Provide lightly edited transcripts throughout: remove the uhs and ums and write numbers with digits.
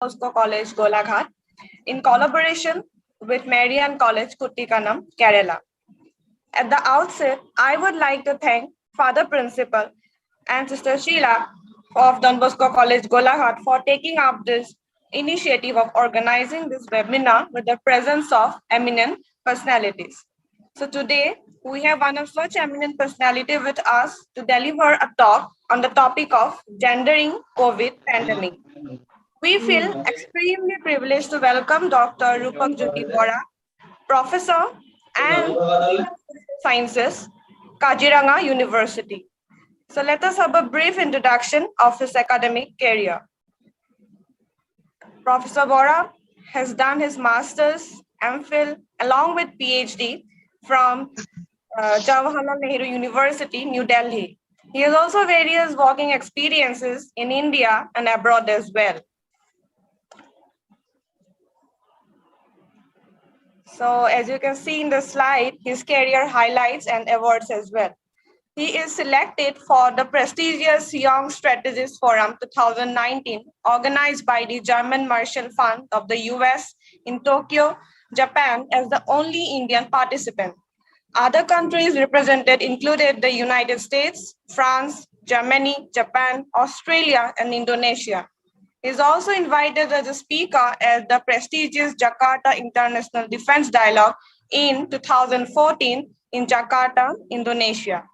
Bosco College, Golaghat, in collaboration with Marian College, Kuttikanam, Kerala. At the outset, I would like to thank Father Principal and Sister Sheila of Don Bosco College, Golaghat for taking up this initiative of organizing this webinar with the presence of eminent personalities. So today, we have one of such eminent personality with us to deliver a talk on the topic of gendering COVID pandemic. We feel extremely privileged to welcome Dr. Rupak Jyoti Bora, Professor and Sciences, Kaziranga University. So let us have a brief introduction of his academic career. Professor Bora has done his master's, MPhil, along with PhD from Jawaharlal Nehru University, New Delhi. He has also various working experiences in India and abroad as well. So as you can see in the slide, his career highlights and awards as well. He is selected for the prestigious Young Strategist Forum 2019, organized by the German Marshall Fund of the US in Tokyo, Japan, as the only Indian participant. Other countries represented included the United States, France, Germany, Japan, Australia, and Indonesia. He is also invited as a speaker at the prestigious Jakarta International Defense Dialogue in 2014 in Jakarta, Indonesia.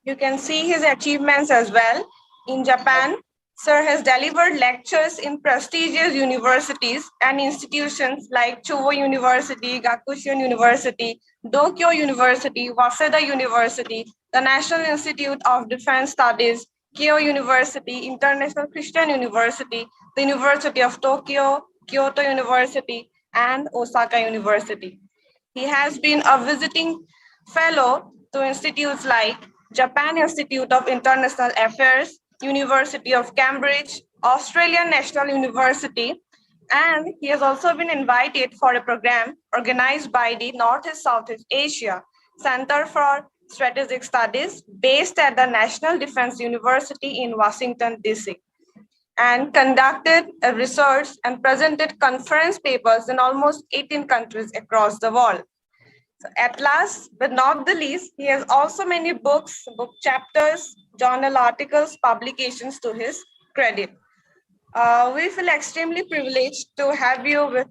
You can see his achievements as well. In Japan, Sir has delivered lectures in prestigious universities and institutions like Chuo University, Gakushin University, Tokyo University, Waseda University, the National Institute of Defense Studies, Keio University, International Christian University, the University of Tokyo, Kyoto University, and Osaka University. He has been a visiting fellow to institutes like Japan Institute of International Affairs, University of Cambridge, Australian National University, and he has also been invited for a program organized by the Northeast Southeast Asia Center for Strategic Studies based at the National Defense University in Washington, D.C., and conducted a research and presented conference papers in almost 18 countries across the world. So at last, but not the least, he has also many books, book chapters, journal articles, publications to his credit. We feel extremely privileged to have you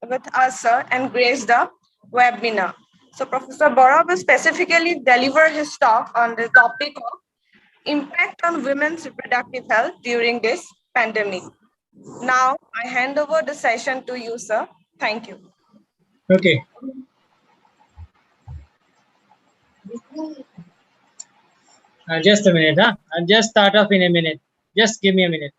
with us, sir, and grace the webinar. So Professor Bora will specifically deliver his talk on the topic of impact on women's reproductive health during this pandemic. Now, I hand over the session to you, sir. Thank you. Okay. Just a minute, huh? I'll just start off in a minute. Just give me a minute.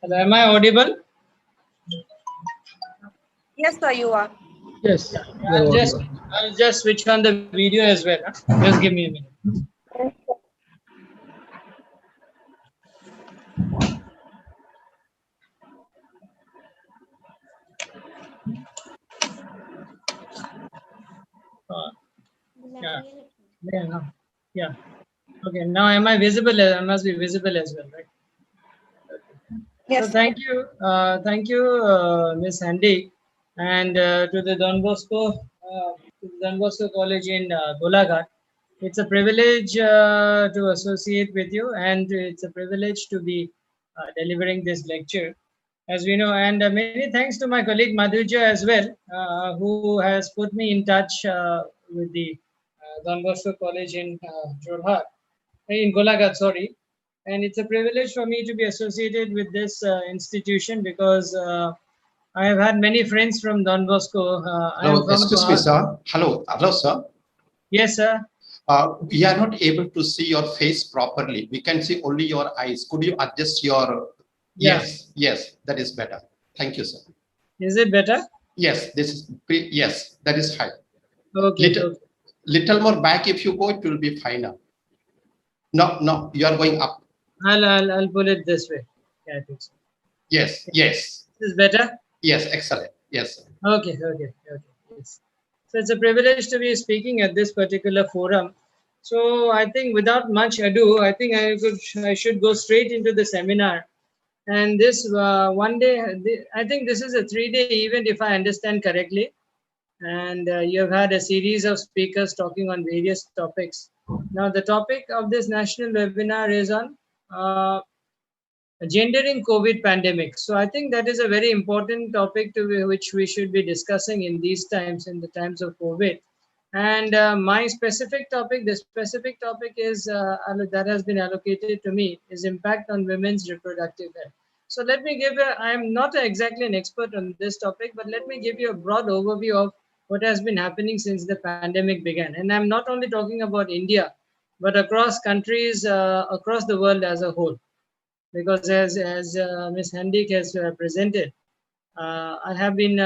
Hello, am I audible? Yes, sir, you are. Yes. I'll just switch on the video as well. Huh? Just give me a minute. Yeah. Okay. Now, am I visible? I must be visible as well, right? Okay. Yes. So thank you, Miss Handy, and to the Don Bosco College in Golaghat. It's a privilege to associate with you, and it's a privilege to be delivering this lecture, as we know. And many thanks to my colleague Madhuja as well, who has put me in touch with the Don Bosco College in Golaghat, sorry. And it's a privilege for me to be associated with this institution because I have had many friends from Don Bosco. Hello, excuse me, sir. Hello, sir. Yes, sir. We are not able to see your face properly. We can see only your eyes. Could you adjust your... Yeah. Yes, that is better. Thank you, sir. Is it better? Yes, yes, that is fine. Okay. Little more back if you go, it will be finer. No, you are going up. I'll pull it this way. Yeah, I think so. Yes, yes. This is better? Yes, excellent. Yes. Okay. Yes. So it's a privilege to be speaking at this particular forum. So I think without much ado, I think I should go straight into the seminar. And this one day, I think this is a 3-day event, if I understand correctly. And you have had a series of speakers talking on various topics. Now, the topic of this national webinar is on gender in COVID pandemic. So I think that is a very important topic to which we should be discussing in these times, in the times of COVID. And my specific topic, the specific topic is that has been allocated to me is impact on women's reproductive health. So let me give I'm not exactly an expert on this topic, but let me give you a broad overview of what has been happening since the pandemic began. And I'm not only talking about India, but across countries, across the world as a whole. Because as Ms. Handik has presented, I have been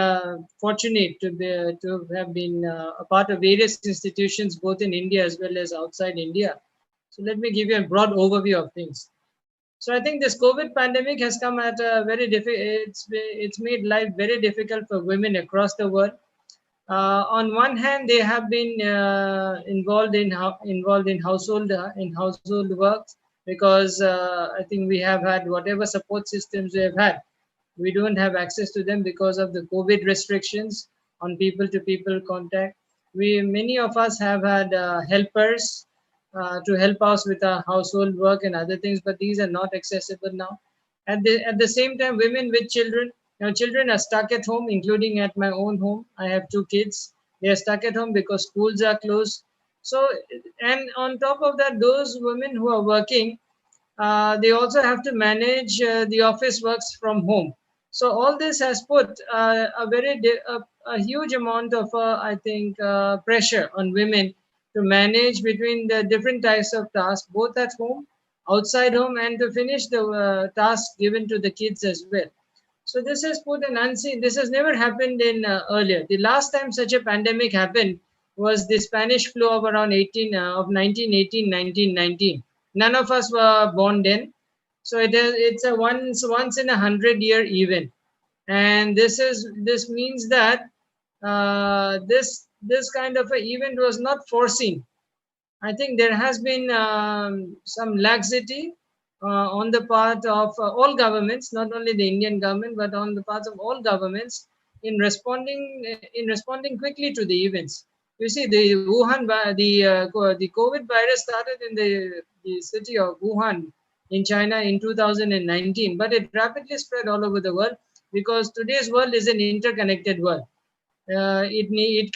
fortunate to have been a part of various institutions both in India as well as outside India. So let me give you a broad overview of things. So I think this COVID pandemic has come at a very it's made life very difficult for women across the world. On one hand, they have been involved in household work, because I think we have had whatever support systems we have had, we don't have access to them because of the COVID restrictions on people-to-people contact. Many of us have had helpers to help us with our household work and other things, but these are not accessible now. At the same time, women with children, now children are stuck at home, including at my own home. I have 2 kids. They are stuck at home because schools are closed. So, and on top of that, those women who are working, they also have to manage the office works from home. So all this has put a huge amount of, I think, pressure on women to manage between the different types of tasks, both at home, outside home, and to finish the tasks given to the kids as well. So this has put an unseen. This has never happened in earlier. The last time such a pandemic happened was the Spanish flu of around 1918, 1919. None of us were born then, so it's a once in 100-year event, and this means that this kind of an event was not foreseen. I think there has been some laxity on the part of all governments, not only the Indian government, but on the parts of all governments in responding quickly to the events. You see, the the COVID virus started in the city of Wuhan in China in 2019, but it rapidly spread all over the world because today's world is an interconnected world. It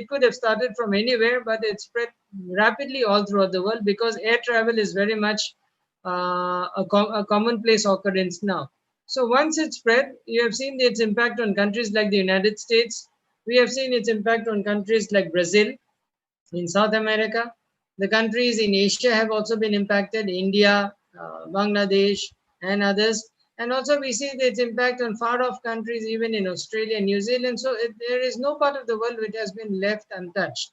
could have started from anywhere, but it spread rapidly all throughout the world because air travel is very much a commonplace occurrence now. So once it spread, you have seen its impact on countries like the United States. We have seen its impact on countries like Brazil, in South America. The countries in Asia have also been impacted, India, Bangladesh, and others. And also we see its impact on far-off countries, even in Australia and New Zealand. So there is no part of the world which has been left untouched.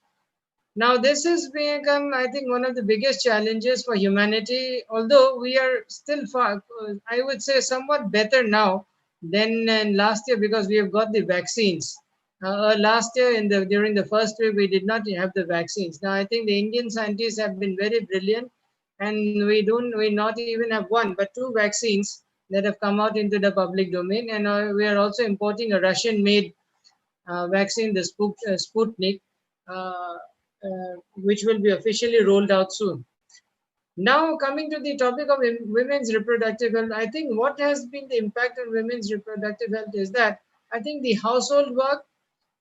Now, this has become, I think, one of the biggest challenges for humanity, although we are still far, I would say, somewhat better now than last year because we have got the vaccines. Last year, during the first wave, we did not have the vaccines. Now, I think the Indian scientists have been very brilliant, and we not even have one, but 2 vaccines that have come out into the public domain. And we are also importing a Russian-made vaccine, the Sputnik, which will be officially rolled out soon. Now, coming to the topic of women's reproductive health, I think what has been the impact on women's reproductive health is that I think the household work,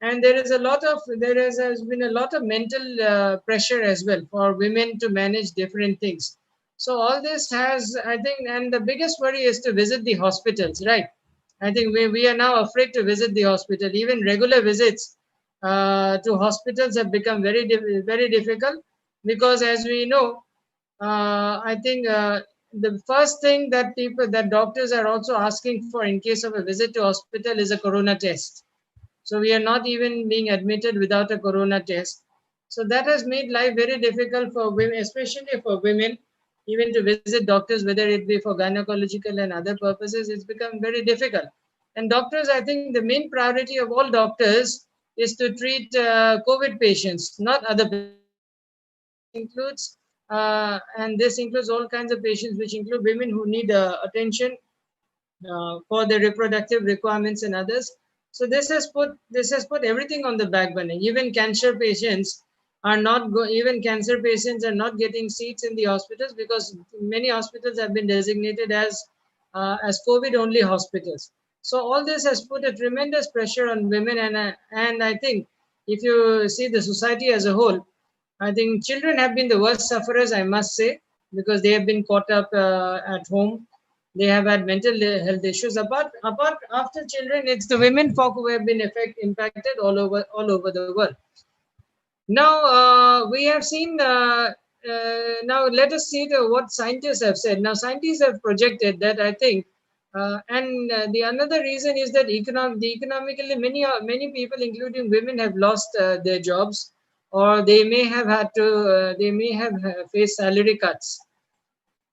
and there has been a lot of mental pressure as well for women to manage different things. So all this has, I think, and the biggest worry is to visit the hospitals, right? I think we are now afraid to visit the hospital. Even regular visits to hospitals have become very difficult because, as we know, I think the first thing that doctors are also asking for in case of a visit to hospital is a corona test. So we are not even being admitted without a corona test. So that has made life very difficult for women, especially for women. even to visit doctors, whether it be for gynecological and other purposes, it's become very difficult. And doctors, I think the main priority of all doctors is to treat COVID patients, not other includes and this includes all kinds of patients, which include women who need attention for their reproductive requirements and others. So this has put everything on the back burner. Even cancer patients are not getting seats in the hospitals, because many hospitals have been designated as COVID only hospitals. So all this has put a tremendous pressure on women, and I think if you see the society as a whole, I think children have been the worst sufferers, I must say, because they have been caught up at home. They have had mental health issues. Apart after children, it's the women folk who have been impacted all over the world. Now we have seen. Now let us see what scientists have said. Now scientists have projected that, I think, the another reason is that economically many people, including women, have lost their jobs, or they may have faced salary cuts.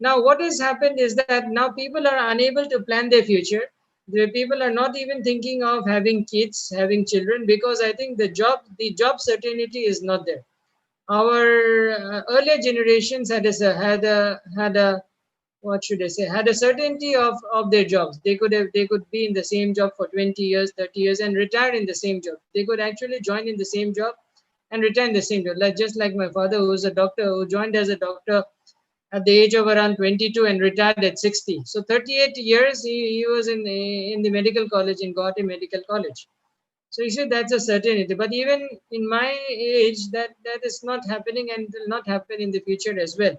Now, what has happened is that now people are unable to plan their future. The people are not even thinking of having kids, having children, because I think the job certainty is not there. Our earlier generations had a what should I say, had a certainty of their jobs. They could be in the same job for 20 years, 30 years, and retire in the same job. They could actually join in the same job and retire in the same job. Just like my father, who was a doctor, who joined as a doctor at the age of around 22 and retired at 60. So 38 years he was in the medical college, in Guwahati Medical College. So you see, that's a certainty. But even in my age, that is not happening, and will not happen in the future as well.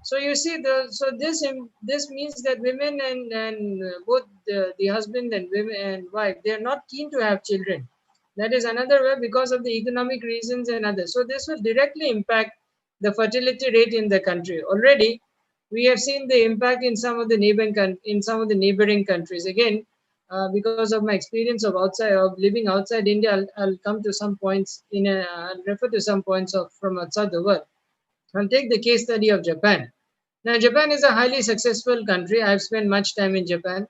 So you see, this means that women and both the husband and women and wife, they are not keen to have children. That is another way, because of the economic reasons and others. So this will directly impact the fertility rate in the country. Already, we have seen the impact in some of the neighboring countries. Again, because of my experience of living outside India, I'll come to some points I'll refer to some points from outside the world. I'll take the case study of Japan. Now, Japan is a highly successful country. I've spent much time in Japan.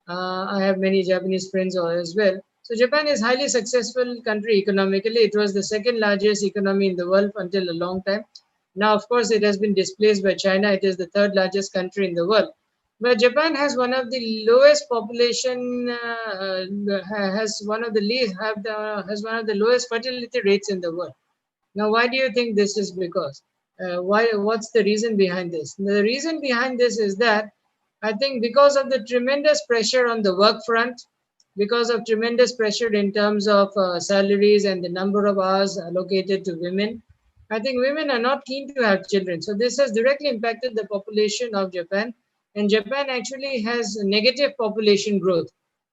I have many Japanese friends as well. So Japan is highly successful country economically. It was the second largest economy in the world until a long time. Now, of course, it has been displaced by China. It is the third largest country in the world. But Japan has one of the lowest population, has one of the lowest fertility rates in the world. Now, why do you think this is? Because what's the reason behind this? The reason behind this is that I think because of the tremendous pressure on the work front, because of tremendous pressure in terms of salaries and the number of hours allocated to women, I think women are not keen to have children. So this has directly impacted the population of Japan. And Japan actually has negative population growth,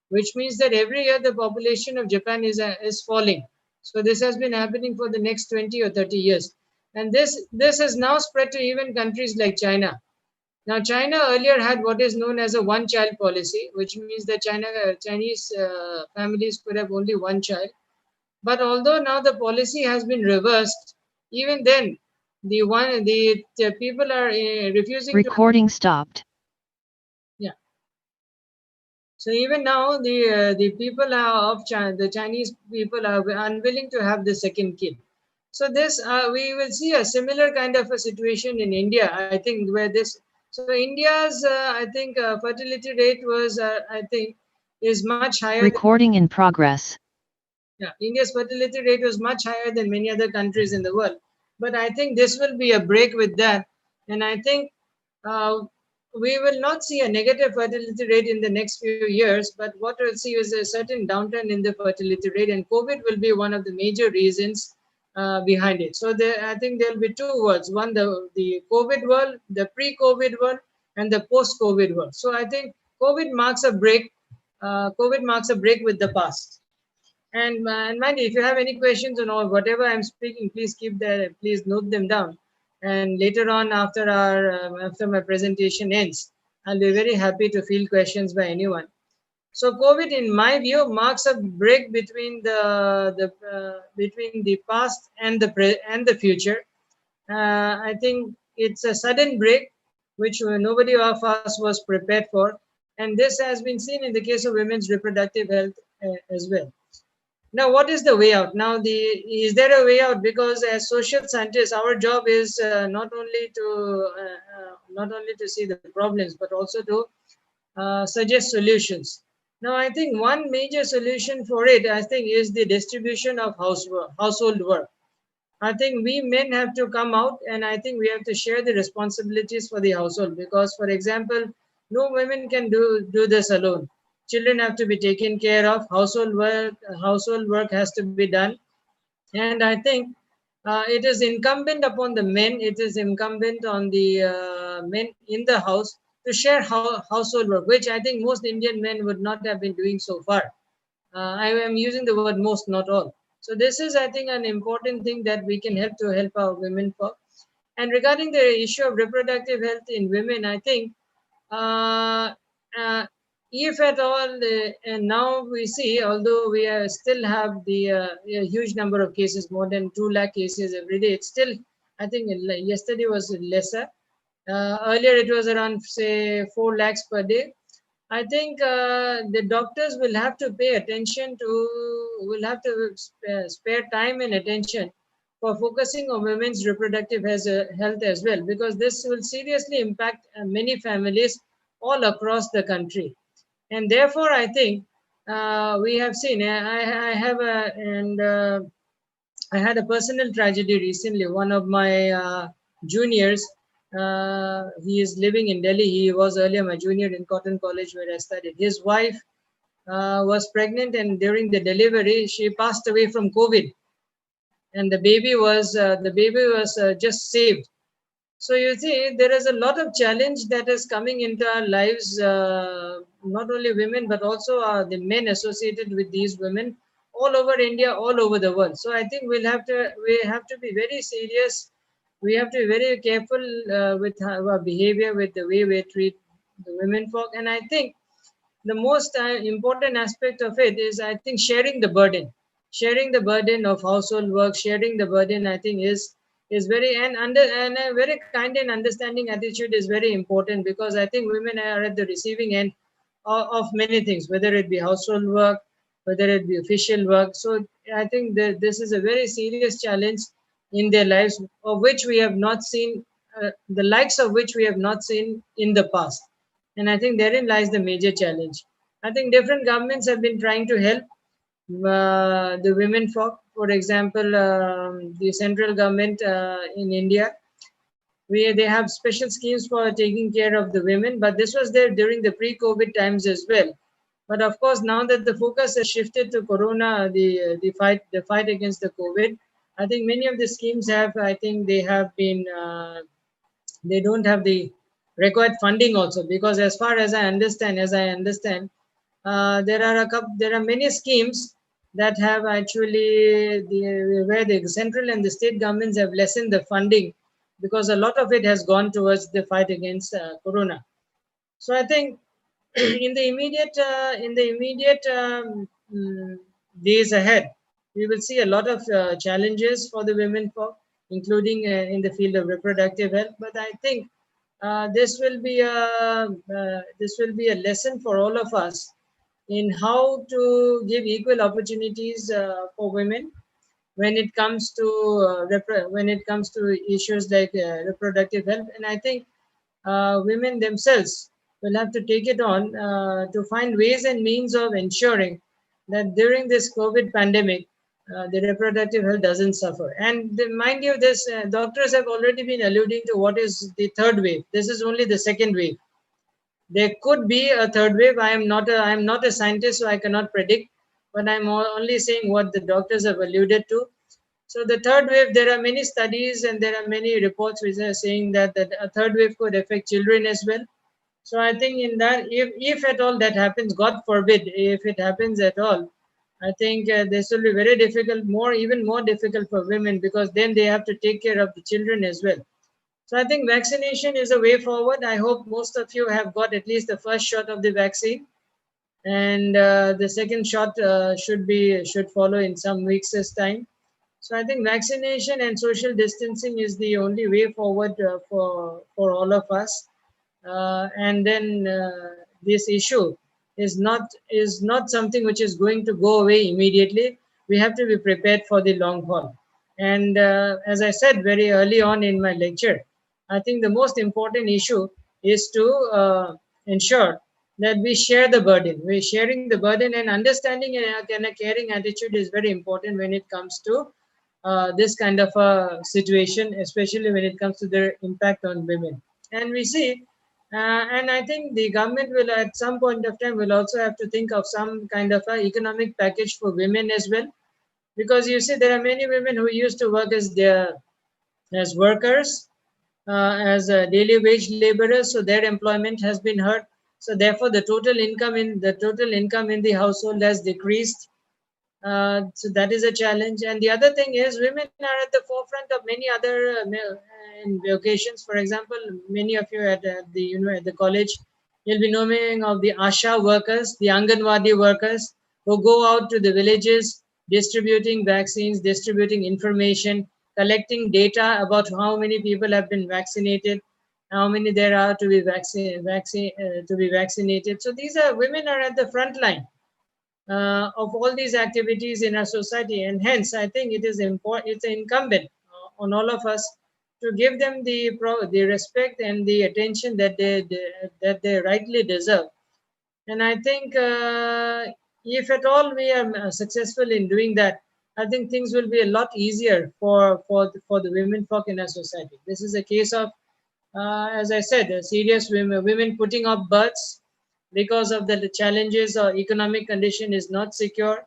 which means that every year the population of Japan is falling. So this has been happening for the next 20 or 30 years. And this has now spread to even countries like China. Now, China earlier had what is known as a one-child policy, which means that Chinese families could have only one child. But although now the policy has been reversed, even then, the people are refusing. Recording stopped. Yeah. So even now, the people of China, the Chinese people, are unwilling to have the second kid. So this we will see a similar kind of a situation in India. I think where this. So India's, I think, fertility rate was, I think, is much higher. Recording in progress. Yeah, India's fertility rate was much higher than many other countries in the world. But I think this will be a break with that. And I think we will not see a negative fertility rate in the next few years. But what we'll see is a certain downturn in the fertility rate. And COVID will be one of the major reasons behind it. So I think there will be two worlds: one, the COVID world, the pre-COVID world, and the post-COVID world. So I think COVID marks a break. COVID marks a break with the past. And mind you, if you have any questions on whatever I'm speaking, please please note them down. And later on, after my presentation ends, I'll be very happy to field questions by anyone. So COVID, in my view, marks a break between the past and the future. I think it's a sudden break. which nobody of us was prepared for. And this has been seen in the case of women's reproductive health as well. Now, what is the way out? Now, is there a way out? Because as social scientists, our job is not only to see the problems, but also to suggest solutions. Now, I think one major solution for it, I think, is the distribution of household work. I think we men have to come out, and I think we have to share the responsibilities for the household. Because, for example, no women can do this alone. Children have to be taken care of. Household work has to be done, and I think it is incumbent upon the men. It is incumbent on the men in the house to share household work, which I think most Indian men would not have been doing so far. I am using the word most, not all. So this is, I think, an important thing that we can help our women for. And regarding the issue of reproductive health in women, I think uh, uh, if at all, and now we see, although we still have a huge number of cases, more than 2 lakh cases every day, it's still, I think yesterday was lesser. Earlier it was around, say, 4 lakhs per day. I think the doctors will have to pay attention will have to spare time and attention for focusing on women's reproductive health as well, because this will seriously impact many families all across the country. And therefore, I think we have seen, I had a personal tragedy recently. One of my juniors, he is living in Delhi. He was earlier my junior in Cotton College where I studied. His wife was pregnant, and during the delivery, she passed away from COVID. And the baby was just saved. So you see, there is a lot of challenge that is coming into our lives, not only women, but also the men associated with these women all over India, all over the world. So I think we have to be very serious. We have to be very careful with our behavior, with the way we treat the women folk. And I think the most important aspect of it is, I think, sharing the burden of household work, sharing the burden, I think, is very, and a very kind and understanding attitude is very important, because I think women are at the receiving end of many things, whether it be household work, whether it be official work. So I think that this is a very serious challenge in their lives, of which we have not seen the likes of which we have not seen in the past. And I think therein lies the major challenge. I think different governments have been trying to help the women folk. For example, the central government in India, they have special schemes for taking care of the women, but this was there during the pre-COVID times as well. But of course, now that the focus has shifted to Corona, the fight against the COVID, I think many of the schemes I think they have been, they don't have the required funding also, because as far as I understand, there are many schemes that have actually where the central and the state governments have lessened the funding, because a lot of it has gone towards the fight against Corona. So I think in the immediate days ahead, we will see a lot of challenges for the women folk, including in the field of reproductive health. But I think this will be a lesson for all of us in how to give equal opportunities for women when it comes to issues like reproductive health. And I think women themselves will have to take it on to find ways and means of ensuring that during this COVID pandemic, the reproductive health doesn't suffer. And mind you, this doctors have already been alluding to what is the third wave. This is only the second wave. There could be a third wave. I am not a scientist, so I cannot predict, but I'm only saying what the doctors have alluded to. So the third wave, there are many studies and there are many reports which are saying that a third wave could affect children as well. So I think in that, if at all that happens, God forbid, if it happens at all, I think this will be very difficult, even more difficult for women, because then they have to take care of the children as well. So I think vaccination is a way forward. I hope most of you have got at least the first shot of the vaccine, and the second shot should follow in some weeks' time. So I think vaccination and social distancing is the only way forward for all of us. and then this issue is not something which is going to go away immediately. We have to be prepared for the long haul. And as I said very early on in my lecture, I think the most important issue is to ensure that we share the burden. We're sharing the burden, and understanding and a caring attitude is very important when it comes to this kind of a situation, especially when it comes to their impact on women. And we see, and I think the government will at some point of time will also have to think of some kind of a economic package for women as well, because you see there are many women who used to work as workers, as daily wage laborers, so their employment has been hurt. So therefore, the total income in the household has decreased. So that is a challenge. And the other thing is, women are at the forefront of many other occasions. For example, many of you at the college, you'll be knowing of the ASHA workers, the Anganwadi workers, who go out to the villages, distributing vaccines, distributing information, collecting data about how many people have been vaccinated, how many there are to be vaccinated. So these are women are at the front line of all these activities in our society, and hence I think it is important. It's incumbent on all of us to give them the respect and the attention that they rightly deserve. And I think if at all we are successful in doing that, I think things will be a lot easier for the women folk in our society. This is a case of, as I said, serious women putting up births because of the challenges or economic condition is not secure.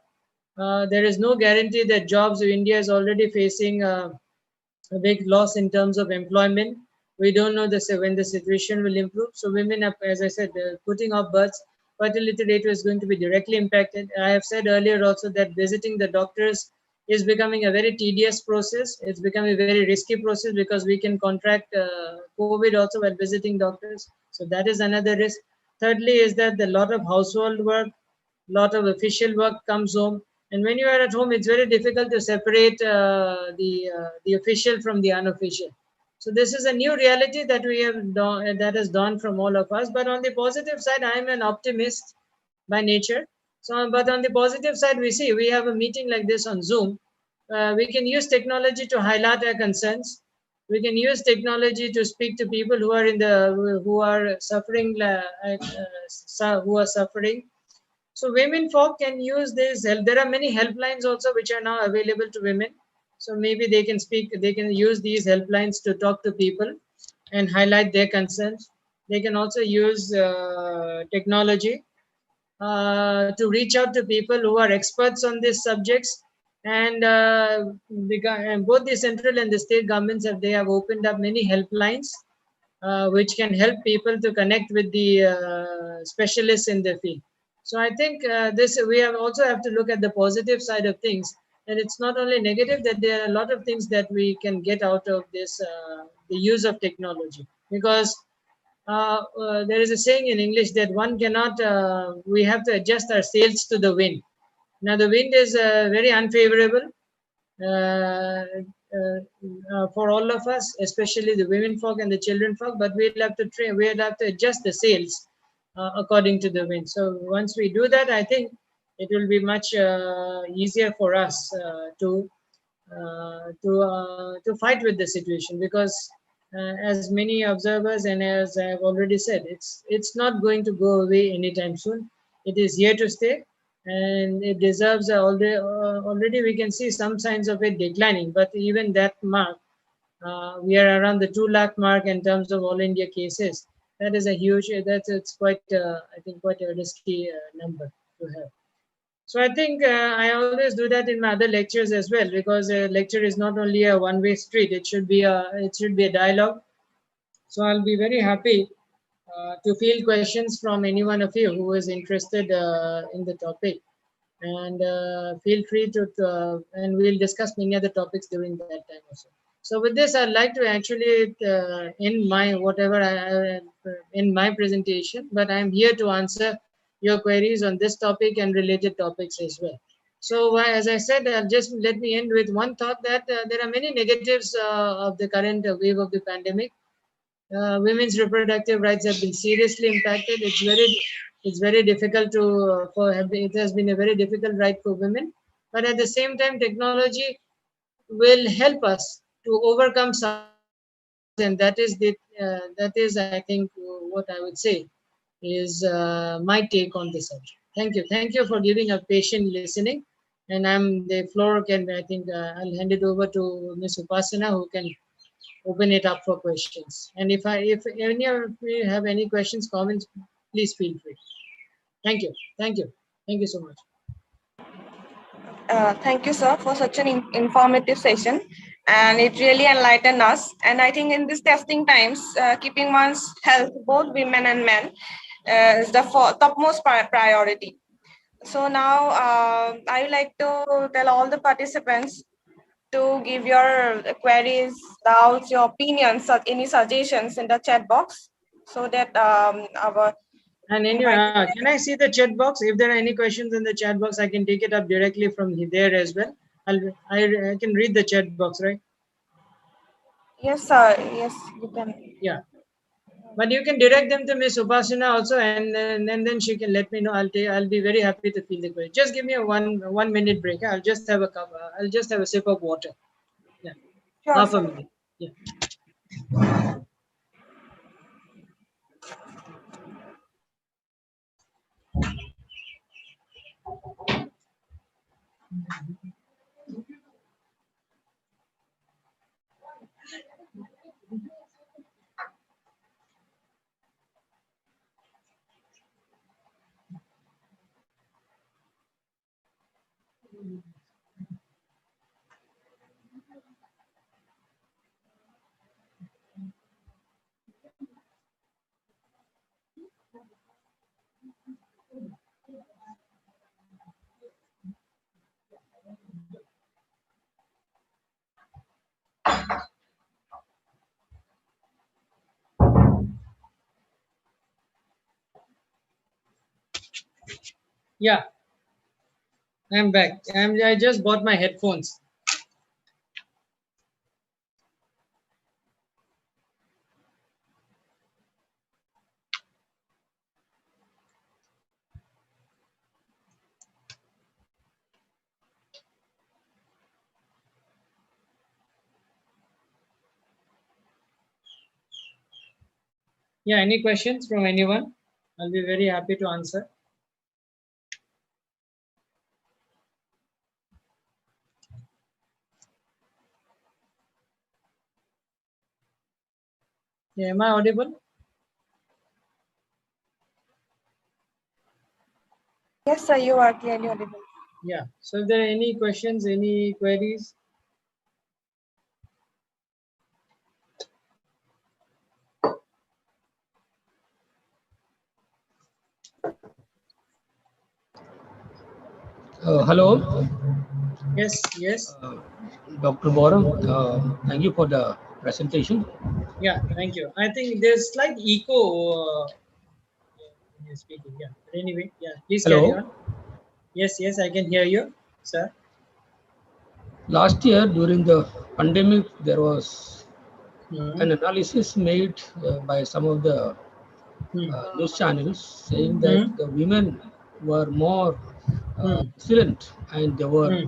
There is no guarantee that jobs. India is already facing a big loss in terms of employment. We don't know when the situation will improve. So women, as I said, putting up births, fertility rate is going to be directly impacted. I have said earlier also that visiting the doctors is becoming a very tedious process. It's becoming a very risky process because we can contract COVID also while visiting doctors. So that is another risk. Thirdly is that a lot of household work, lot of official work comes home, and when you are at home, it's very difficult to separate the official from the unofficial. So this is a new reality that that has dawned from all of us. But on the positive side, I am an optimist by nature. So, but on the positive side, we see we have a meeting like this on Zoom. We can use technology to highlight our concerns. We can use technology to speak to people who are suffering, who are suffering. So women folk can use this help. There are many helplines also which are now available to women. So maybe they can use these helplines to talk to people and highlight their concerns. They can also use technology to reach out to people who are experts on these subjects. And both the central and the state governments they have opened up many helplines which can help people to connect with the specialists in the field. So I think we also have to look at the positive side of things, and it's not only negative, that there are a lot of things that we can get out of this the use of technology. Because there is a saying in English that one cannot we have to adjust our sails to the wind. Now the wind is very unfavorable for all of us, especially the women folk and the children folk, but we'll have to adjust the sails according to the wind. So once we do that, I think it will be much easier for us to fight with the situation. Because as many observers and as I have already said, it's not going to go away anytime soon. It is here to stay, and it deserves already we can see some signs of it declining. But even that mark, we are around the 2 lakh mark in terms of all India cases. That is a huge. It's quite I think quite a risky number to have. So I think I always do that in my other lectures as well, because a lecture is not only a one-way street. It should be a dialogue. So I'll be very happy to field questions from any one of you who is interested in the topic, and feel free to and we'll discuss many other topics during that time also. So with this, I'd like to actually end my in my presentation, but I'm here to answer your queries on this topic and related topics as well. So as I said, just let me end with one thought, that there are many negatives of the current wave of the pandemic. women's reproductive rights have been seriously impacted. It's very difficult to it has been a very difficult right for women. But at the same time, technology will help us to overcome some, and that is I think what I would say is my take on this subject. Thank you for giving a patient listening, and the floor can, I think I'll hand it over to Ms. Upasana, who can open it up for questions. And if any of you have any questions, comments, please feel free. Thank you so much. Thank you, sir, for such an informative session, and it really enlightened us. And I think in these testing times, keeping one's health, both women and men, is the topmost priority. So now I would like to tell all the participants to give your queries, doubts, your opinions, any suggestions in the chat box, so that And can I see the chat box? If there are any questions in the chat box, I can take it up directly from there as well. I can read the chat box, right? Yes, sir. Yes, you can. Yeah, but you can direct them to Miss Upasana also, and then she can let me know. I'll be very happy to field the question. Just give me a 1 minute break. I'll just have a sip of water. Yeah, sure, half sir. a minute. Yeah. Yeah, I'm back. I just bought my headphones. Yeah, any questions from anyone? I'll be very happy to answer. Yeah, am I audible? Yes, sir, you are clearly audible. Yeah, so if there are any questions, any queries? Hello. Yes, yes. Dr. Boram, thank you for the presentation. Yeah, thank you. I think there's slight echo when you're speaking. Yeah, but anyway, yeah, please carry on. Yes, I can hear you, sir. Last year, during the pandemic, there was an analysis made by some of the news channels saying that the women were more resilient and they were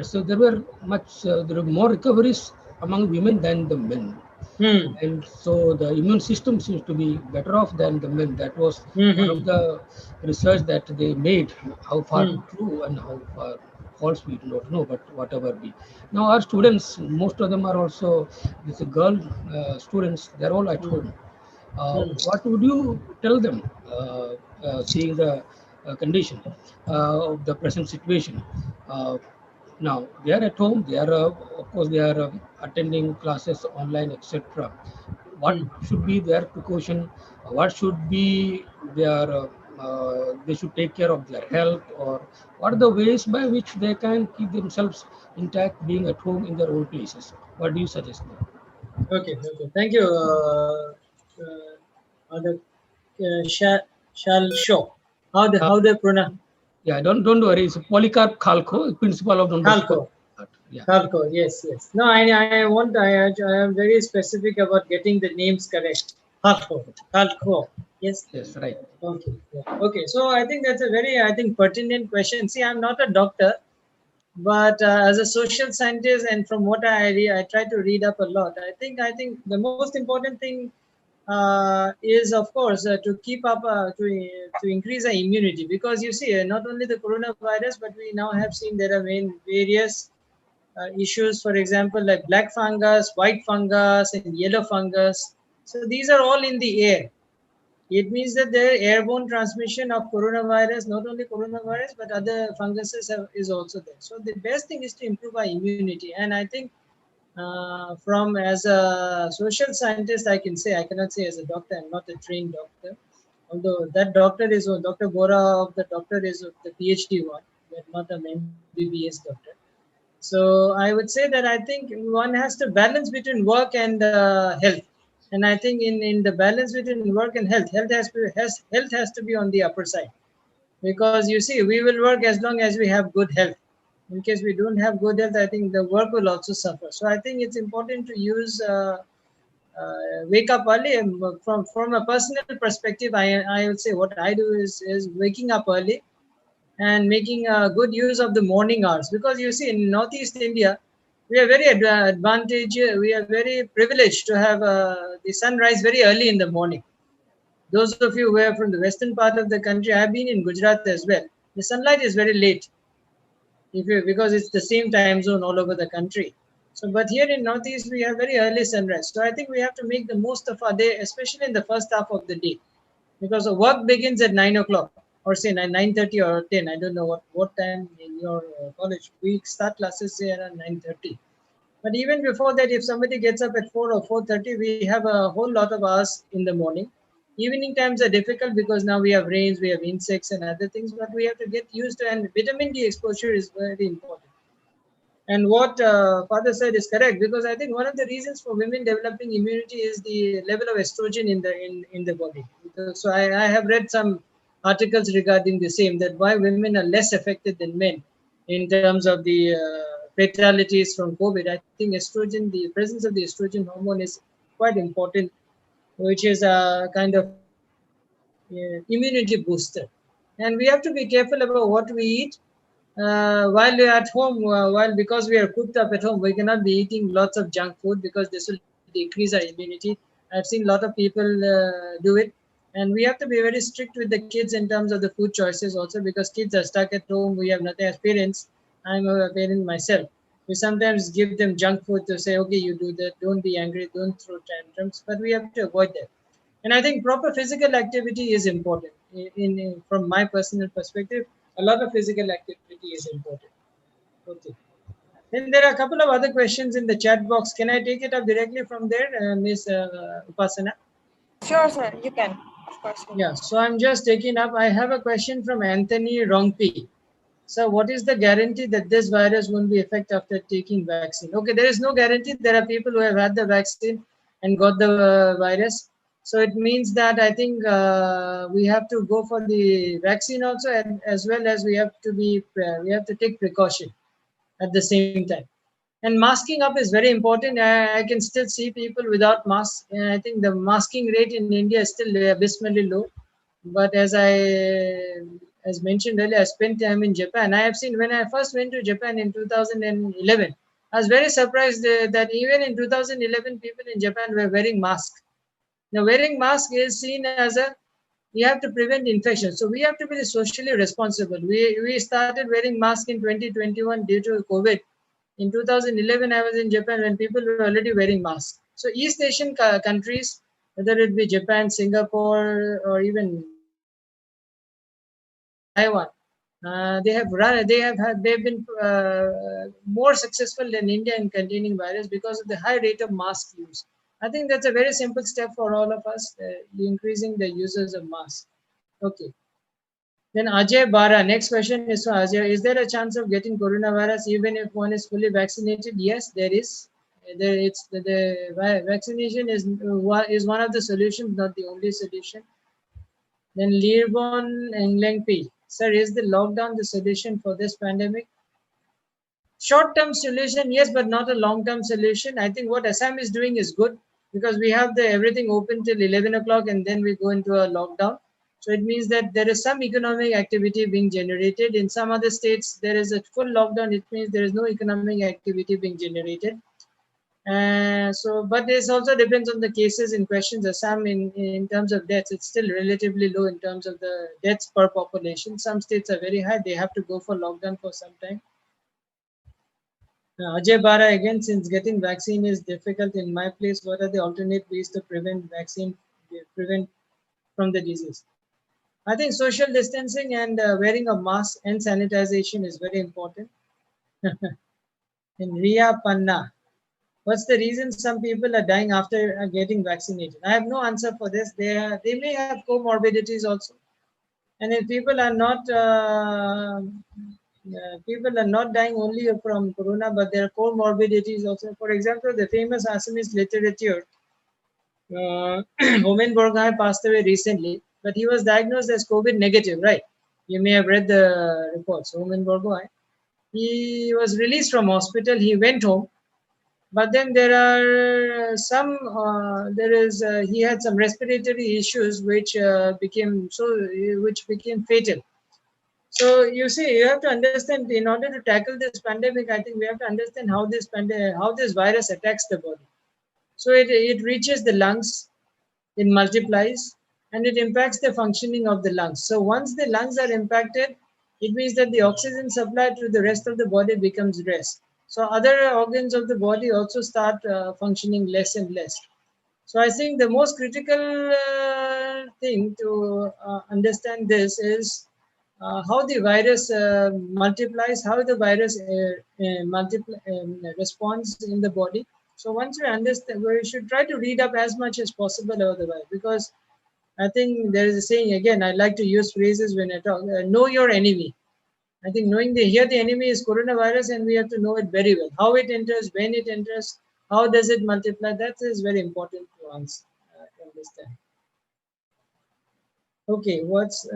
so there were more recoveries among women than the men. And so the immune system seems to be better off than the men. That was one of the research that they made. How far true and how far false we do not know, but whatever be. Now our students, most of them are also these girl students. They're all at home. What would you tell them, seeing the condition of the present situation? Now they are at home. They are, of course, they are attending classes online, etc. What should be their precaution? What should be their they should take care of their health, or what are the ways by which they can keep themselves intact, being at home in their own places? What do you suggest? Okay. Thank you. Shall show how they pronounce? Yeah, don't worry. It's Polycarp Khalko, principal of Don Bosco. Yeah. Khalko, yes, yes. No, I am very specific about getting the names correct. Khalko, yes. Yes, right. Okay, yeah. Okay. So I think that's a very, I think, pertinent question. See, I'm not a doctor, but as a social scientist, and from what I try to read up a lot. I think the most important thing is, of course, to keep up to increase our immunity, because you see, not only the coronavirus, but we now have seen there are various issues, for example, like black fungus, white fungus, and yellow fungus. So these are all in the air. It means that the airborne transmission of coronavirus, not only coronavirus, but other funguses is also there. So the best thing is to improve our immunity. And I think from as a social scientist, I can say, I cannot say as a doctor, I'm not a trained doctor. Although that doctor is, Dr. Bora of the doctor is the PhD one, but not an MBBS doctor. So I would say that I think one has to balance between work and health. And I think in the balance between work and health has to be on the upper side, because you see, we will work as long as we have good health. In case we don't have good health, I think the work will also suffer. So I think it's important to use wake up early. And from a personal perspective, I would say what I do is waking up early and making good use of the morning hours, because you see, in Northeast India, we are very we are very privileged to have the sunrise very early in the morning. Those of you who are from the western part of the country, I've been in Gujarat as well. The sunlight is very late, because it's the same time zone all over the country. So, but here in Northeast, we have very early sunrise. So I think we have to make the most of our day, especially in the first half of the day, because the work begins at 9 o'clock, or say 9:30 or 10. I don't know what time in your college. We start classes say around 9:30. But even before that, if somebody gets up at 4 or 4:30, we have a whole lot of hours in the morning. Evening times are difficult because now we have rains, we have insects and other things, but we have to get used to, and vitamin D exposure is very important. And what father said is correct, because I think one of the reasons for women developing immunity is the level of estrogen in the body. So I have read some articles regarding the same, that why women are less affected than men in terms of the fatalities from COVID. I think estrogen, the presence of the estrogen hormone is quite important, which is a kind of immunity booster. And we have to be careful about what we eat while we are at home. While because we are cooked up at home, we cannot be eating lots of junk food, because this will decrease our immunity. I've seen a lot of people do it, and we have to be very strict with the kids in terms of the food choices also, because kids are stuck at home. We have nothing as parents. I'm a parent myself. We sometimes give them junk food to say, okay, you do that. Don't be angry. Don't throw tantrums. But we have to avoid that. And I think proper physical activity is important. From my personal perspective, a lot of physical activity is important. Okay. Then there are a couple of other questions in the chat box. Can I take it up directly from there, Ms. Upasana? Sure, sir. You can. Of course. Yeah. So I'm just taking up. I have a question from Anthony Rongpi. So what is the guarantee that this virus won't be affected after taking vaccine? Okay, there is no guarantee. There are people who have had the vaccine and got the virus. So it means that I think we have to go for the vaccine also, and as well as we have to take precaution at the same time. And masking up is very important. I can still see people without masks. And I think the masking rate in India is still abysmally low. But as mentioned earlier, I spent time in Japan. I have seen, when I first went to Japan in 2011, I was very surprised that even in 2011, people in Japan were wearing masks. Now, wearing mask is seen as we have to prevent infection. So we have to be socially responsible. We started wearing masks in 2021 due to COVID. In 2011, I was in Japan when people were already wearing masks. So East Asian countries, whether it be Japan, Singapore, or even Taiwan, they've been more successful than India in containing virus because of the high rate of mask use. I think that's a very simple step for all of us, increasing the users of masks. Okay. Then Ajay Bara, next question is for Ajay. Is there a chance of getting coronavirus even if one is fully vaccinated? Yes, there is. The vaccination is one of the solutions, not the only solution. Then Learbon Englengpi. Sir, is the lockdown the solution for this pandemic? Short-term solution, yes, but not a long-term solution. I think what Assam is doing is good because we have the everything open till 11 o'clock and then we go into a lockdown. So it means that there is some economic activity being generated. In some other states, there is a full lockdown. It means there is no economic activity being generated. But this also depends on the cases in questions. Assam, in terms of deaths, it's still relatively low in terms of the deaths per population. Some states are very high. They have to go for lockdown for some time. Ajay Bara again, since getting vaccine is difficult in my place, what are the alternate ways to prevent from the disease? I think social distancing and wearing a mask and sanitization is very important. In Ria Panna, what's the reason some people are dying after getting vaccinated? I have no answer for this. They may have comorbidities also, and if people are not dying only from corona, but there are comorbidities also. For example, the famous Assamese literature, Homen Borgai passed away recently, but he was diagnosed as COVID negative, right? You may have read the reports. Homen Borgai, he was released from hospital. He went home, but then there are he had some respiratory issues which became fatal. So you see, you have to understand, in order to tackle this pandemic, I think we have to understand how this virus attacks the body. So it reaches the lungs, it multiplies, and it impacts the functioning of the lungs. So once the lungs are impacted, it means that the oxygen supply to the rest of the body becomes less. So other organs of the body also start functioning less and less. So I think the most critical thing to understand this is how the virus multiplies, how the virus responds in the body. So once we understand, we should try to read up as much as possible about the virus, because I think there is a saying, again, I like to use phrases when I talk, know your enemy. I think here the enemy is coronavirus, and we have to know it very well. How it enters, when it enters, how does it multiply, that is very important to understand. Okay, what's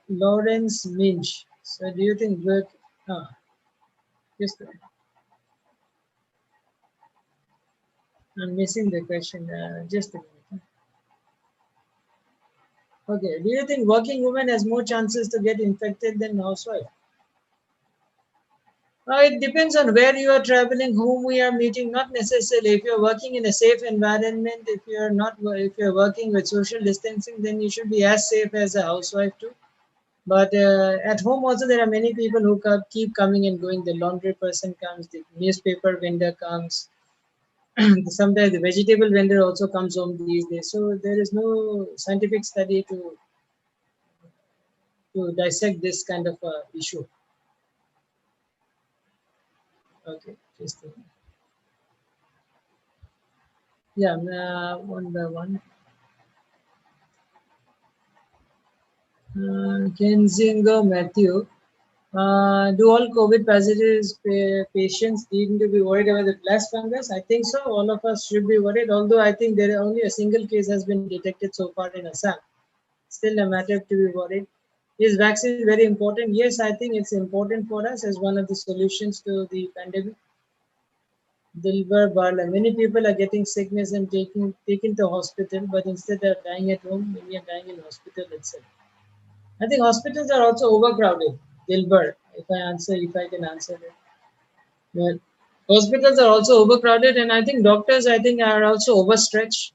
Lawrence Minch? So do you think work? Just I'm missing the question. Just a minute. Okay, do you think working woman has more chances to get infected than housewife? It depends on where you are traveling, whom we are meeting. Not necessarily. If you're working in a safe environment, if you're working with social distancing, then you should be as safe as a housewife too. But at home also, there are many people who keep coming and going. The laundry person comes, the newspaper vendor comes. Sometimes the vegetable vendor also comes home these days. So there is no scientific study to dissect this kind of issue. Okay, just yeah, one by one. Kenzingo Matthew. Do all COVID positive patients need to be worried about the blast fungus? I think so. All of us should be worried, although I think there is only a single case has been detected so far in Assam. Still a matter to be worried. Is vaccine very important? Yes, I think it's important for us as one of the solutions to the pandemic. Dilbar Barla. Many people are getting sickness and taken to hospital, but instead of dying at home, many are dying in hospital itself. I think hospitals are also overcrowded. Dilbar, if I can answer it. Well, hospitals are also overcrowded, and I think doctors, are also overstretched.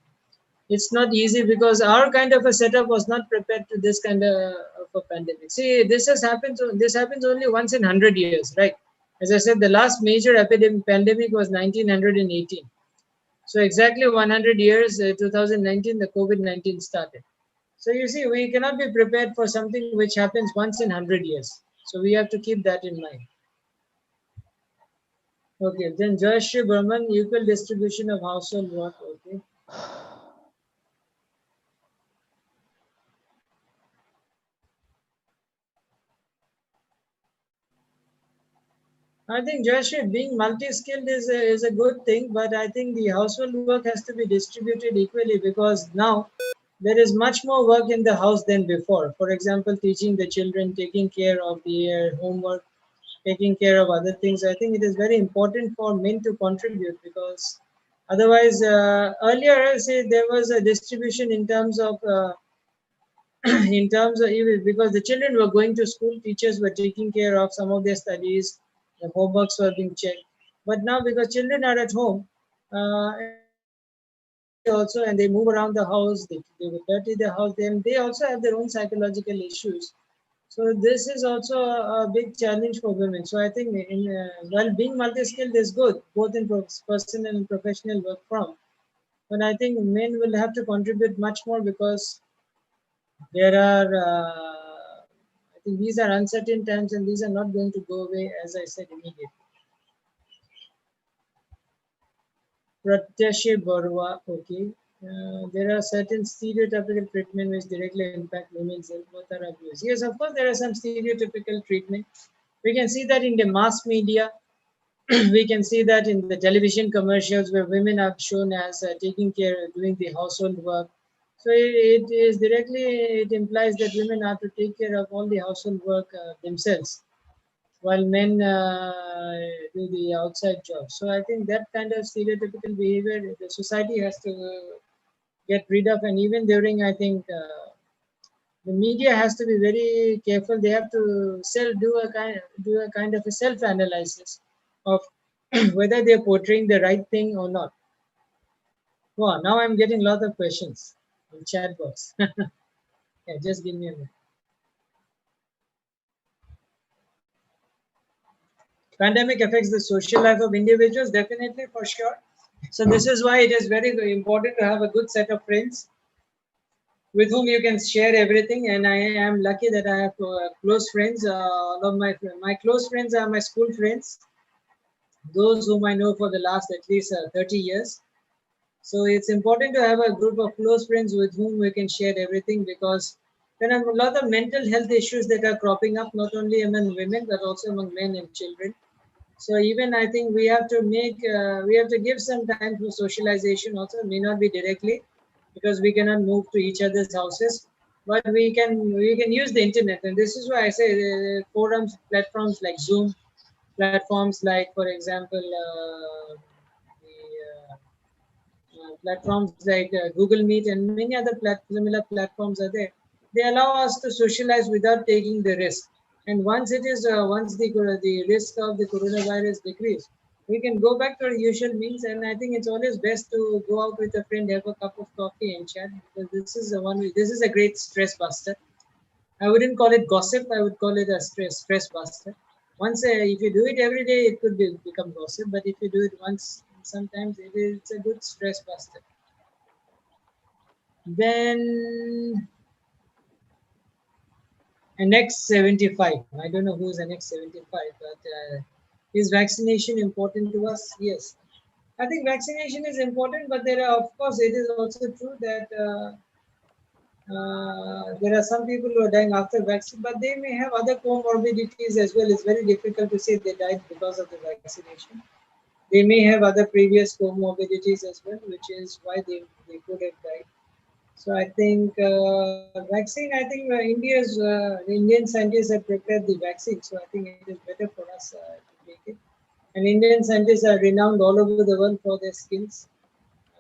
It's not easy because our kind of a setup was not prepared to this kind of a pandemic. See, this happens only once in 100 years, right? As I said, the last major pandemic was 1918. So exactly 100 years, 2019, the COVID-19 started. So you see, we cannot be prepared for something which happens once in 100 years. So we have to keep that in mind. Okay, then Joyshri Burman, equal distribution of household work. Okay. I think Joyshri, being multi-skilled is a good thing, but I think the household work has to be distributed equally, because now there is much more work in the house than before. For example, teaching the children, taking care of their homework, taking care of other things. I think it is very important for men to contribute, because otherwise, earlier, say, there was a distribution in terms of because the children were going to school, teachers were taking care of some of their studies, the homeworks were being checked. But now, because children are at home, also, and they move around the house, they will dirty the house, then they also have their own psychological issues. So this is also a big challenge for women. So I think while being multi-skilled is good, both in personal and professional work from, but I think men will have to contribute much more, because there are, I think these are uncertain times, and these are not going to go away, as I said, immediately. Pratyashe Barwa, okay. There are certain stereotypical treatment which directly impact women's health. Both are abused. Yes, of course, there are some stereotypical treatment. We can see that in the mass media. We can see that in the television commercials, where women are shown as taking care, doing the household work. So it is directly, it implies that women are to take care of all the household work themselves, while men do the outside job. So I think that kind of stereotypical behavior the society has to get rid of. And even during, I think, the media has to be very careful. They have to do a kind of a self-analysis of whether they're portraying the right thing or not. Wow, now I'm getting a lot of questions in chat box. Yeah, just give me a minute. Pandemic affects the social life of individuals, definitely, for sure. So this is why it is very, very important to have a good set of friends with whom you can share everything. And I am lucky that I have close friends. All of my close friends are my school friends, those whom I know for the last at least 30 years. So it's important to have a group of close friends with whom we can share everything, because there are a lot of mental health issues that are cropping up, not only among women, but also among men and children. So even I think we have to give some time for socialization also. It may not be directly, because we cannot move to each other's houses, but we can use the internet. And this is why I say forums, platforms like Zoom, platforms like, for example, platforms like Google Meet and many other similar platforms are there. They allow us to socialize without taking the risk. And once the risk of the coronavirus decrease, we can go back to our usual means. And I think it's always best to go out with a friend, have a cup of coffee and chat, because this is a great stress buster. I wouldn't call it gossip. I would call it a stress buster. Once, if you do it every day, it could become gossip. But if you do it once, sometimes it's a good stress buster. Then NX75. I don't know who's NX75, but is vaccination important to us? Yes. I think vaccination is important, but there are, of course, it is also true that there are some people who are dying after vaccine, but they may have other comorbidities as well. It's very difficult to say they died because of the vaccination. They may have other previous comorbidities as well, which is why they could have died. So I think vaccine, I think the Indian scientists have prepared the vaccine. So I think it is better for us to take it. And Indian scientists are renowned all over the world for their skills.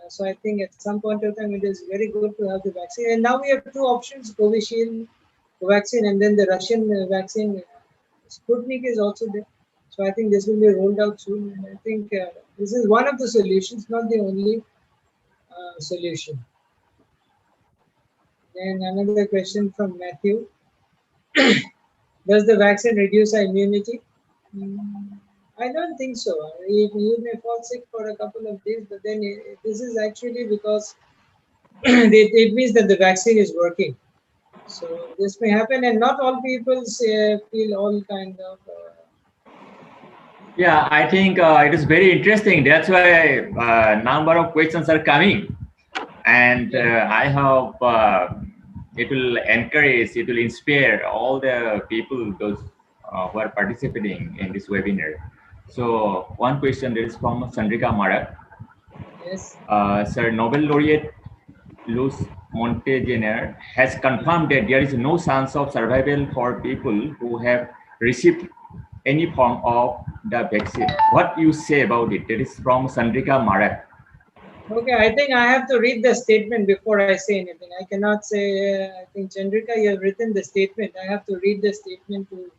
So I think at some point of time, it is very good to have the vaccine. And now we have two options, Covishield vaccine, and then the Russian vaccine, Sputnik is also there. So I think this will be rolled out soon. And I think this is one of the solutions, not the only solution. Then another question from Matthew. Does the vaccine reduce our immunity? I don't think so. You may fall sick for a couple of days, but then this is actually because it means that the vaccine is working. So this may happen, and not all people feel all kind of. Yeah, I think it is very interesting. That's why a number of questions are coming, and I hope it will encourage, it will inspire all the people, those who are participating in this webinar. So one question that is from Sandrika Mara. Yes. Sir, Nobel laureate Luce Montagener has confirmed that there is no chance of survival for people who have received any form of the vaccine. What you say about it? That is from Sandrika Marak. Okay, I think I have to read the statement before I say anything. I cannot say, I think Chandrika, you have written the statement. I have to read the statement to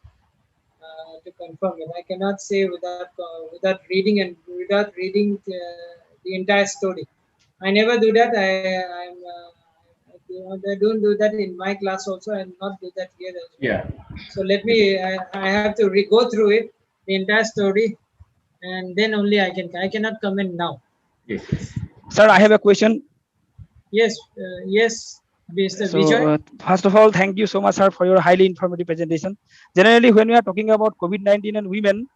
confirm it. I cannot say without reading and without reading the entire story. I never do that. I don't do that in my class also. I not do that here as well. Yeah. So let me, I have to go through it, the entire story, and then only I cannot comment now. Yes. Sir, I have a question. Yes, yes, Mr. So, Vijay. first of all, thank you so much, sir, for your highly informative presentation. Generally, when we are talking about COVID-19 and women,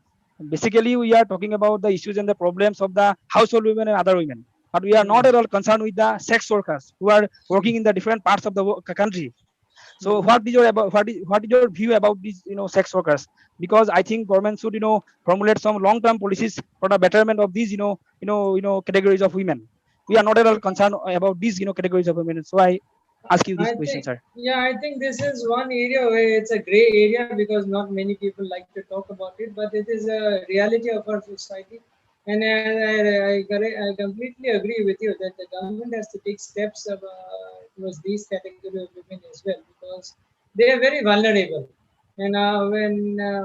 basically we are talking about the issues and the problems of the household women and other women. But we are not at all concerned with the sex workers who are working in the different parts of the country. So, what is your view about these sex workers? Because I think government should formulate some long-term policies for the betterment of these categories of women. We are not at all concerned about these categories of women. So I ask you this question, sir. Yeah, I think this is one area where it's a gray area because not many people like to talk about it, but it is a reality of our society. And I completely agree with you that the government has to take steps towards these categories of women as well, because they are very vulnerable. And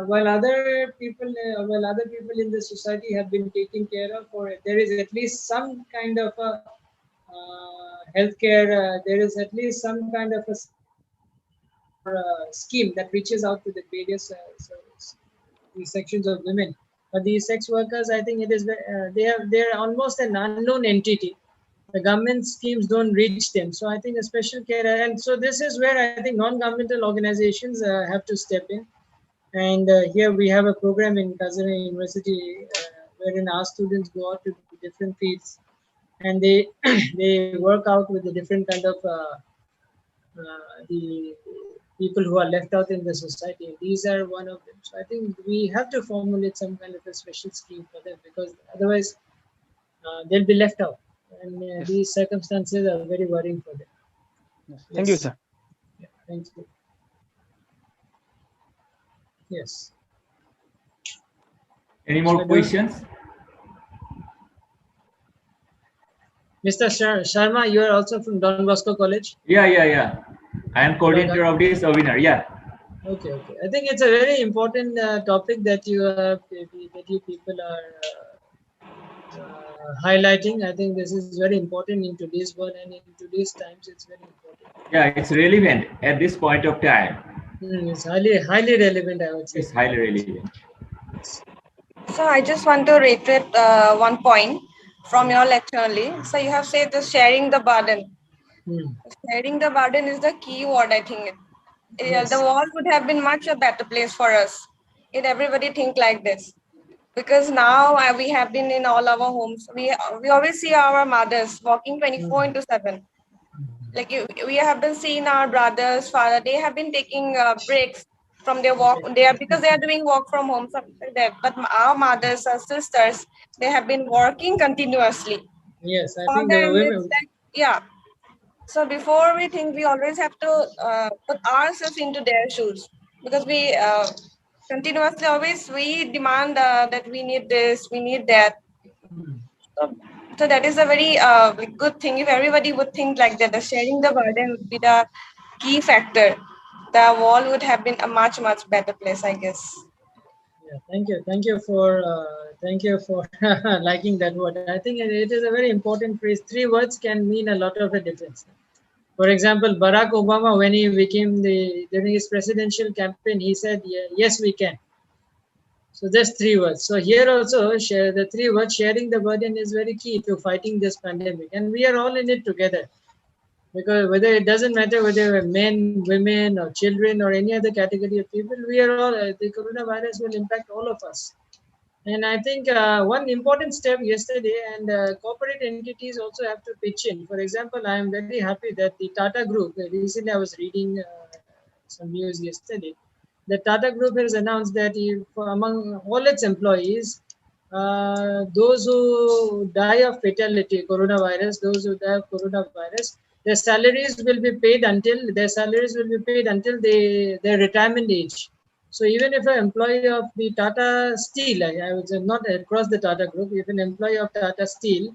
while other people in the society have been taken care of, or there is at least some kind of a healthcare, there is at least some kind of a scheme that reaches out to the various these sections of women. But these sex workers, I think it is they're almost an unknown entity. The government schemes don't reach them. So I think a special care, and so this is where I think non-governmental organizations have to step in. And here we have a program in Kazan University wherein our students go out to different fields, and they they work out with the different kind of the people who are left out in the society. These are one of them. So I think we have to formulate some kind of a special scheme for them, because otherwise they'll be left out, and Yes. these circumstances are very worrying for them. Yes. Thank you, sir. Yeah, thank you. Yes. Any more questions? Mr. Sharma, you are also from Don Bosco College? Yeah. I am coordinator of this webinar. Yeah. Okay. I think it's a very important topic that you people are highlighting. I think this is very important in today's world and in today's times. It's very important. Yeah, it's relevant at this point of time. It's highly relevant, I would say. It's highly relevant. So I just want to reiterate one point from your lecture only. So you have said the sharing the burden. Sharing the burden is the key word, I think. Yes. The world would have been much a better place for us if everybody think like this. Because now we have been in all our homes. We always see our mothers walking 24/7. Like we have been seeing our brothers, father, they have been taking breaks from their work. Because they are doing work from home, something like that. But our mothers, our sisters, they have been working continuously. Yes, I For think them, the women. it's like, yeah. So before we think, we always have to put ourselves into their shoes, because we continuously always we demand that we need this, we need that. So that is a very good thing. If everybody would think like that, the sharing the burden would be the key factor. The world would have been a much better place, I guess. Yeah, thank you for liking that word. I think it is a very important phrase. 3 words can mean a lot of a difference. For example, Barack Obama, when he became during his presidential campaign, he said, "Yes, we can." So just 3 words. So here also, the 3 words, sharing the burden, is very key to fighting this pandemic, and we are all in it together. Because whether it doesn't matter whether we're men, women, or children, or any other category of people, we are all, the coronavirus will impact all of us. And I think one important step yesterday, and corporate entities also have to pitch in. For example, I am very happy that the Tata Group, recently I was reading some news yesterday, the Tata Group has announced that among all its employees, those who die of fatality, those who die of coronavirus, their salaries will be paid until their retirement age. So even if an employee of the Tata Steel, I would say not across the Tata group, if an employee of Tata Steel,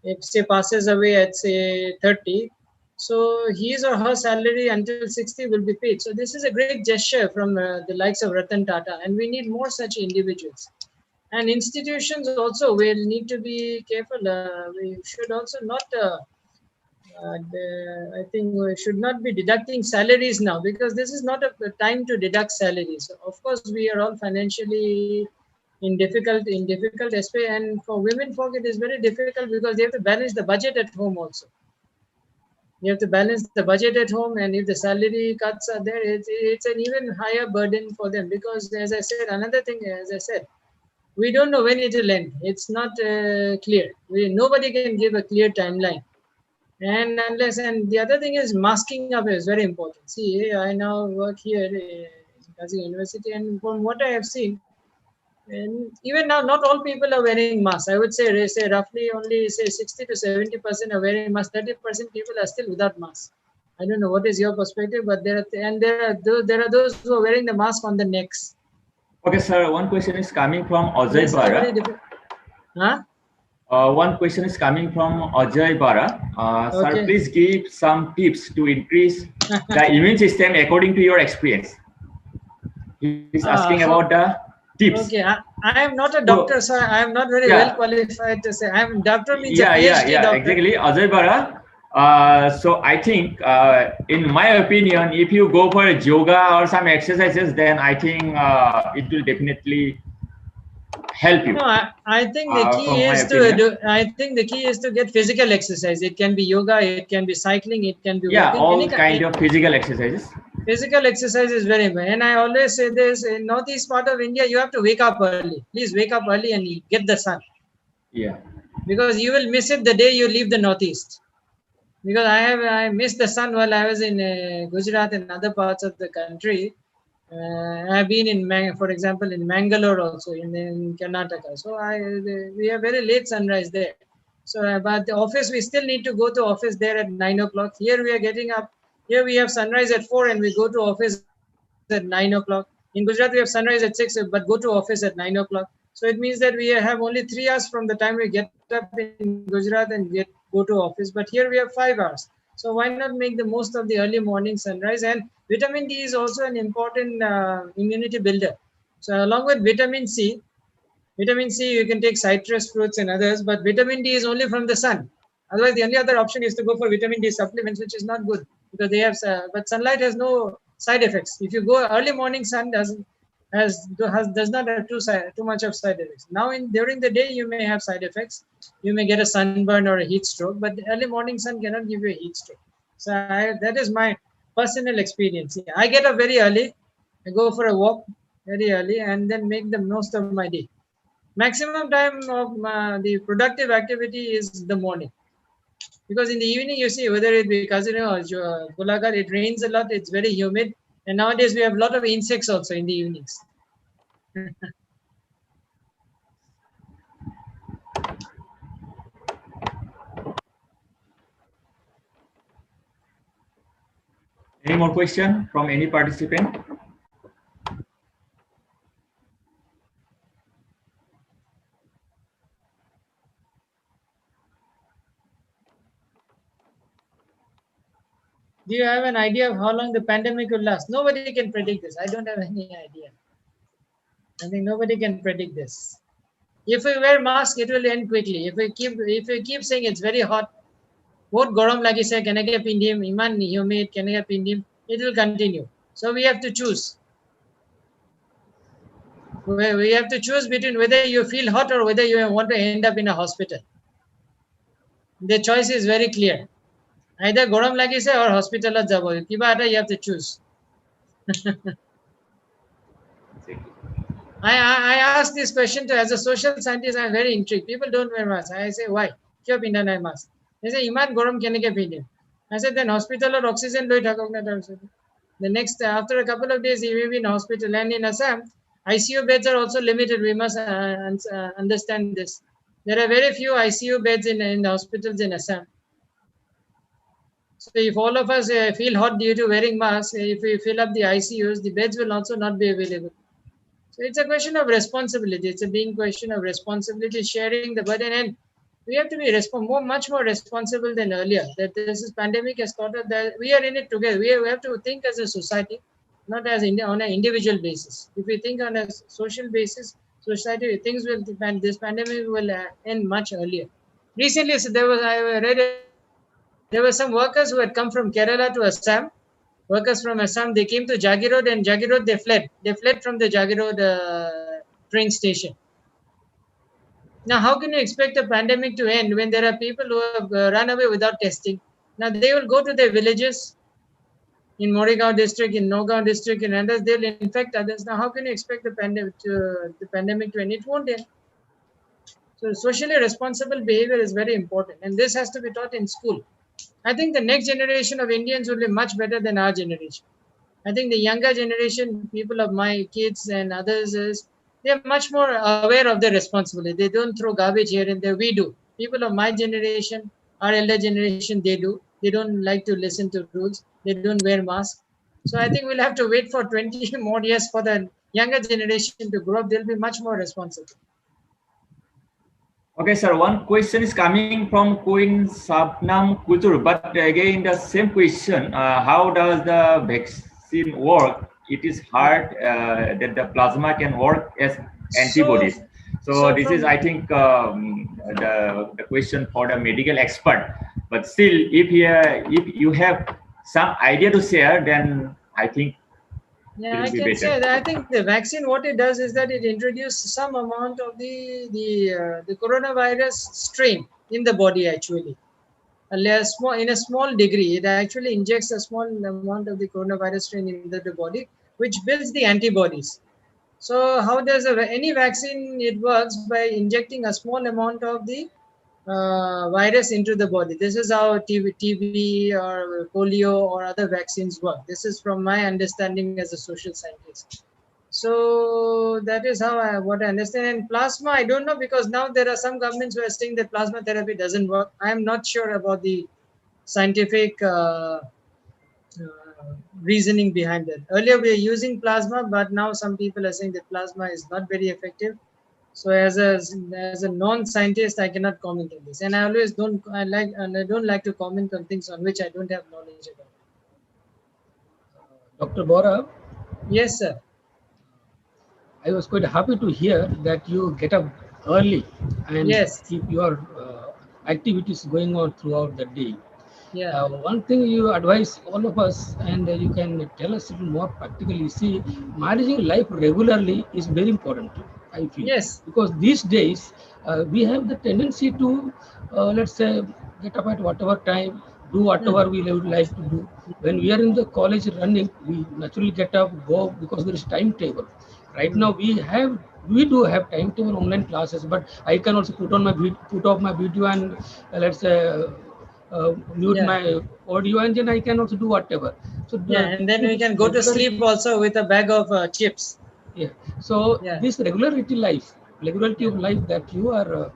if say passes away at say 30, so his or her salary until 60 will be paid. So this is a great gesture from the likes of Ratan Tata, and we need more such individuals. And institutions also will need to be careful. We should also not, I think we should not be deducting salaries now, because this is not a time to deduct salaries. Of course, we are all financially in difficult aspect, and for women folk it is very difficult because they have to balance the budget at home also. You have to balance the budget at home, and if the salary cuts are there, it's an even higher burden for them, because as I said, another thing, as I said, we don't know when it will end. It's not clear. Nobody can give a clear timeline. And unless, and the other thing is masking up is very important. See, I now work here in Dbc University, and from what I have seen, and even now, not all people are wearing masks. I would say roughly only say 60 to 70% are wearing masks. 30% people are still without masks. I don't know what is your perspective, but there are those who are wearing the mask on the necks. Okay, sir. One question is coming from Ajay Bara. One question is coming from Ajay Bara. Okay. Sir, please give some tips to increase the immune system according to your experience. He's asking about the tips. Okay, I am not a doctor, so I am not very well qualified to say. I am doctor means a PhD doctor. Exactly, Ajay Bara. So I think, in my opinion, if you go for a yoga or some exercises, then I think it will definitely help you. No, I think the key is to do. I think the key is to get physical exercise. It can be yoga, it can be cycling, it can be walking, all kind of physical exercises. Physical exercise is very important, and I always say this: in northeast part of India, you have to wake up early. Please wake up early and get the sun. Yeah. Because you will miss it the day you leave the northeast. Because I missed the sun while I was in Gujarat and other parts of the country. I've been in, for example, in Mangalore also, in Karnataka. So we have very late sunrise there. So, but the office, we still need to go to office there at 9 o'clock. Here we are getting up. Here we have sunrise at 4 and we go to office at 9 o'clock. In Gujarat, we have sunrise at 6, but go to office at 9 o'clock. So it means that we have only 3 hours from the time we get up in Gujarat and go to office. But here we have 5 hours. So why not make the most of the early morning sunrise? And vitamin D is also an important immunity builder. So along with vitamin C, you can take citrus fruits and others, but vitamin D is only from the sun. Otherwise, the only other option is to go for vitamin D supplements, which is not good because they have, but sunlight has no side effects. If you go early morning sun does not have too much of side effects. Now during the day, you may have side effects. You may get a sunburn or a heat stroke, but the early morning sun cannot give you a heat stroke. So that is my personal experience. I get up very early. I go for a walk very early and then make the most of my day. Maximum time of the productive activity is the morning. Because in the evening, you see, whether it be Kazino or Golaghat, it rains a lot, it's very humid. And nowadays, we have a lot of insects also in the evenings. Any more question from any participant? Do you have an idea of how long the pandemic will last? Nobody can predict this. I don't have any idea. I think nobody can predict this. If we wear mask, it will end quickly. If we keep saying it's very hot, what garam lagi se kenake pindim, iman humid kenake pindim, it will continue. So we have to choose. We have to choose between whether you feel hot or whether you want to end up in a hospital. The choice is very clear. Either garam lagi se or hospital jabo. Kiba eta you have to choose. I asked this question as a social scientist. I'm very intrigued. People don't wear masks. I say, why? Kyo pinda nai mask? They say, iman garam kenake pindin. I said, then hospital or oxygen loi thakok na tam. The next, after a couple of days, he may be in hospital. And in Assam, ICU beds are also limited. We must understand this. There are very few ICU beds in the hospitals in Assam. So if all of us feel hot due to wearing masks, if we fill up the ICUs, the beds will also not be available. So it's a question of responsibility. It's a being question of responsibility, sharing the burden, and we have to be much more responsible than earlier. That this pandemic has taught us that we are in it together. We have to think as a society, not as on an individual basis. If we think on a social basis, society, things will depend. This pandemic will end much earlier. Recently, so I read there were some workers who had come from Kerala to Assam. Workers from Assam, they came to Jagirod, and Jagirod they fled. They fled from the Jagirod train station. Now, how can you expect a pandemic to end when there are people who have run away without testing? Now, they will go to their villages in Moregaon district, in Nogaon district, and others. They'll infect others. Now, how can you expect the pandemic to end? It won't end. So, socially responsible behavior is very important, and this has to be taught in school. I think the next generation of Indians will be much better than our generation. I think the younger generation, people of my kids and others, they are much more aware of their responsibility. They don't throw garbage here and there. We do. People of my generation, our elder generation, they do. They don't like to listen to rules. They don't wear masks. So I think we'll have to wait for 20 more years for the younger generation to grow up. They'll be much more responsible. Okay, sir. One question is coming from Queen Sabnam Kutur, but again the same question: how does the vaccine work? It is hard that the plasma can work as antibodies. So this is, I think, the question for the medical expert. But still, if you have some idea to share, then I think. Yeah, I can say that. I think the vaccine, what it does is that it introduces some amount of the coronavirus strain in the body actually. In a small degree, it actually injects a small amount of the coronavirus strain into the body, which builds the antibodies. So how does any vaccine, it works by injecting a small amount of the virus into the body. This is how TB or polio or other vaccines work. This is from my understanding as a social scientist. So that is how what I understand. And plasma, I don't know, because now there are some governments who are saying that plasma therapy doesn't work. I am not sure about the scientific reasoning behind it. Earlier we were using plasma, but now some people are saying that plasma is not very effective. So as a non-scientist, I cannot comment on this, and I don't like to comment on things on which I don't have knowledge about. Dr. Bora. Yes, sir. I was quite happy to hear that you get up early and keep your activities going on throughout the day. Yeah. One thing you advise all of us, and you can tell us a little more practically. See, managing life regularly is very important, I feel. Yes. Because these days we have the tendency to, let's say, get up at whatever time, do whatever we would like to do. When we are in the college running, we naturally get up, go, because there is timetable. Right now we do have timetable online classes, but I can also put off my video and let's say mute my audio, and then I can also do whatever. So and then we can go to sleep also with a bag of chips. Yeah. So this regularity of life that you are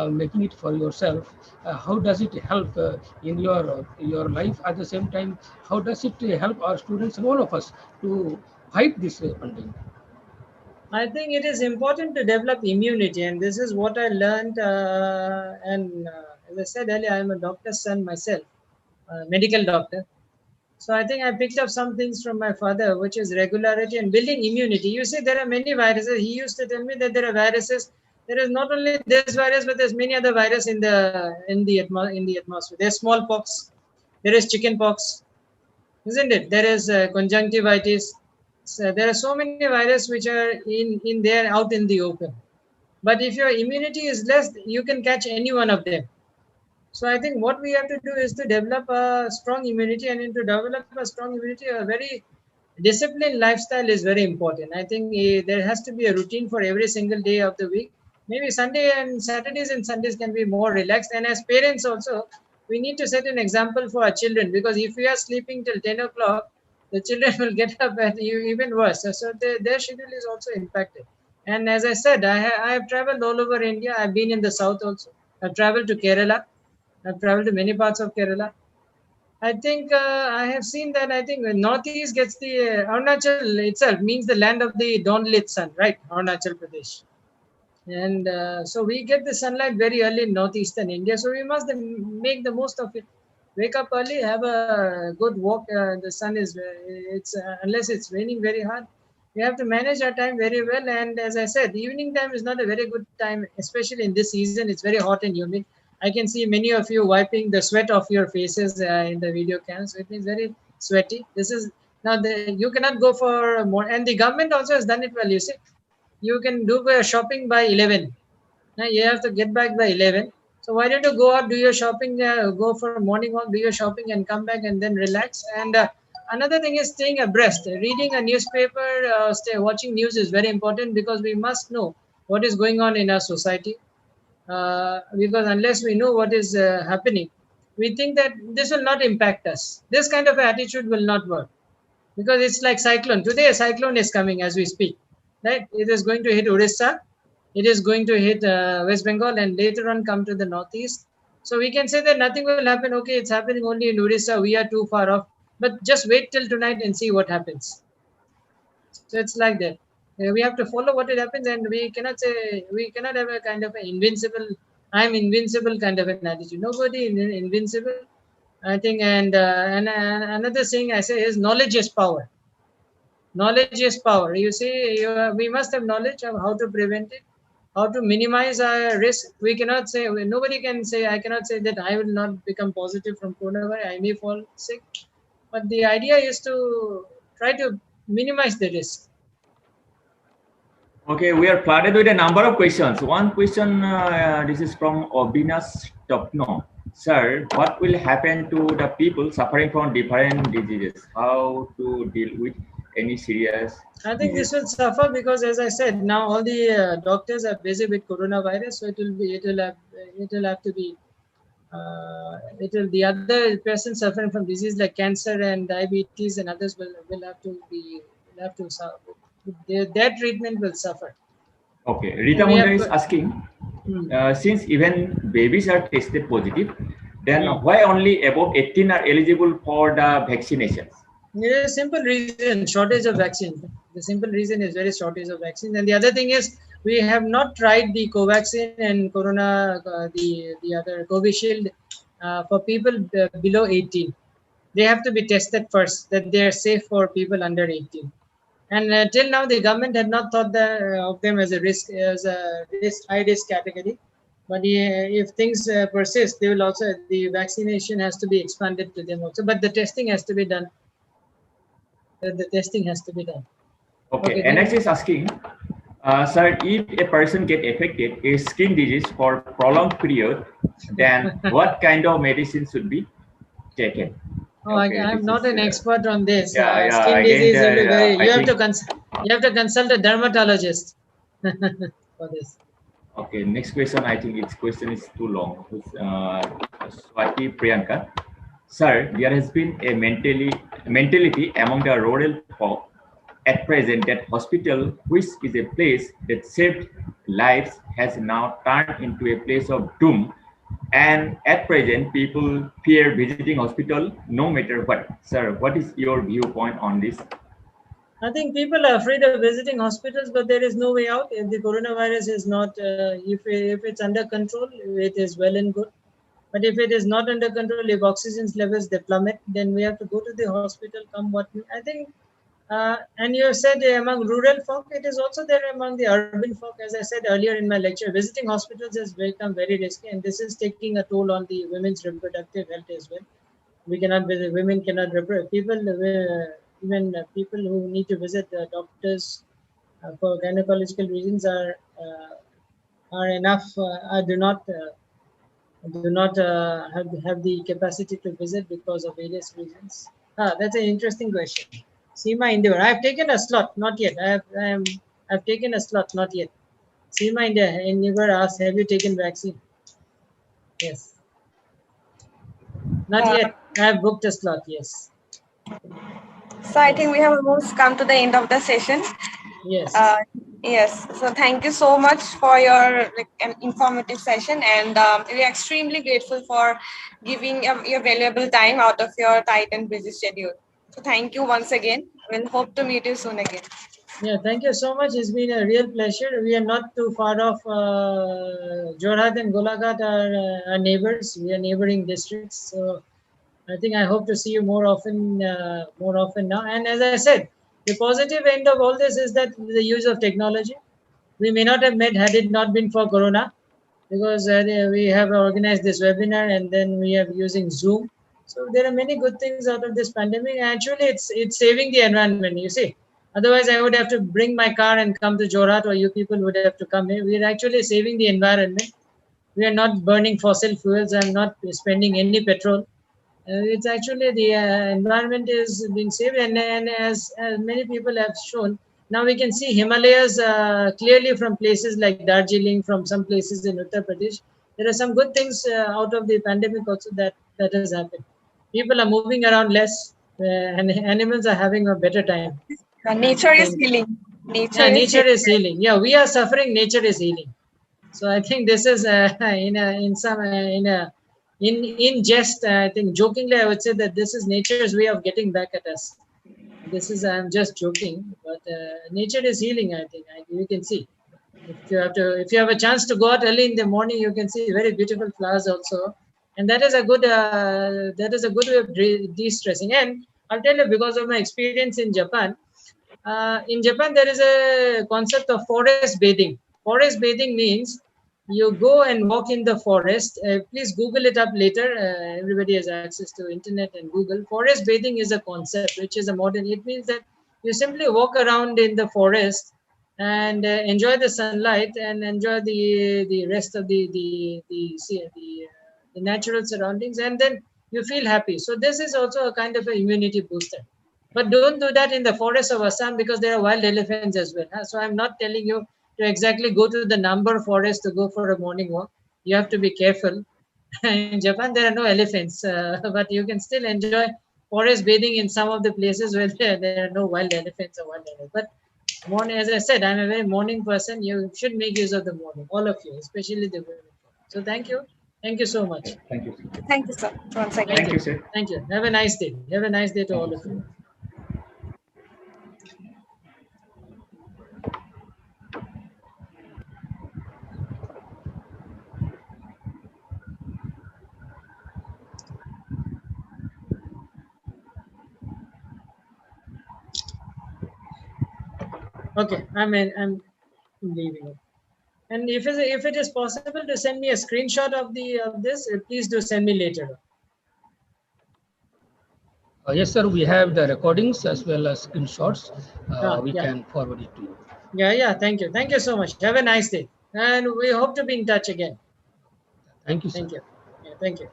making it for yourself, how does it help in your life? At the same time, how does it help our students and all of us to fight this pandemic? I think it is important to develop immunity, and this is what I learned. As I said earlier, I am a doctor's son myself, a medical doctor. So I think I picked up some things from my father, which is regularity and building immunity. You see, there are many viruses. He used to tell me that there are viruses. There is not only this virus, but there's many other viruses in the atmosphere. There's smallpox. There is chickenpox, isn't it? There is conjunctivitis. So there are so many viruses which are in there out in the open. But if your immunity is less, you can catch any one of them. So I think what we have to do is to develop a strong immunity, and to develop a strong immunity, a very disciplined lifestyle is very important. I think there has to be a routine for every single day of the week. Maybe Sunday and Saturdays and Sundays can be more relaxed. And as parents also, we need to set an example for our children, because if we are sleeping till 10 o'clock, the children will get up at even worse. So their schedule is also impacted. And as I said, I have traveled all over India. I've been in the south also. I've traveled to Kerala. I've traveled to many parts of Kerala. I think I have seen that. I think Northeast gets the Arunachal itself means the land of the dawn-lit sun, right? Arunachal Pradesh. And so we get the sunlight very early in northeastern India. So we must make the most of it. Wake up early, have a good walk. The sun is, unless it's raining very hard, we have to manage our time very well. And as I said, the evening time is not a very good time, especially in this season. It's very hot and humid. I can see many of you wiping the sweat off your faces in the video cams. So it is very sweaty. This is now you cannot go for more. And the government also has done it well. You see, you can do shopping by 11. Now you have to get back by 11. So why don't you go out, do your shopping, go for a morning walk, do your shopping and come back and then relax. And another thing is staying abreast. Reading a newspaper, watching news is very important because we must know what is going on in our society. Because unless we know what is happening, we think that this will not impact us. This kind of attitude will not work because it's like cyclone. Today a cyclone is coming as we speak. Right? It is going to hit Orissa. It is going to hit West Bengal and later on come to the northeast. So we can say that nothing will happen. Okay, it's happening only in Orissa. We are too far off. But just wait till tonight and see what happens. So it's like that. We have to follow what it happens, and we cannot have a kind of an invincible, I'm invincible kind of an attitude. Nobody is invincible, I think. And another thing I say is knowledge is power. Knowledge is power. You see, we must have knowledge of how to prevent it, how to minimize our risk. We cannot say, nobody can say, I cannot say that I will not become positive from coronavirus. I may fall sick. But the idea is to try to minimize the risk. Okay, we are flooded with a number of questions. One question, this is from Orginised. Sir, what will happen to the people suffering from different diseases? How to deal with any serious? I think this will suffer because, as I said, now all the doctors are busy with coronavirus, so the other persons suffering from disease like cancer and diabetes and others will have to suffer. Their treatment will suffer. Okay, Rita Munda is asking, since even babies are tested positive, then why only above 18 are eligible for the vaccinations? There is a simple reason: shortage of vaccine. The simple reason is very shortage of vaccine. And the other thing is we have not tried the Covaxin and Corona, the other Covishield for people below 18. They have to be tested first that they are safe for people under 18. And till now, the government had not thought of them as a high risk category. But if things persist, they will also, the vaccination has to be expanded to them also. But the testing has to be done. The testing has to be done. Okay. NX is asking, sir, if a person get affected with skin disease for prolonged period, then what kind of medicine should be taken? Oh, okay, I'm not an expert on this. Yeah, skin disease will be very. You have to consult a dermatologist for this. Okay, next question. I think its question is too long. Swati Priyanka, sir, there has been a mentality among the rural folk at present that hospital, which is a place that saved lives, has now turned into a place of doom. And at present, people fear visiting hospital no matter what. Sir, what is your viewpoint on this? I think people are afraid of visiting hospitals, but there is no way out. If the coronavirus is not, if it's under control, it is well and good. But if it is not under control, if oxygen levels they plummet, then we have to go to the hospital, come what may. I think, and you said among rural folk, it is also there among the urban folk. As I said earlier in my lecture, visiting hospitals has become very risky, and this is taking a toll on the women's reproductive health as well. We cannot visit, women cannot even people who need to visit the doctors for gynecological reasons are enough. Do not have the capacity to visit because of various reasons. That's an interesting question. Seema India, I have taken a slot, not yet. I've taken a slot, not yet. Seema India, Endeavor asked, have you taken vaccine? Yes. Not yet. I have booked a slot, yes. So I think we have almost come to the end of the session. Yes. Yes, so thank you so much for your an informative session, and we are extremely grateful for giving your valuable time out of your tight and busy schedule. So thank you once again. We'll hope to meet you soon again. Yeah, thank you so much. It's been a real pleasure. We are not too far off. Jorhat and Golaghat are neighbors. We are neighboring districts. So I hope to see you more often now. And as I said, the positive end of all this is that the use of technology. We may not have met had it not been for Corona, because we have organized this webinar and then we are using Zoom. So there are many good things out of this pandemic. Actually, it's saving the environment. You see, otherwise I would have to bring my car and come to Jorhat, or you people would have to come here. We are actually saving the environment. We are not burning fossil fuels and not spending any petrol. It's actually the environment is being saved, and as many people have shown, now we can see Himalayas clearly from places like Darjeeling, from some places in Uttar Pradesh. There are some good things out of the pandemic also that has happened. People are moving around less, and animals are having a better time. Nature is healing. Nature is healing. Yeah, we are suffering. Nature is healing. So I think this is in jest. I think jokingly I would say that this is nature's way of getting back at us. This is, I'm just joking, but nature is healing. I think you can see, if you have a chance to go out early in the morning, you can see very beautiful flowers also, and that is a good way of de-stressing. And I'll tell you, because of my experience in Japan. In Japan, there is a concept of forest bathing. Forest bathing means you go and walk in the forest. Please Google it up later. Everybody has access to internet and Google. Forest bathing is a concept which is a modern. It means that you simply walk around in the forest and enjoy the sunlight and enjoy the rest of the natural surroundings, and then you feel happy. So this is also a kind of an immunity booster. But don't do that in the forest of Assam, because there are wild elephants as well. So I'm not telling you to exactly go to the number forest to go for a morning walk. You have to be careful. In Japan, there are no elephants, but you can still enjoy forest bathing in some of the places where there are no wild elephants or wild animals. But morning, as I said, I'm a very morning person. You should make use of the morning, all of you, especially the women. So thank you. Thank you so much. Thank you. Thank you, sir. Once again. Thank you, sir. Thank you. Have a nice day. Have a nice day to all of you. Okay, I'm leaving. And if it is possible to send me a screenshot of this, please do send me later. Yes, sir. We have the recordings as well as screenshots. We can forward it to you. Yeah. Thank you. Thank you so much. Have a nice day, and we hope to be in touch again. Thank you, sir. Thank you. Yeah, thank you.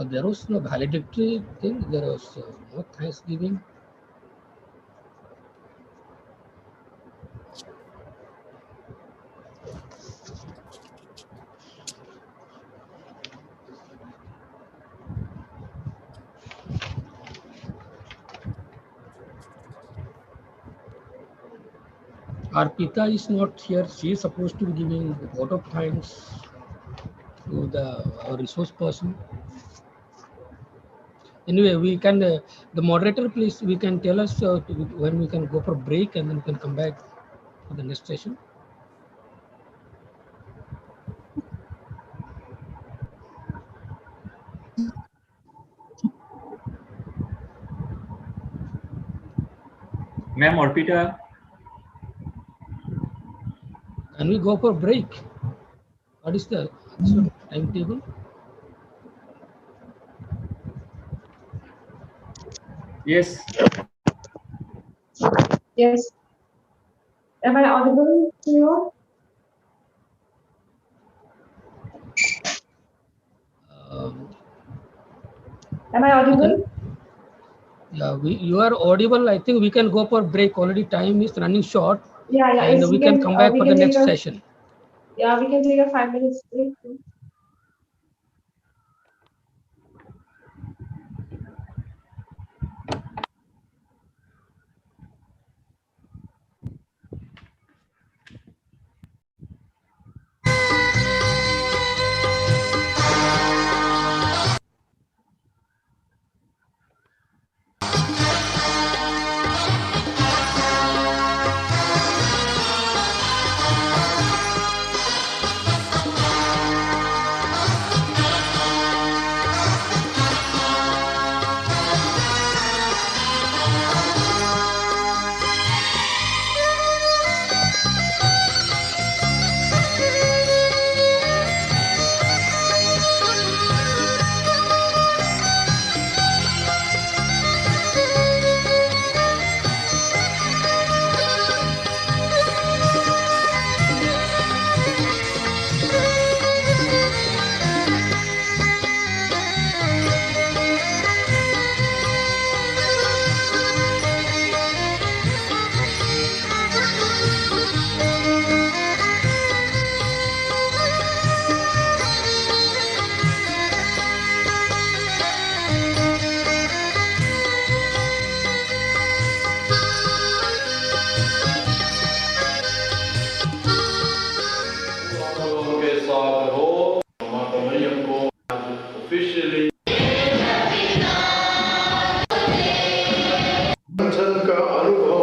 There was no valedictory thing. There was no Thanksgiving. Arpita is not here. She is supposed to be giving a vote of thanks to our resource person. Anyway, we can, the moderator, please, we can tell us when we can go for break and then we can come back for the next session. Ma'am, Orpita. Can we go for break? What is the timetable? Yes. Yes. Am I audible to you? Am I audible? Yeah, you are audible. I think we can go for break. Already time is running short. Yeah. And we can come back for the next session. Yeah, we can take a 5 minutes break. officially का अनुभव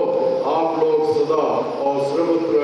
आप लोग सदा और सर्वत्र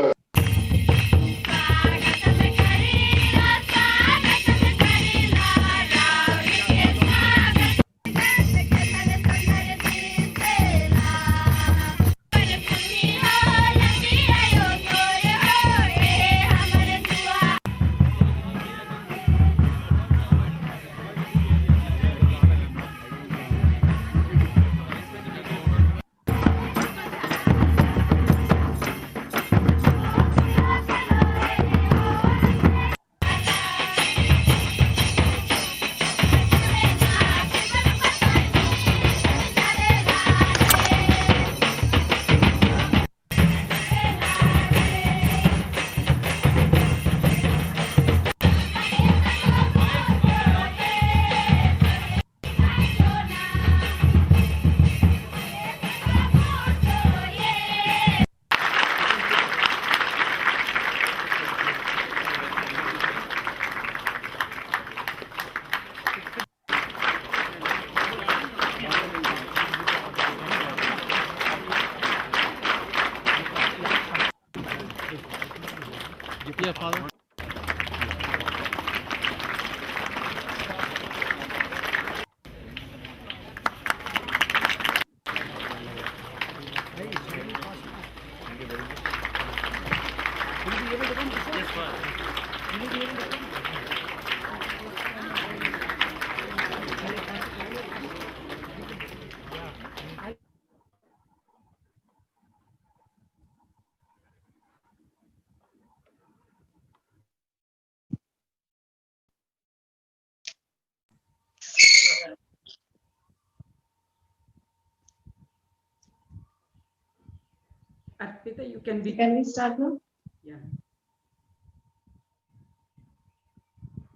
Arpita, you can begin. Can we start now? Yeah.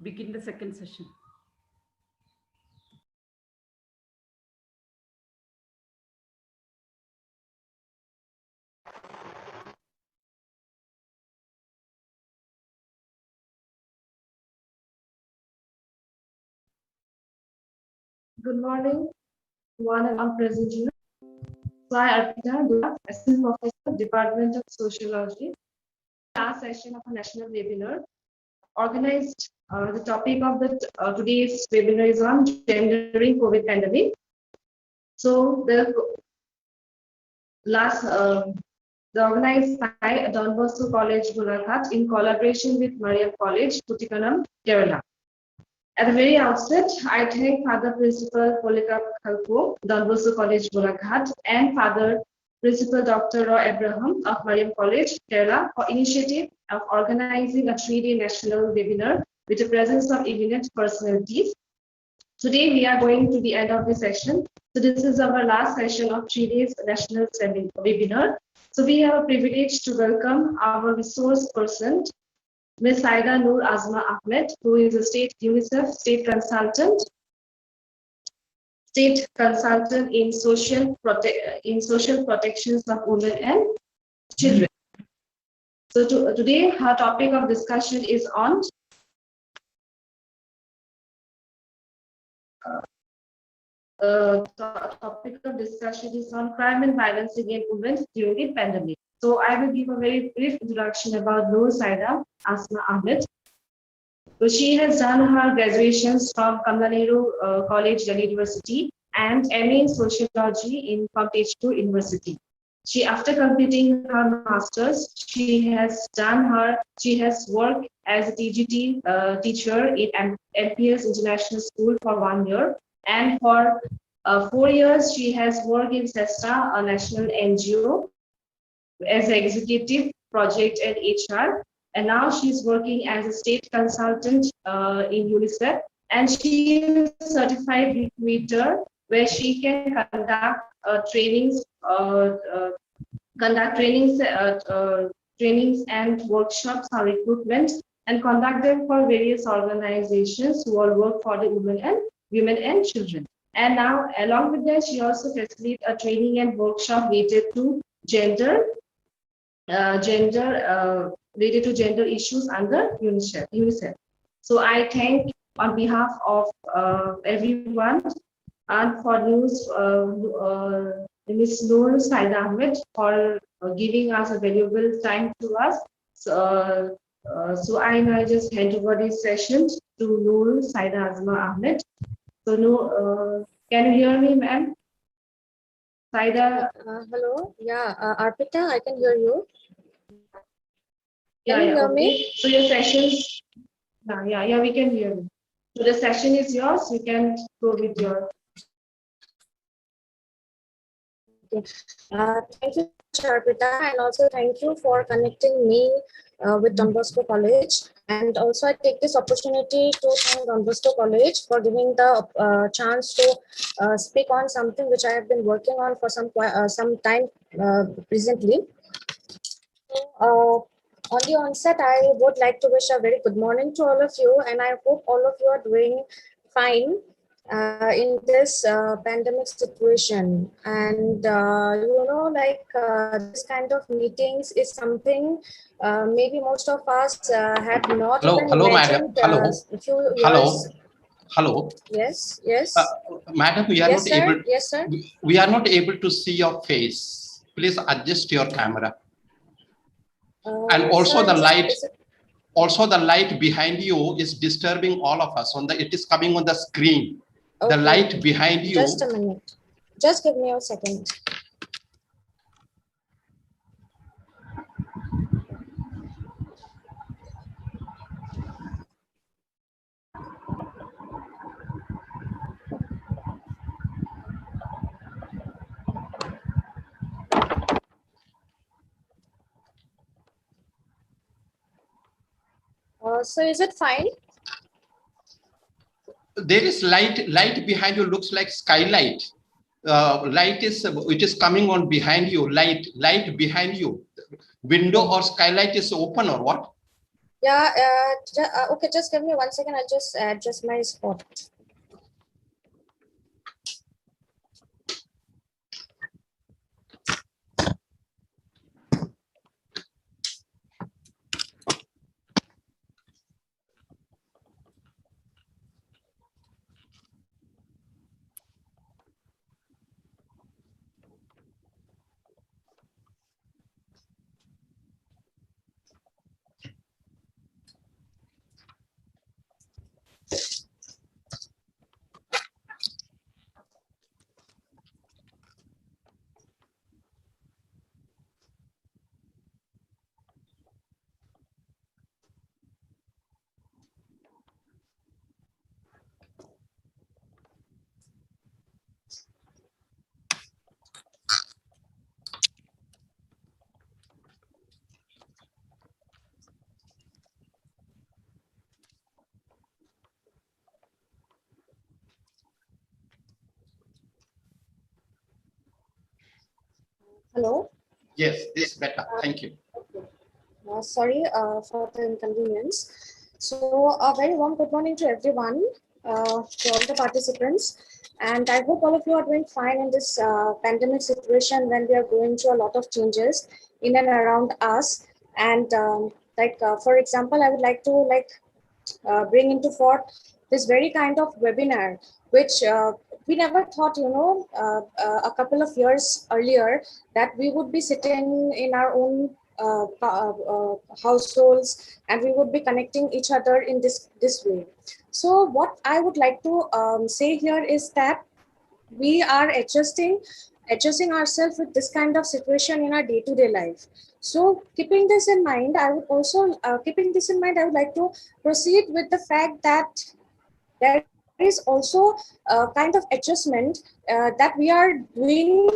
Begin the second session. Good morning, one and all present here. So I, Arpita Golaghat, Assistant Professor, Department of Sociology. Last session of a national webinar organized. The topic of the today's webinar is on gendering COVID pandemic. So the organized by Dbc College Golaghat in collaboration with Mariam College, Kutikanam, Kerala. At the very outset, I thank Father Principal Polika Khalko, Dbc College Golaghat, and Father Principal Dr. Roy Abraham of Mariam College, Kerala, for initiative of organizing a 3-day national webinar with the presence of eminent personalities. Today, we are going to the end of this session. So this is our last session of 3 days national webinar. So we have a privilege to welcome our resource person, Ms. Saida Noor Azma Ahmed, who is a state UNICEF state consultant in social protections of women and children. So today, her topic of discussion is on crime and violence against women during the pandemic. So I will give a very brief introduction about Noor Saida Azma Ahmed. So she has done her graduations from Kamla Nehru College, Delhi University, and MA in Sociology from Tezpur University. After completing her masters, she has worked as a TGT teacher in MPS International School for 1 year, and for 4 years she has worked in SESTA, a national NGO, as an executive project and HR. And now she's working as a state consultant in UNICEF, and she is a certified recruiter where she can conduct trainings and workshops on recruitment, and conduct them for various organizations who all work for the women and children. And now, along with that, she also facilitates a training and workshop related to gender issues under UNICEF. So I thank on behalf of everyone, and for news, Ms. Noor Said Ahmed for giving us a valuable time to us. So I now just hand over this session to Noor Saida Azma Ahmed. So Noor, can you hear me, ma'am? Saida. Hello. Yeah, Arpita, I can hear you. Can you hear me? So your sessions. Yeah, we can hear you. So the session is yours. You can go with your. Okay. Thank you, Arpita, and also thank you for connecting me with Don Bosco College. And also I take this opportunity to thank Don Bosco College for giving the chance to speak on something which I have been working on for some time recently. On the onset, I would like to wish a very good morning to all of you, and I hope all of you are doing fine in this pandemic situation. And this kind of meetings is something maybe most of us had not even imagined a few years. Hello. Yes. Madam, we are yes, not sir. able. Yes, sir. We are not able to see your face. Please adjust your camera. And also sir, the light. Also, the light behind you is disturbing all of us. It is coming on the screen. Okay. The light behind you. Just a minute. Just give me a second. So is it fine? There is light behind you, looks like skylight. It is coming on behind you, light behind you. Window or skylight is open or what? Yeah, okay, just give me 1 second. I'll just adjust my spot. Hello? Yes, this is better. Thank you. Okay. Sorry for the inconvenience. So a very warm good morning to everyone, to all the participants. And I hope all of you are doing fine in this pandemic situation when we are going through a lot of changes in and around us. And for example, I would like to bring into forth this very kind of webinar, which we never thought, a couple of years earlier that we would be sitting in our own households and we would be connecting each other in this way. So what I would like to say here is that we are adjusting ourselves with this kind of situation in our day-to-day life. So keeping this in mind, I would like to proceed with the fact that there is also a kind of adjustment that we are doing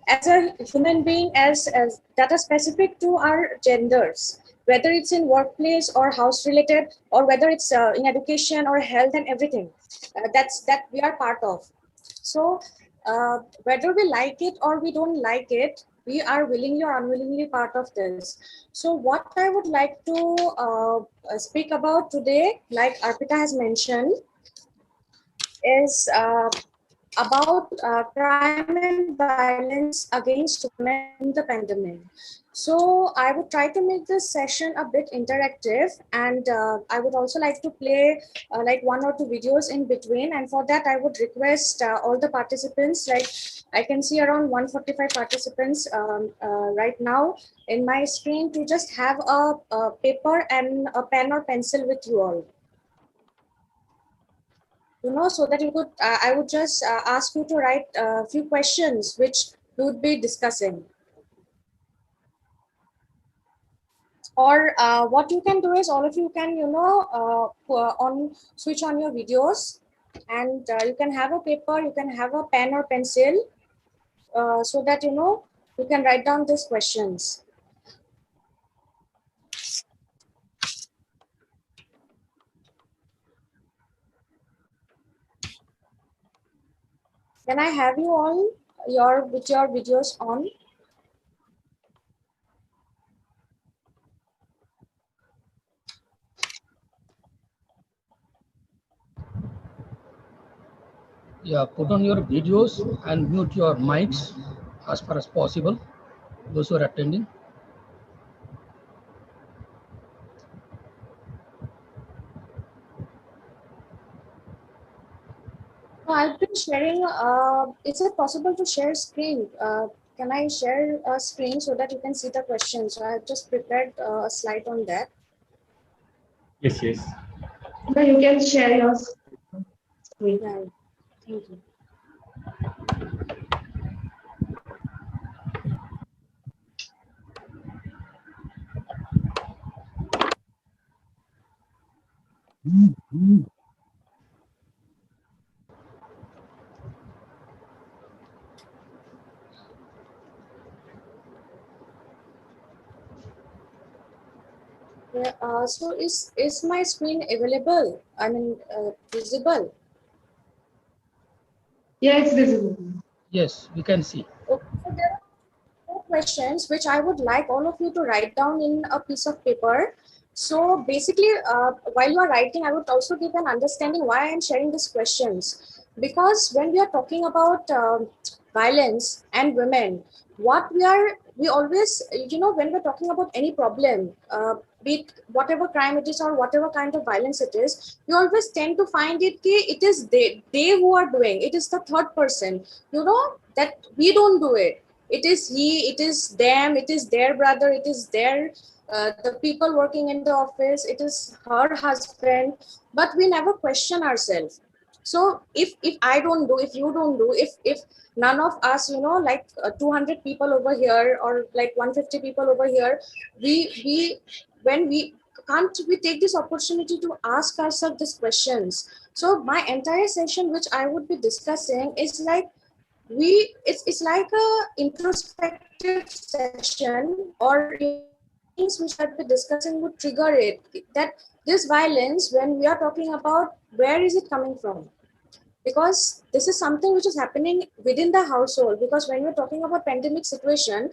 as a human being, as that are specific to our genders, whether it's in workplace or house related, or whether it's in education or health and everything that we are part of. So whether we like it or we don't like it, we are willingly or unwillingly part of this. So what I would like to speak about today, like Arpita has mentioned, is about crime and violence against women in the pandemic. So I would try to make this session a bit interactive, and I would also like to play like 1 or 2 videos in between. And for that, I would request all the participants, like I can see around 145 participants right now in my screen, to just have a paper and a pen or pencil with you all. So that you could, I would just ask you to write a few questions which we would be discussing. Or what you can do is, all of you can, switch on your videos, and you can have a paper, you can have a pen or pencil, so that, you can write down these questions. Can I have you all with your videos on? Yeah, put on your videos and mute your mics as far as possible, those who are attending. I've been sharing, is it possible to share screen? Can I share a screen so that you can see the questions? So I've just prepared a slide on that. Yes, yes. No, you can share your screen. Yeah, thank you. Yeah, so is my screen available? I mean, visible? Yeah, it's visible. Yes, we can see. Okay, so there are 4 questions which I would like all of you to write down in a piece of paper. So basically, while you are writing, I would also give an understanding why I am sharing these questions. Because when we are talking about violence and women, we always, when we're talking about any problem, be it whatever crime it is or whatever kind of violence it is, we always tend to find it is they who are doing, it is the third person, that we don't do it. It is he, it is them, it is their brother, it is the people working in the office, it is her husband, but we never question ourselves. So if I don't do, if you don't do, if none of us, like 200 people over here or like 150 people over here, when we can't we take this opportunity to ask ourselves these questions. So my entire session which I would be discussing is like, it's like a introspective session, or things which I'll be discussing would trigger it, that this violence, when we are talking about, where is it coming from? Because this is something which is happening within the household. Because when we're talking about pandemic situation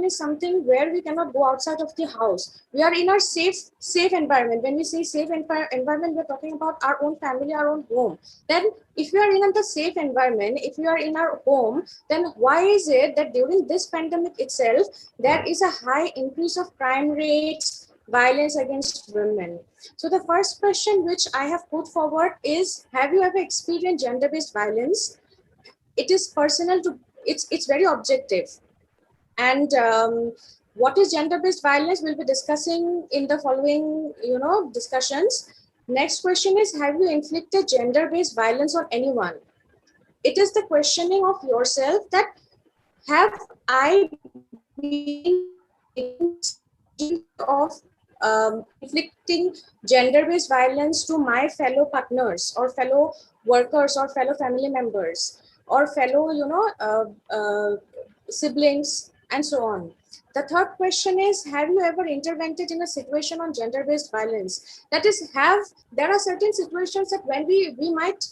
is something where we cannot go outside of the house. We are in our safe environment. When we say safe environment, we're talking about our own family, our own home. Then if we are in the safe environment, if we are in our home, then why is it that during this pandemic itself, there is a high increase of crime rates, violence against women? So the first question which I have put forward is, have you ever experienced gender-based violence? It is personal to, it's very objective. And what is gender-based violence? We'll be discussing in the following, discussions. Next question is, have you inflicted gender-based violence on anyone? It is the questioning of yourself that, have I been of inflicting gender-based violence to my fellow partners or fellow workers or fellow family members or fellow, siblings and so on. The third question is, have you ever intervened in a situation on gender-based violence? That is, there are certain situations that when we might,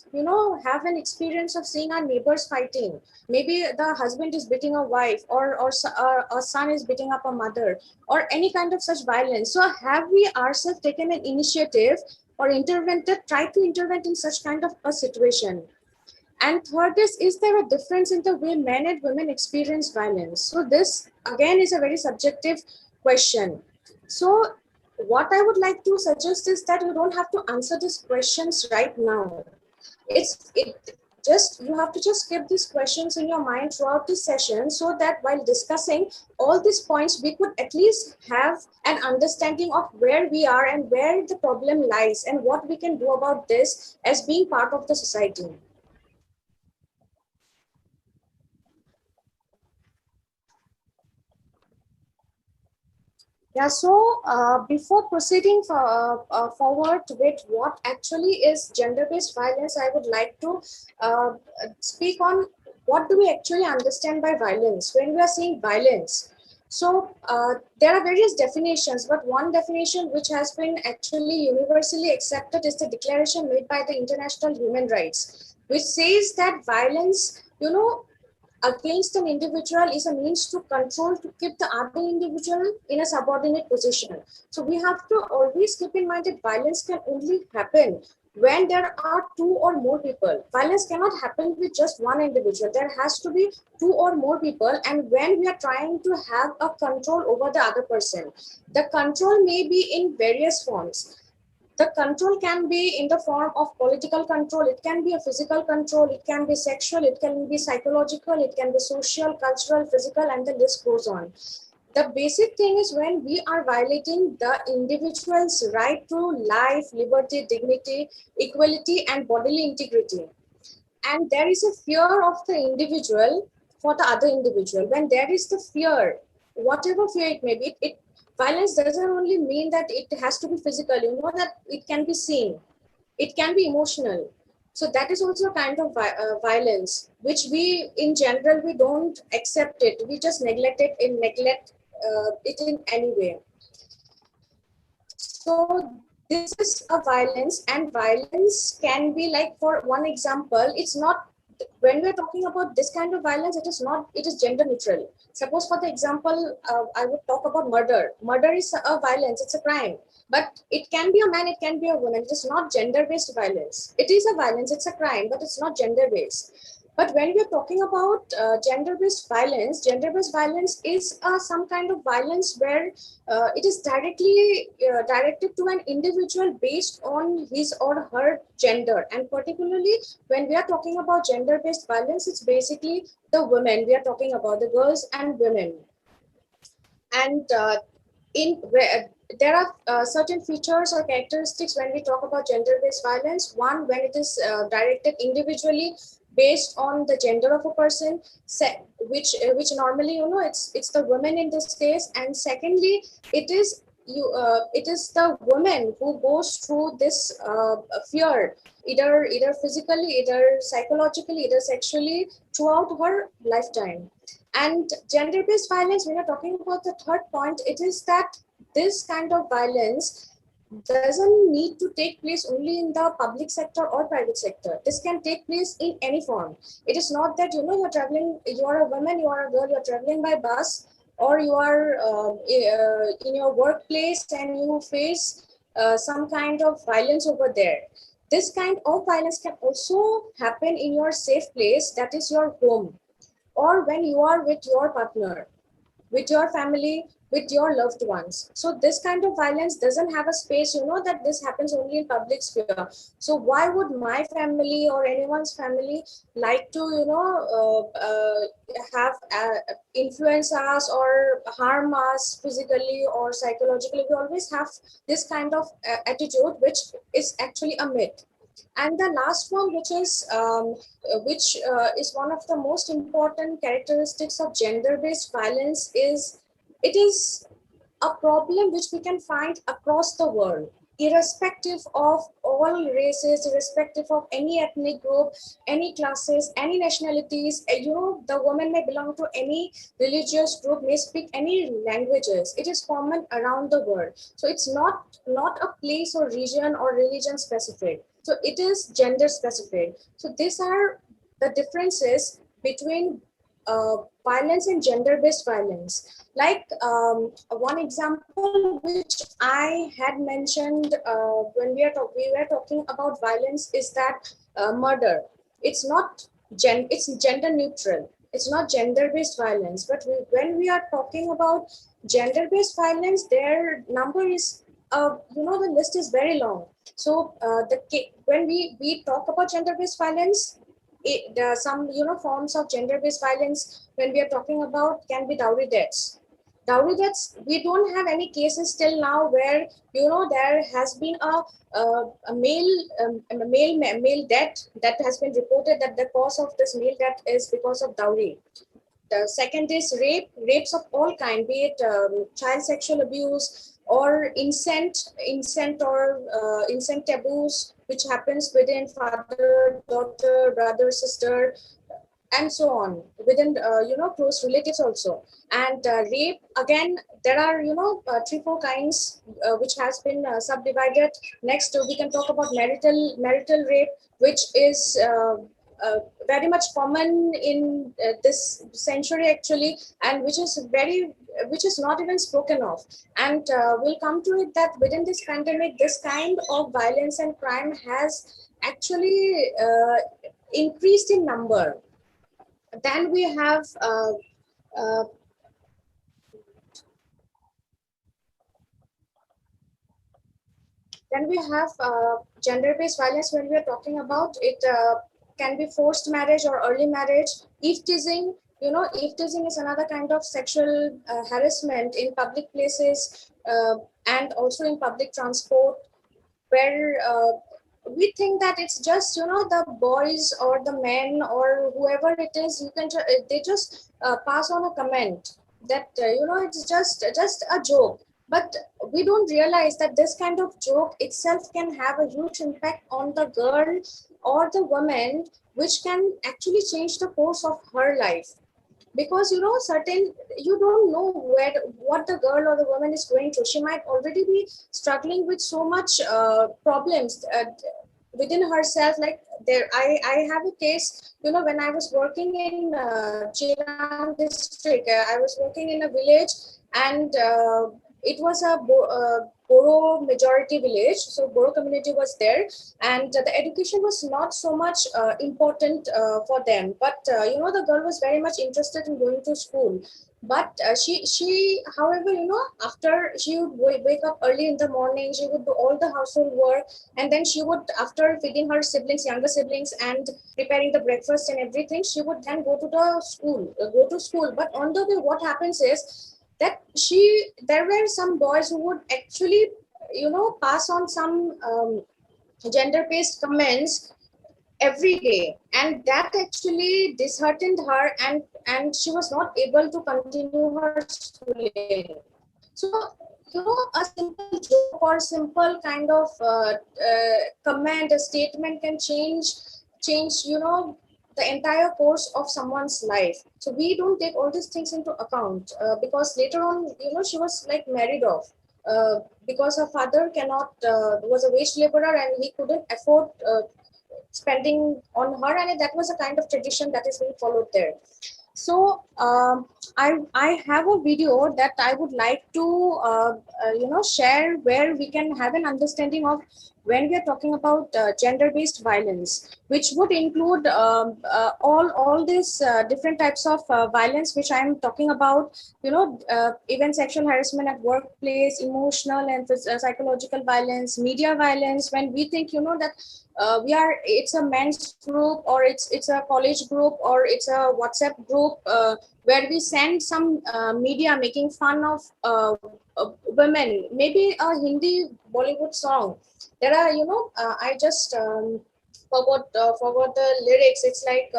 have an experience of seeing our neighbors fighting. Maybe the husband is beating a wife, or a son is beating up a mother, or any kind of such violence. So have we ourselves taken an initiative or tried to intervene in such kind of a situation? And third is there a difference in the way men and women experience violence? So this again is a very subjective question. So what I would like to suggest is that you don't have to answer these questions right now. You have to just keep these questions in your mind throughout this session, so that while discussing all these points, we could at least have an understanding of where we are and where the problem lies and what we can do about this as being part of the society. Yeah, so before proceeding forward with what actually is gender-based violence, I would like to speak on what do we actually understand by violence when we are saying violence. So there are various definitions, but one definition which has been actually universally accepted is the declaration made by the International Human Rights, which says that violence, against an individual is a means to control, to keep the other individual in a subordinate position. So we have to always keep in mind that violence can only happen when there are two or more people. Violence cannot happen with just one individual. There has to be two or more people, and when we are trying to have a control over the other person, the control may be in various forms. The control can be in the form of political control, it can be a physical control, it can be sexual, it can be psychological, it can be social, cultural, physical, and the list goes on. The basic thing is when we are violating the individual's right to life, liberty, dignity, equality, and bodily integrity. And there is a fear of the individual for the other individual. When there is the fear, whatever fear it may be, violence doesn't only mean that it has to be physical, that it can be seen, it can be emotional. So that is also a kind of violence, which we, in general, we don't accept it. We just neglect it in any way. So this is a violence, and violence can be like, for one example, it's not, when we're talking about this kind of violence, it is gender neutral. Suppose for the example, I would talk about murder. Murder is a violence, it's a crime, but it can be a man, it can be a woman. It is not gender-based violence. It is a violence, it's a crime, but it's not gender-based. But when we're talking about gender-based violence is some kind of violence where it is directly directed to an individual based on his or her gender. And particularly when we are talking about gender-based violence, it's basically the women. We are talking about the girls and women. And there are certain features or characteristics when we talk about gender-based violence. One, when it is directed individually based on the gender of a person, which normally it's the women in this case. And secondly, it is the woman who goes through this fear, either physically, either psychologically, either sexually, throughout her lifetime. And gender-based violence, when you're talking about the third point, it is that this kind of violence doesn't need to take place only in the public sector or private sector. This can take place in any form. It is not that, you're traveling, you are a woman, you are a girl, you're traveling by bus, or you are in your workplace and you face some kind of violence over there. This kind of violence can also happen in your safe place, that is your home, or when you are with your partner, with your family, with your loved ones. So this kind of violence doesn't have a space, that this happens only in public sphere. So why would my family or anyone's family like to, have influence us or harm us physically or psychologically? We always have this kind of attitude, which is actually a myth. And the last one, which is one of the most important characteristics of gender-based violence, is it is a problem which we can find across the world, irrespective of all races, irrespective of any ethnic group, any classes, any nationalities. The woman may belong to any religious group, may speak any languages. It is common around the world. So it's not a place or region or religion specific. So it is gender specific. So these are the differences between violence and gender-based violence. Like one example which I had mentioned when we were talking about violence is that murder. it's not it's gender neutral. It's not gender-based violence. But when we are talking about gender-based violence, their number is, the list is very long. So when we talk about gender-based violence, there are some forms of gender-based violence when we are talking about can be dowry deaths. Dowry deaths, we don't have any cases till now where there has been a male death that has been reported that the cause of this male death is because of dowry. The second is rapes of all kind, be it child sexual abuse or incest or incest taboos, which happens within father, daughter, brother, sister, and so on, within close relatives also. And rape, again, there are 3-4 kinds which has been subdivided. Next we can talk about marital rape, which is very much common in this century actually, and which is not even spoken of. And we'll come to it that within this pandemic, this kind of violence and crime has actually increased in number. Then we have gender-based violence. When we are talking about it, can be forced marriage or early marriage. Eve teasing, eve teasing is another kind of sexual harassment in public places and also in public transport, where we think that it's just the boys or the men or whoever it is, they just pass on a comment that it's just a joke. But we don't realize that this kind of joke itself can have a huge impact on the girl or the woman, which can actually change the course of her life. Because you don't know what the girl or the woman is going through. She might already be struggling with so much problems within herself. Like I have a case, when I was working in Chiran district, I was working in a village, and it was a Boro majority village, so Boro community was there, and the education was not so much important for them. But the girl was very much interested in going to school. But she, however, after she would wake up early in the morning, she would do all the household work, and then she would, after feeding her younger siblings, and preparing the breakfast and everything, she would then go to school. But on the way, what happens is that there were some boys who would actually pass on some gender-based comments every day, and that actually disheartened her, and she was not able to continue her schooling. So a simple joke or simple kind of comment, a statement can change the entire course of someone's life. So we don't take all these things into account because later on, she was like married off because her father was a wage laborer, and he couldn't afford spending on her, and that was a kind of tradition that is being followed there. So I have a video that I would like to share, where we can have an understanding of when we are talking about gender-based violence, which would include all these different types of violence which I am talking about, even sexual harassment at workplace, emotional and psychological violence, media violence. When we think that it's a men's group, or it's a college group, or it's a WhatsApp group where we send some media making fun of women, maybe a Hindi Bollywood song. There are, I just forgot the lyrics. It's like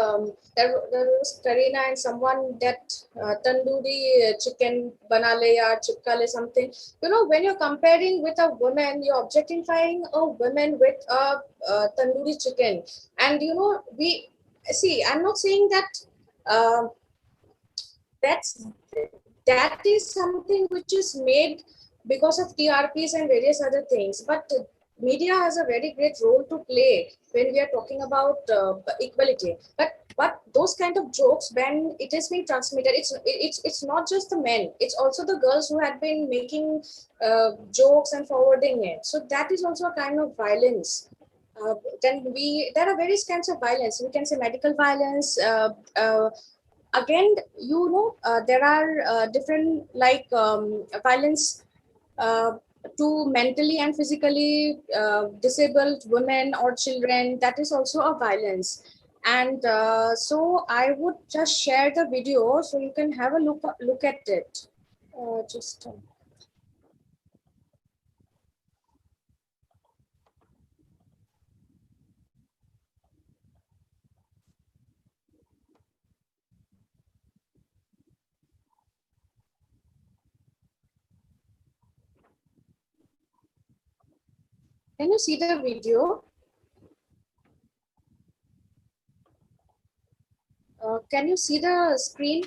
there was Karina and someone that tandoori chicken banale ya chipka le something. When you're comparing with a woman, you're objectifying a woman with a tandoori chicken. And we see, I'm not saying that that is something which is made because of TRPs and various other things, but media has a very great role to play when we are talking about equality. But those kind of jokes, when it is being transmitted, it's not just the men, it's also the girls who had been making jokes and forwarding it. So that is also a kind of violence. then there are various kinds of violence. We can say medical violence. Again, there are different violence to mentally and physically disabled women or children. That is also a violence. And so I would just share the video so you can have a look at it. Can you see the video? Can you see the screen,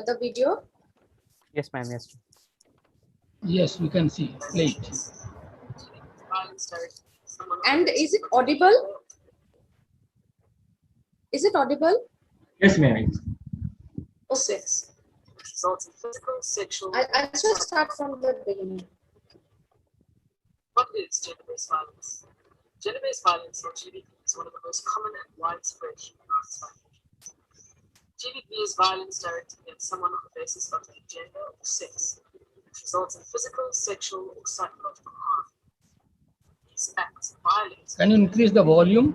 the video? Yes, ma'am. Yes. Yes, we can see. Late. And is it audible? Is it audible? Yes, ma'am. Okay. I'll just start from the beginning. What is gender-based violence? Gender-based violence, or GBV, is one of the most common and widespread human rights violations. GBV is violence directed against someone on the basis of their gender or sex, which results in physical, sexual, or psychological harm. These acts violate. Can you increase the volume?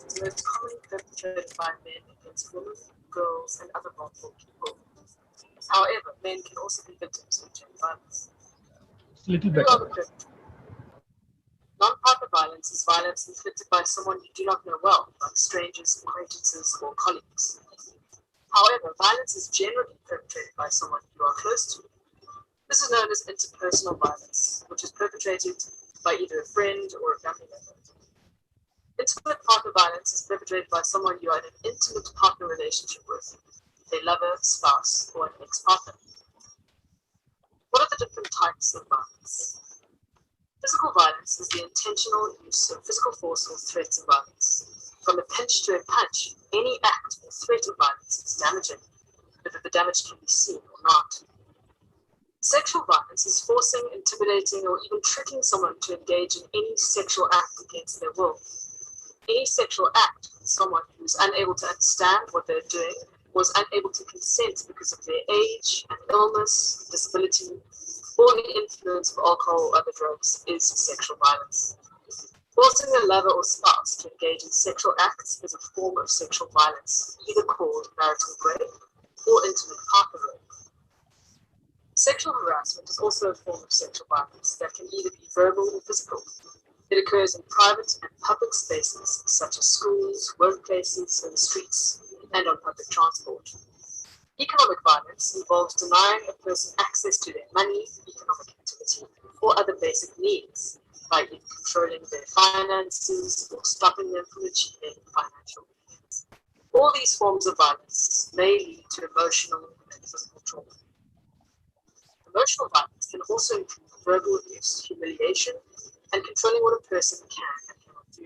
It's most commonly perpetrated by men against women, girls, and other vulnerable people. However, men can also be victims of gender violence. It's a little better. Non-partner violence is violence inflicted by someone you do not know well, like strangers, acquaintances, or colleagues. However, violence is generally perpetrated by someone you are close to. This is known as interpersonal violence, which is perpetrated by either a friend or a family member. Intimate partner violence is perpetrated by someone you are in an intimate partner relationship with, a lover, spouse, or an ex-partner. What are the different types of violence? Physical violence is the intentional use of physical force or threats of violence. From a pinch to a punch, any act or threat of violence is damaging, whether the damage can be seen or not. Sexual violence is forcing, intimidating, or even tricking someone to engage in any sexual act against their will. Any sexual act with someone who is unable to understand what they're doing, was unable to consent because of their age and illness, disability, or the influence of alcohol or other drugs is sexual violence. Forcing a lover or spouse to engage in sexual acts is a form of sexual violence, either called marital rape or intimate partner rape. Sexual harassment is also a form of sexual violence that can either be verbal or physical. It occurs in private and public spaces such as schools, workplaces, and the streets, and on public transport. Economic violence involves denying a person access to their money, economic activity, or other basic needs by either controlling their finances or stopping them from achieving financial needs. All these forms of violence may lead to emotional and physical trauma. Emotional violence can also include verbal abuse, humiliation, and controlling what a person can and cannot do.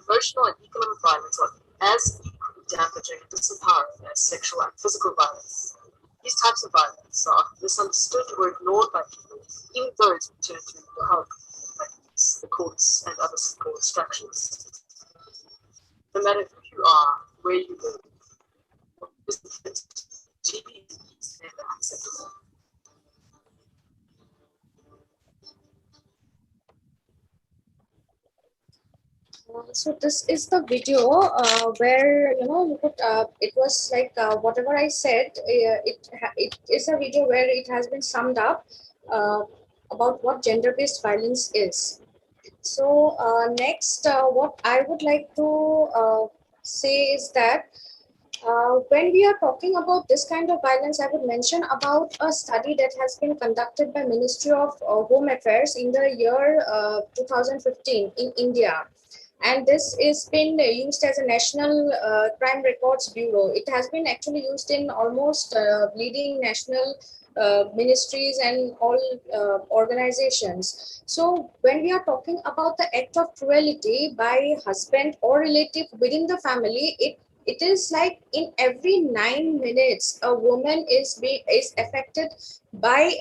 Emotional and economic violence are as equally damaging and disempowering as sexual and physical violence. These types of violence are misunderstood or ignored by people, even those who turn to the help, like the courts and other support structures. No matter who you are, where you live, what is the fit, GBV is never acceptable. So this is the video where you could, it was like whatever I said. It is a video where it has been summed up about what gender-based violence is. So next, what I would like to say is that when we are talking about this kind of violence, I would mention about a study that has been conducted by Ministry of Home Affairs in the year 2015 in India. And this is been used as a National Crime Records Bureau. It has been actually used in almost leading national ministries and all organizations. So when we are talking about the act of cruelty by husband or relative within the family, it is like in every 9 minutes, a woman is affected by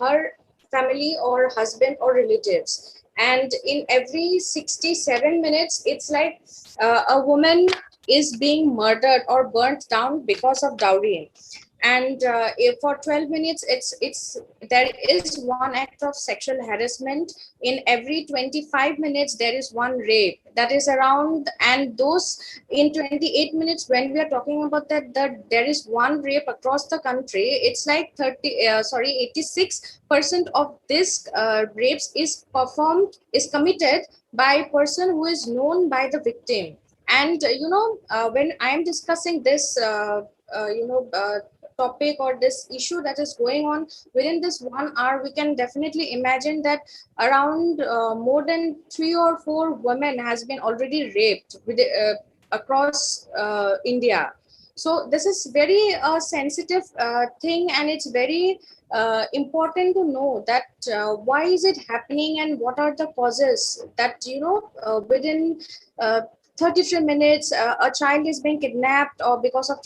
her family or husband or relatives. And in every 67 minutes, it's like a woman is being murdered or burnt down because of dowry. And if for 12 minutes, there is one act of sexual harassment. In every 25 minutes, there is one rape. That is around, and those in 28 minutes, when we are talking about that there is one rape across the country, it's like 86% of this rapes is committed by a person who is known by the victim. And when I am discussing this topic or this issue that is going on within this 1 hour, we can definitely imagine that around more than 3 or 4 women has been already raped across India. So this is very sensitive thing, and it's very important to know that why is it happening and what are the causes that within 33 minutes a child is being kidnapped, or because of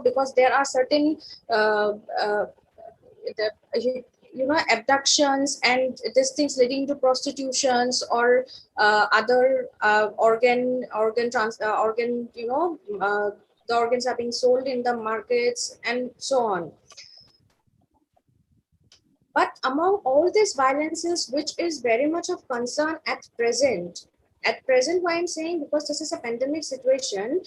because there are certain abductions and these things leading to prostitutions or other the organs are being sold in the markets and so on. But among all these violences, which is very much of concern at present, why I'm saying, because this is a pandemic situation,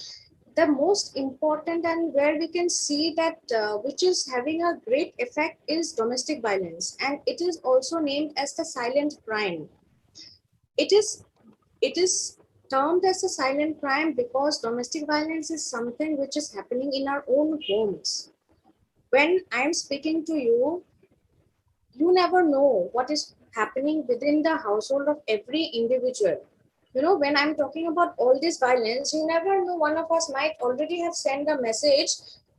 the most important and where we can see that which is having a great effect is domestic violence, and it is also named as the silent crime. It is termed as a silent crime because domestic violence is something which is happening in our own homes. When I'm speaking to you, you never know what is happening within the household of every individual. When I'm talking about all this violence, you never know, one of us might already have sent a message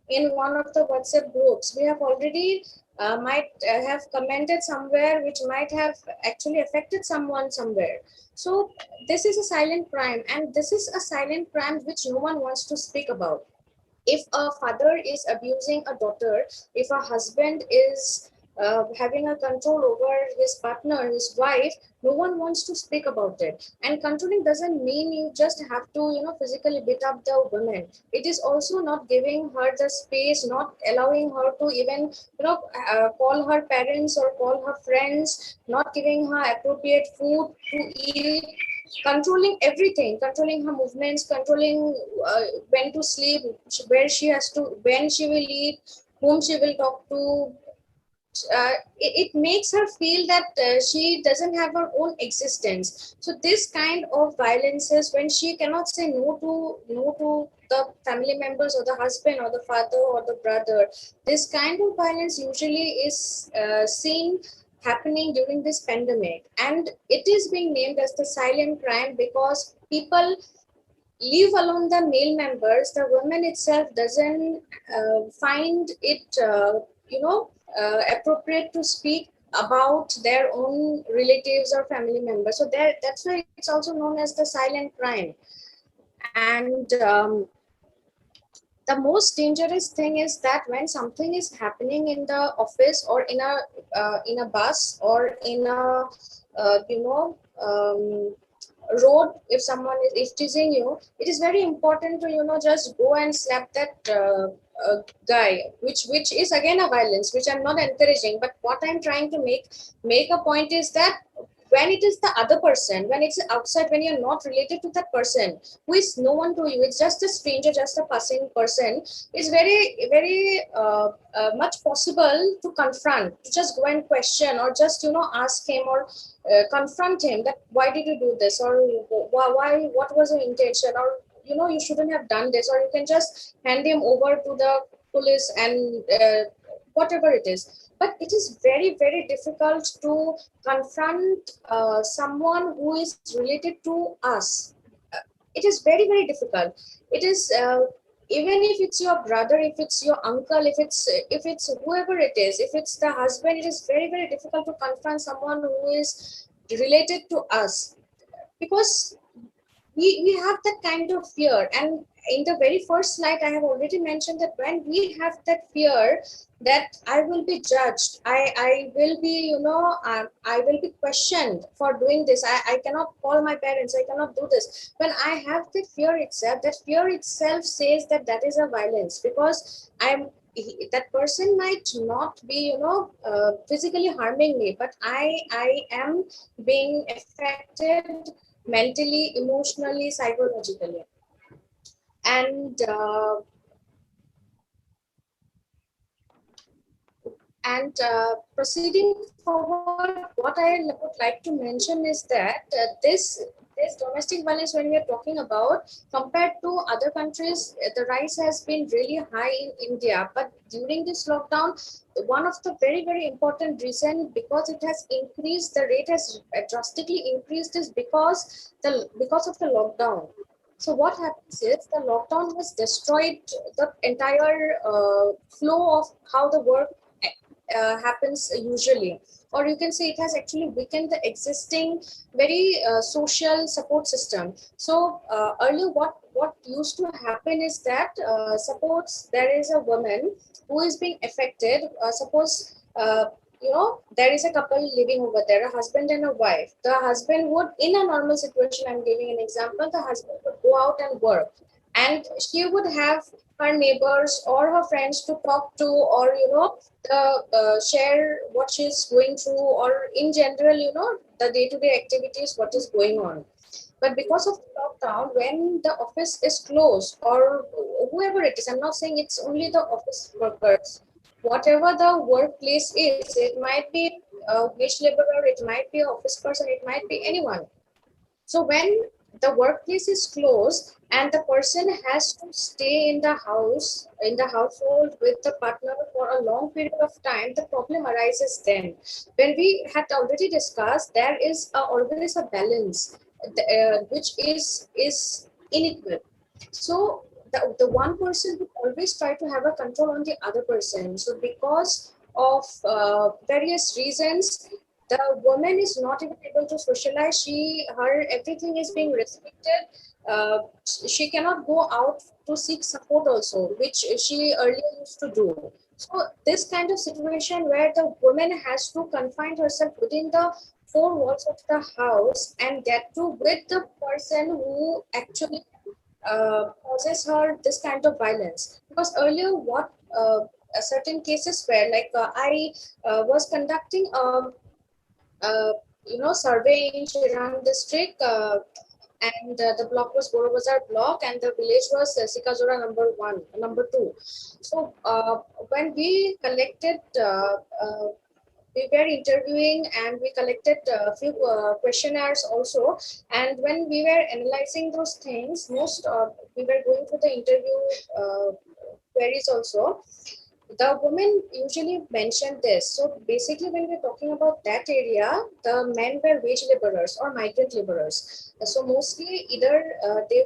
in one of the WhatsApp groups. We have already might have commented somewhere which might have actually affected someone somewhere. So this is a silent crime, and this is a silent crime which no one wants to speak about. If a father is abusing a daughter, if a husband is having a control over his partner, his wife, no one wants to speak about it. And controlling doesn't mean you just have to, physically beat up the woman. It is also not giving her the space, not allowing her to even, call her parents or call her friends, not giving her appropriate food to eat, controlling everything, controlling her movements, controlling when to sleep, when she will eat, whom she will talk to. It makes her feel that she doesn't have her own existence. So this kind of violences, when she cannot say no to the family members or the husband or the father or the brother, this kind of violence usually is seen happening during this pandemic, and it is being named as the silent crime because people leave alone the male members. The woman itself doesn't find it appropriate to speak about their own relatives or family members. So that's why it's also known as the silent crime. And the most dangerous thing is that when something is happening in the office or in a bus or in a road, if someone is teasing you, it is very important to just go and slap that guy, which is again a violence, which I'm not encouraging. But what I'm trying to make a point is that when it is the other person, when it's outside, when you're not related to that person, who is no one to you, it's just a stranger, just a passing person, it's very much possible to confront, to just go and question, or just ask him or confront him that why did you do this, or why, what was your intention, or you shouldn't have done this, or you can just hand him over to the police and whatever it is. But it is very, very difficult to confront someone who is related to us. It is very, very difficult. It is even if it's your brother, if it's your uncle, if it's whoever it is, if it's the husband, it is very, very difficult to confront someone who is related to us, because we have that kind of fear. And in the very first slide, I have already mentioned that when we have that fear that I will be judged, I will be, I will be questioned for doing this. I cannot call my parents, I cannot do this. When I have that fear itself says that that is a violence, because that person might not be, physically harming me, but I am being affected mentally, emotionally, psychologically. And proceeding forward, what I would like to mention is that this domestic violence, when we are talking about, compared to other countries, the rise has been really high in India. But during this lockdown, one of the very, very important reason, because it has increased, the rate has drastically increased, is because of the lockdown. So what happens is the lockdown has destroyed the entire flow of how the work happens usually, or you can say it has actually weakened the existing very social support system. So earlier, what used to happen is that suppose there is a woman who is being affected. Suppose there is a couple living over there, a husband and a wife. The husband would, in a normal situation, I'm giving an example, the husband would go out and work, and she would have her neighbors or her friends to talk to, or share what she's going through, or in general, the day-to-day activities, what is going on. But because of the lockdown, when the office is closed, or whoever it is, I'm not saying it's only the office workers, whatever the workplace is, it might be a wage laborer, it might be an office person, it might be anyone. So when the workplace is closed and the person has to stay in the household with the partner for a long period of time, the problem arises then. When we had already discussed, there is always a balance, which is unequal. So the one person will always try to have a control on the other person. So because of various reasons, the woman is not even able to socialize. Her everything is being restricted. She cannot go out to seek support also, which she earlier used to do. So this kind of situation where the woman has to confine herself within the four walls of the house, and that too with the person who actually causes her this kind of violence. Because earlier, what certain cases were like, I was conducting survey in Chirang district, and the block was Boro Bazar block, and the village was Sikazora number 2. So when we collected, we were interviewing, and we collected a few questionnaires also. And when we were analyzing those things, we were going through the interview queries also. The women usually mentioned this. So basically, when we're talking about that area, the men were wage laborers or migrant laborers. So mostly either they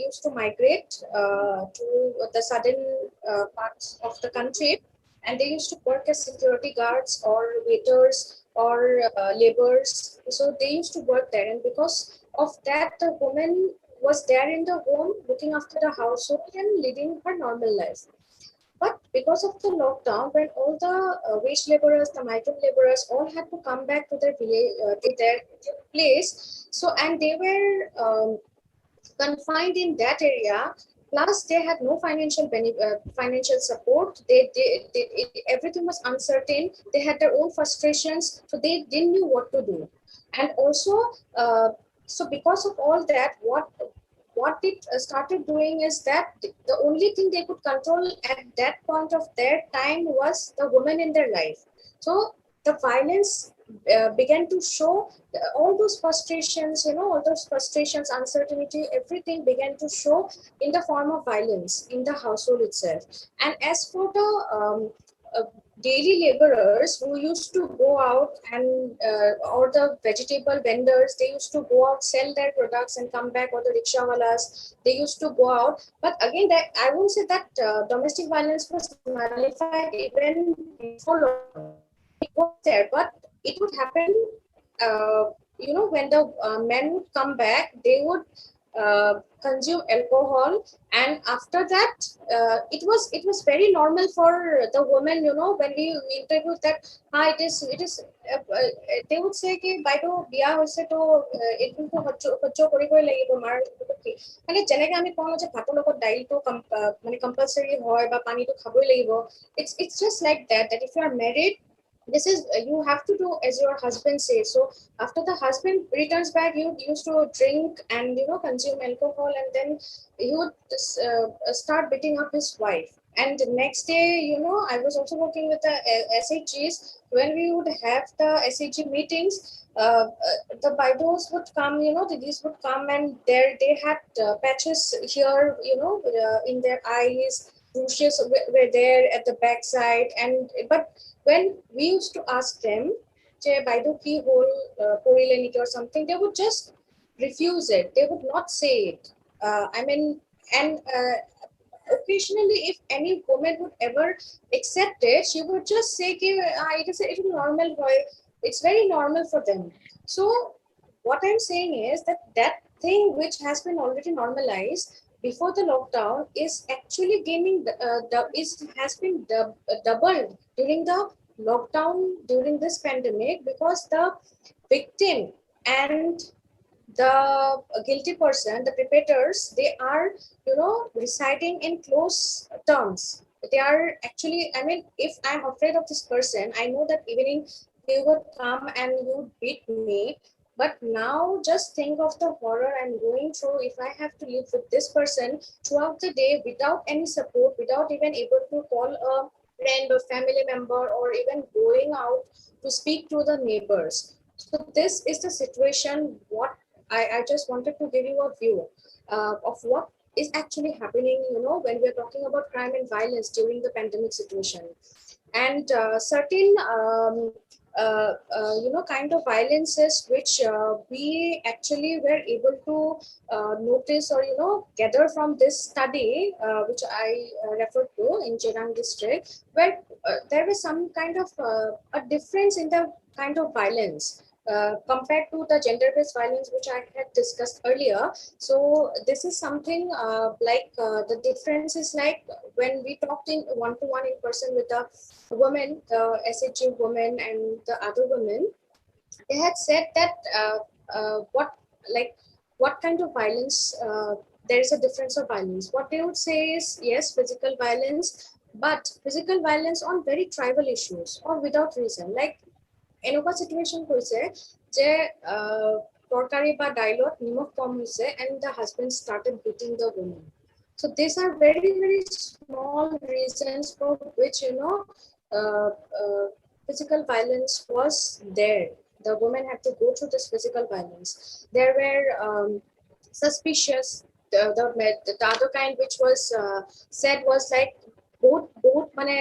used to migrate to the southern parts of the country, and they used to work as security guards or waiters or laborers. So they used to work there, and because of that, the woman was there in the home looking after the household and living her normal life. But because of the lockdown, when all the wage laborers, the migrant laborers, all had to come back to their village, to their place, so and they were confined in that area. Plus, they had no financial support. Everything was uncertain. They had their own frustrations, so they didn't know what to do. And also, so because of all that, what it started doing is that the only thing they could control at that point of their time was the woman in their life. So the violence began to show, all those frustrations, uncertainty, everything began to show in the form of violence in the household itself. And as for the daily laborers who used to go out and or the vegetable vendors, they used to go out, sell their products and come back, or the rickshawalas, they used to go out. But again, that I won't say that domestic violence was nullified even before lockdown. It was there, but it would happen when the men would come back, they would consume alcohol, and after that it was very normal for the woman, you know, when we interviewed that it is they would say ki baido biya hoise to etu to hojjo koriboi lagibo mar মানে যেনেকে আমি কওঁ যে ভাতৰ লগত দাইলটো মানে compulsory হয় বা পানীটো খাবই লাগিব, it's just like that if you are married, this is you have to do as your husband says. So after the husband returns back, you used to drink and, you know, consume alcohol, and then he would start beating up his wife. And the next day, you know, I was also working with the SHGs. When we would have the SHG meetings, the bidos would come, you know, these would come, and they had patches here, you know, in their eyes, bruises were there at the backside, and but when we used to ask them, "Je baido ki hol porile niki" or something, they would just refuse it. They would not say it. I mean, and occasionally, if any woman would ever accept it, she would just say, "It is normal boy. It's very normal for them." So, what I'm saying is that thing which has been already normalized before the lockdown is actually gaining has been doubled during the lockdown, during this pandemic, because the victim and the guilty person, the perpetrators, they are, you know, residing in close terms. They are actually, I mean, if I'm afraid of this person, I know that evening he would come and he would beat me. But now just think of the horror I'm going through if I have to live with this person throughout the day without any support, without even able to call a friend or family member, or even going out to speak to the neighbors. So this is the situation. What I just wanted to give you a view of what is actually happening, you know, when we're talking about crime and violence during the pandemic situation. And certain you know, kind of violences which we actually were able to notice or, you know, gather from this study which I referred to in Jirang district, where there was some kind of a difference in the kind of violence compared to the gender-based violence which I had discussed earlier. So this is something like the difference is like when we talked in one-to-one in person with the women, the SHG women and the other women, they had said that what kind of violence, there is a difference of violence. What they would say is, yes, physical violence, but physical violence on very tribal issues or without reason. Like এনেকুৱা situation হৈছে যে তৰকাৰী বা দাইলত নিমখ কম হৈছে and the husband started beating the woman. So these are very, very small reasons for which, you know, physical violence was there. The woman had to go through this physical violence. There were suspicious, the other kind which was said was like বহুত মানে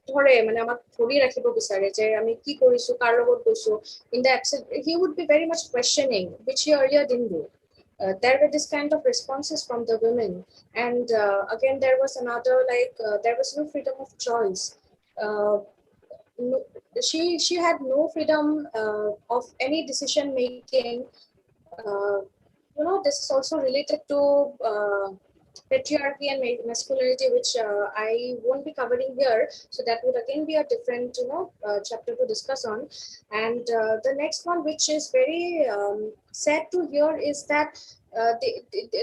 ধৰে মানে আমাক ধৰি ৰাখিব বিচাৰে যে আমি কি কৰিছো, কাৰ লগত গৈছো. In the absence, he would be very much questioning, which he earlier didn't do. There were this kind of responses from the women, and again there was another like there was no freedom of choice. She had no freedom of any decision making. You know, this is also related to patriarchy and masculinity, which I won't be covering here. So that would again be a different, you know, chapter to discuss on. And the next one, which is very sad to hear, is that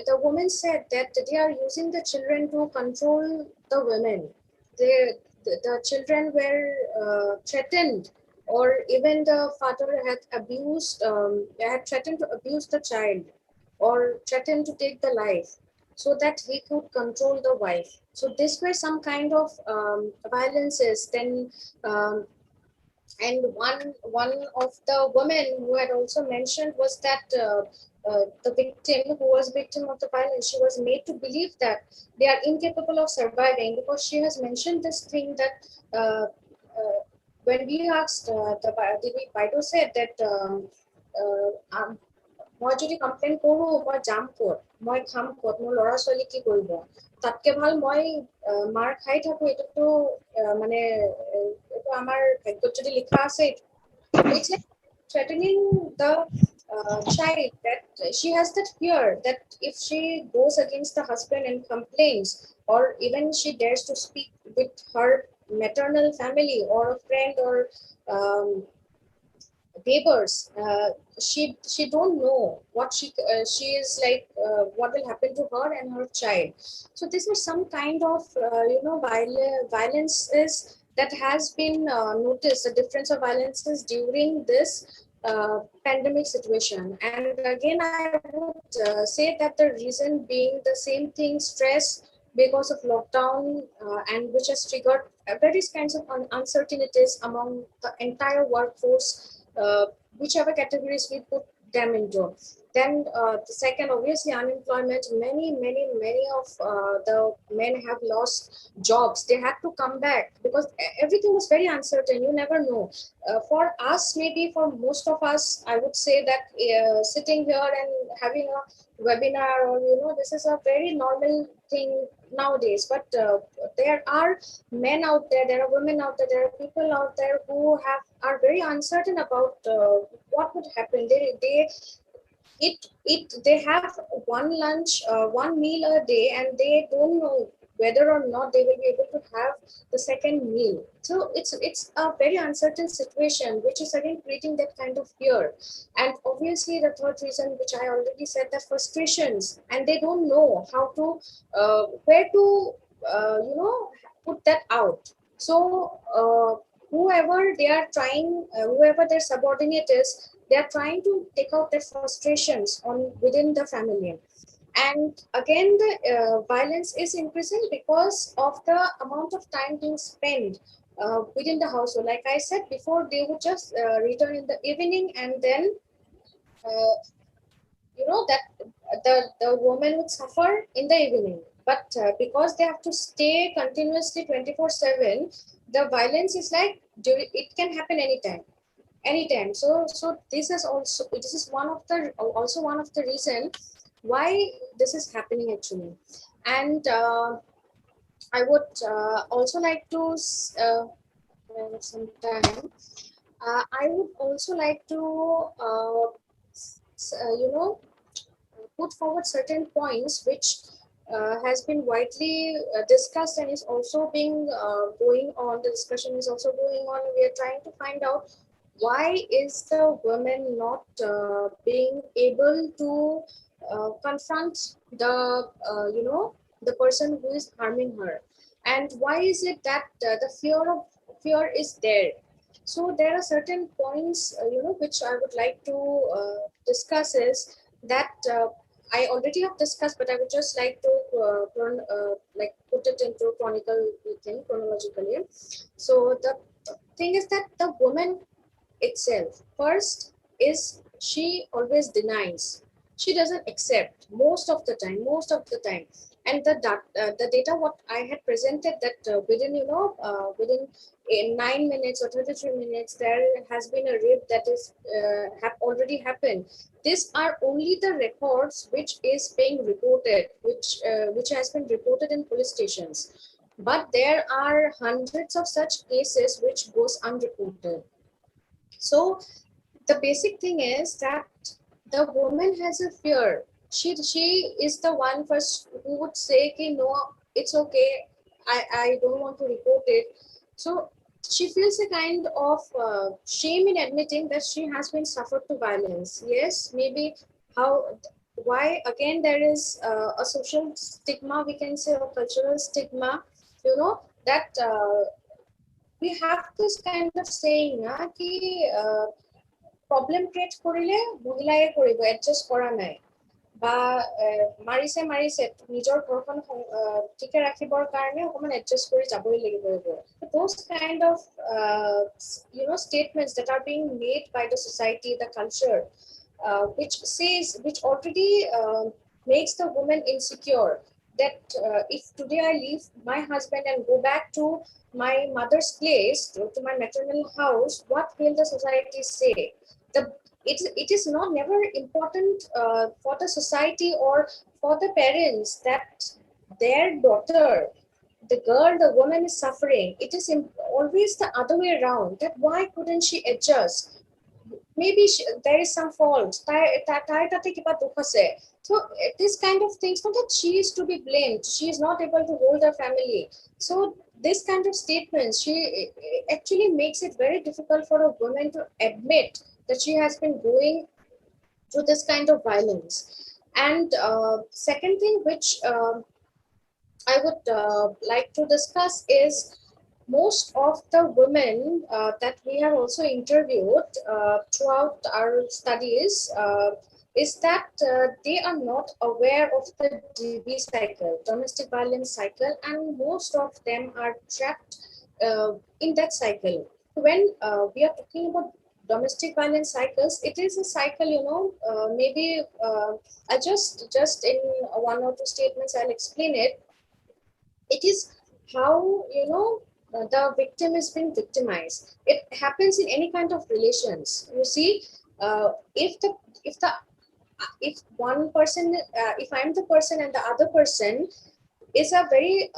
the woman said that they are using the children to control the women. The children were threatened, or even the father had abused, had threatened to abuse the child, or threatened to take the life, so that he could control the wife. So these were some kind of violences. Then and one of the women who had also mentioned was that the victim who was victim of the violence, she was made to believe that they are incapable of surviving, because she has mentioned this thing that when we asked, the Bido said that মই যদি complain কৰো, মই যাম ক'ত, মই খাম ক'ত, মোৰ ল'ৰা ছোৱালী কি কৰিব, তাতকে ভাল মই মাৰ খাই থাকো, এইটোতো মানে এইটো আমাৰ ভাগ্যত যদি লিখা আছে, it's like threatening the child, that she has that fear that if she goes against the husband and complains, or even she dares to speak with her maternal family or a friend or neighbors, she don't know what she is like, what will happen to her and her child. So this is some kind of violence is that has been noticed, the difference of violences during this pandemic situation. And again, I would say that the reason being the same thing, stress because of lockdown, and which has triggered various kinds of uncertainties among the entire workforce, whichever categories we put them into. Then the second, obviously, unemployment. Many of the men have lost jobs. They had to come back because everything was very uncertain. You never know. For us, maybe for most of us, I would say that sitting here and having a webinar, or this is a very normal thing nowadays. But there are men out there are women out there are people out there who are very uncertain about what would happen. They have one lunch, one meal a day, and they don't know whether or not they will be able to have the second meal. So it's a very uncertain situation, which is again creating that kind of fear. And obviously the third reason, which I already said, the frustrations, and they don't know how to where to put that out. So whoever they are trying, whoever their subordinate is, they are trying to take out their frustrations on within the family. And again, the violence is increasing because of the amount of time being spent within the household. Like I said before, they would just return in the evening, and then that the woman would suffer in the evening. But because they have to stay continuously 24/7, the violence is like it can happen anytime. So this is one of the reason why this is happening actually. And I would also like to some time. I would also like to put forward certain points which has been widely discussed and is also being going on. The discussion is also going on. We are trying to find out why is the woman not being able to confront the the person who is harming her, and why is it that the fear is there. So there are certain points which I would like to discuss is that I already have discussed, but I would just like to put it into chronologically. So the thing is that the woman itself, first, is she always denies. She doesn't accept most of the time. And the data what I had presented, that within 9 minutes or 33 minutes there has been a rape that is have already happened. These are only the records which is being reported, which has been reported in police stations. But there are hundreds of such cases which goes unreported. So the basic thing is that the woman has a fear. She is the one first who would say, okay, no, it's okay, I don't want to report it. So she feels a kind of shame in admitting that she has been suffered to violence. Yes, maybe why again there is a social stigma, we can say, or cultural stigma, that we have this kind of saying ki problem create korile mohilai koribo, adjust kora nai, বা মাৰিছে নিজৰ ঘৰখন ঠিকে ৰাখিবৰ কাৰণে অকমান adjust কৰি যাবই লাগিব এইবোৰ. Those kind of statements that are being made by the society, the culture, which already makes the woman insecure, that if today I leave my husband and go back to my mother's place, to my maternal house, what will the society say? It is not never important for the society or for the parents that their daughter, the girl, the woman is suffering. It is always the other way around, that why couldn't she adjust? maybe there is some fault. So this kind of things, not that she is to be blamed. She is not able to hold her family. So this kind of statements, she actually makes it very difficult for a woman to admit that she has been going through this kind of violence. And second thing which I would like to discuss is most of the women that we have also interviewed throughout our studies is that they are not aware of the DV cycle, domestic violence cycle, and most of them are trapped in that cycle. When we are talking about domestic violence cycles, it is a cycle, maybe I just in one or two statements I'll explain it. It is how, the victim is being victimized. It happens in any kind of relations. You see, if one person, if I'm the person and the other person is a very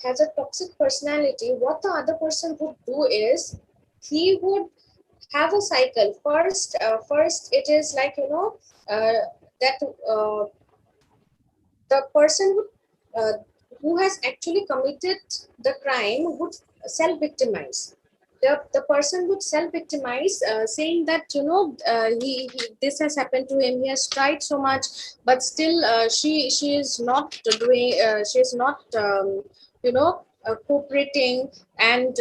has a toxic personality, what the other person would do is he would have a cycle. First it is like, that the person would who has actually committed the crime would self-victimize. The person would self-victimize, saying that, he this has happened to him, he has tried so much, but still she is not doing, she is not cooperating, and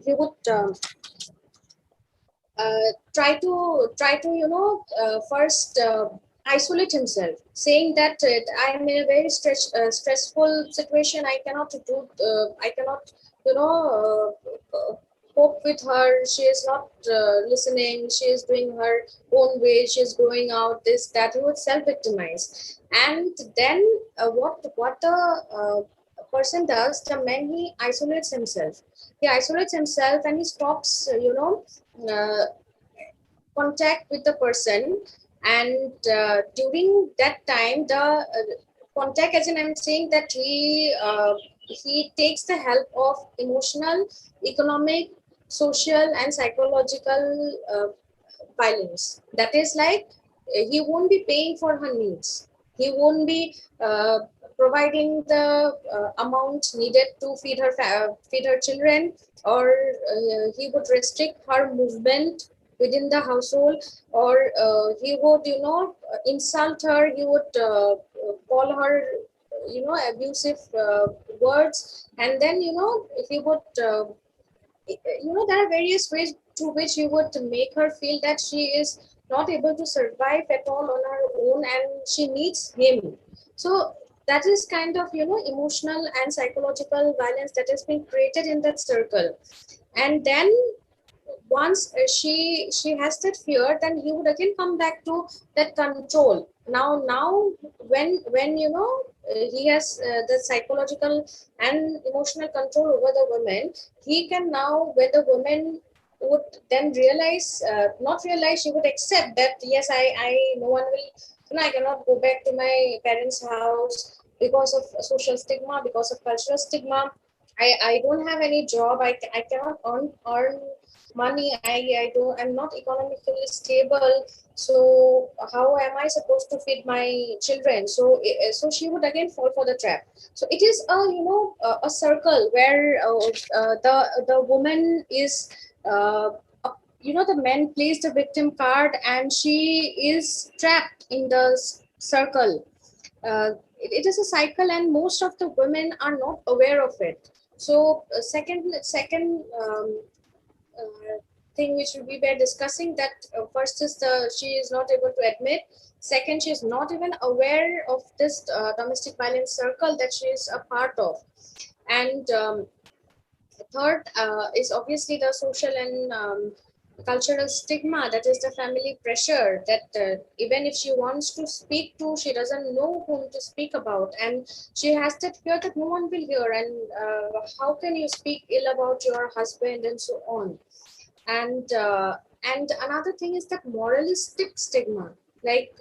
he would try to first isolate himself, saying that I'm in a very stressful situation. I cannot do. I cannot, cope with her. She is not listening. She is doing her own way. She is going out. This that. He would self-victimize, and then what the person does, the man, he isolates himself. He isolates himself and he stops, contact with the person, and during that time the contact, as in I'm saying that he takes the help of emotional, economic, social and psychological violence. That is like, he won't be paying for her needs, he won't be providing the amount needed to feed her children, or he would restrict her movement within the household, or he would insult her, he would call her abusive words, and then he would there are various ways through which he would make her feel that she is not able to survive at all on her own and she needs him. So that is kind of emotional and psychological violence that has been created in that circle. And then once she has that fear, then he would again come back to that control. Now when he has the psychological and emotional control over the woman, he can now, when the woman would then realize, not realize, she would accept that yes, I no one will, I cannot go back to my parents' house because of social stigma, because of cultural stigma. I don't have any job, I cannot earn money, I'm not economically stable, so how am I supposed to feed my children? So she would again fall for the trap. So it is a circle where the woman is the man plays the victim card and she is trapped in the circle. It is a cycle and most of the women are not aware of it. So second thing which we were discussing, that first is she is not able to admit. Second, she is not even aware of this domestic violence circle that she is a part of. And third is obviously the social and cultural stigma, that is the family pressure, that even if she wants to speak to, she doesn't know whom to speak about, and she has that fear that no one will hear, and how can you speak ill about your husband and so on. And another thing is that moralistic stigma, like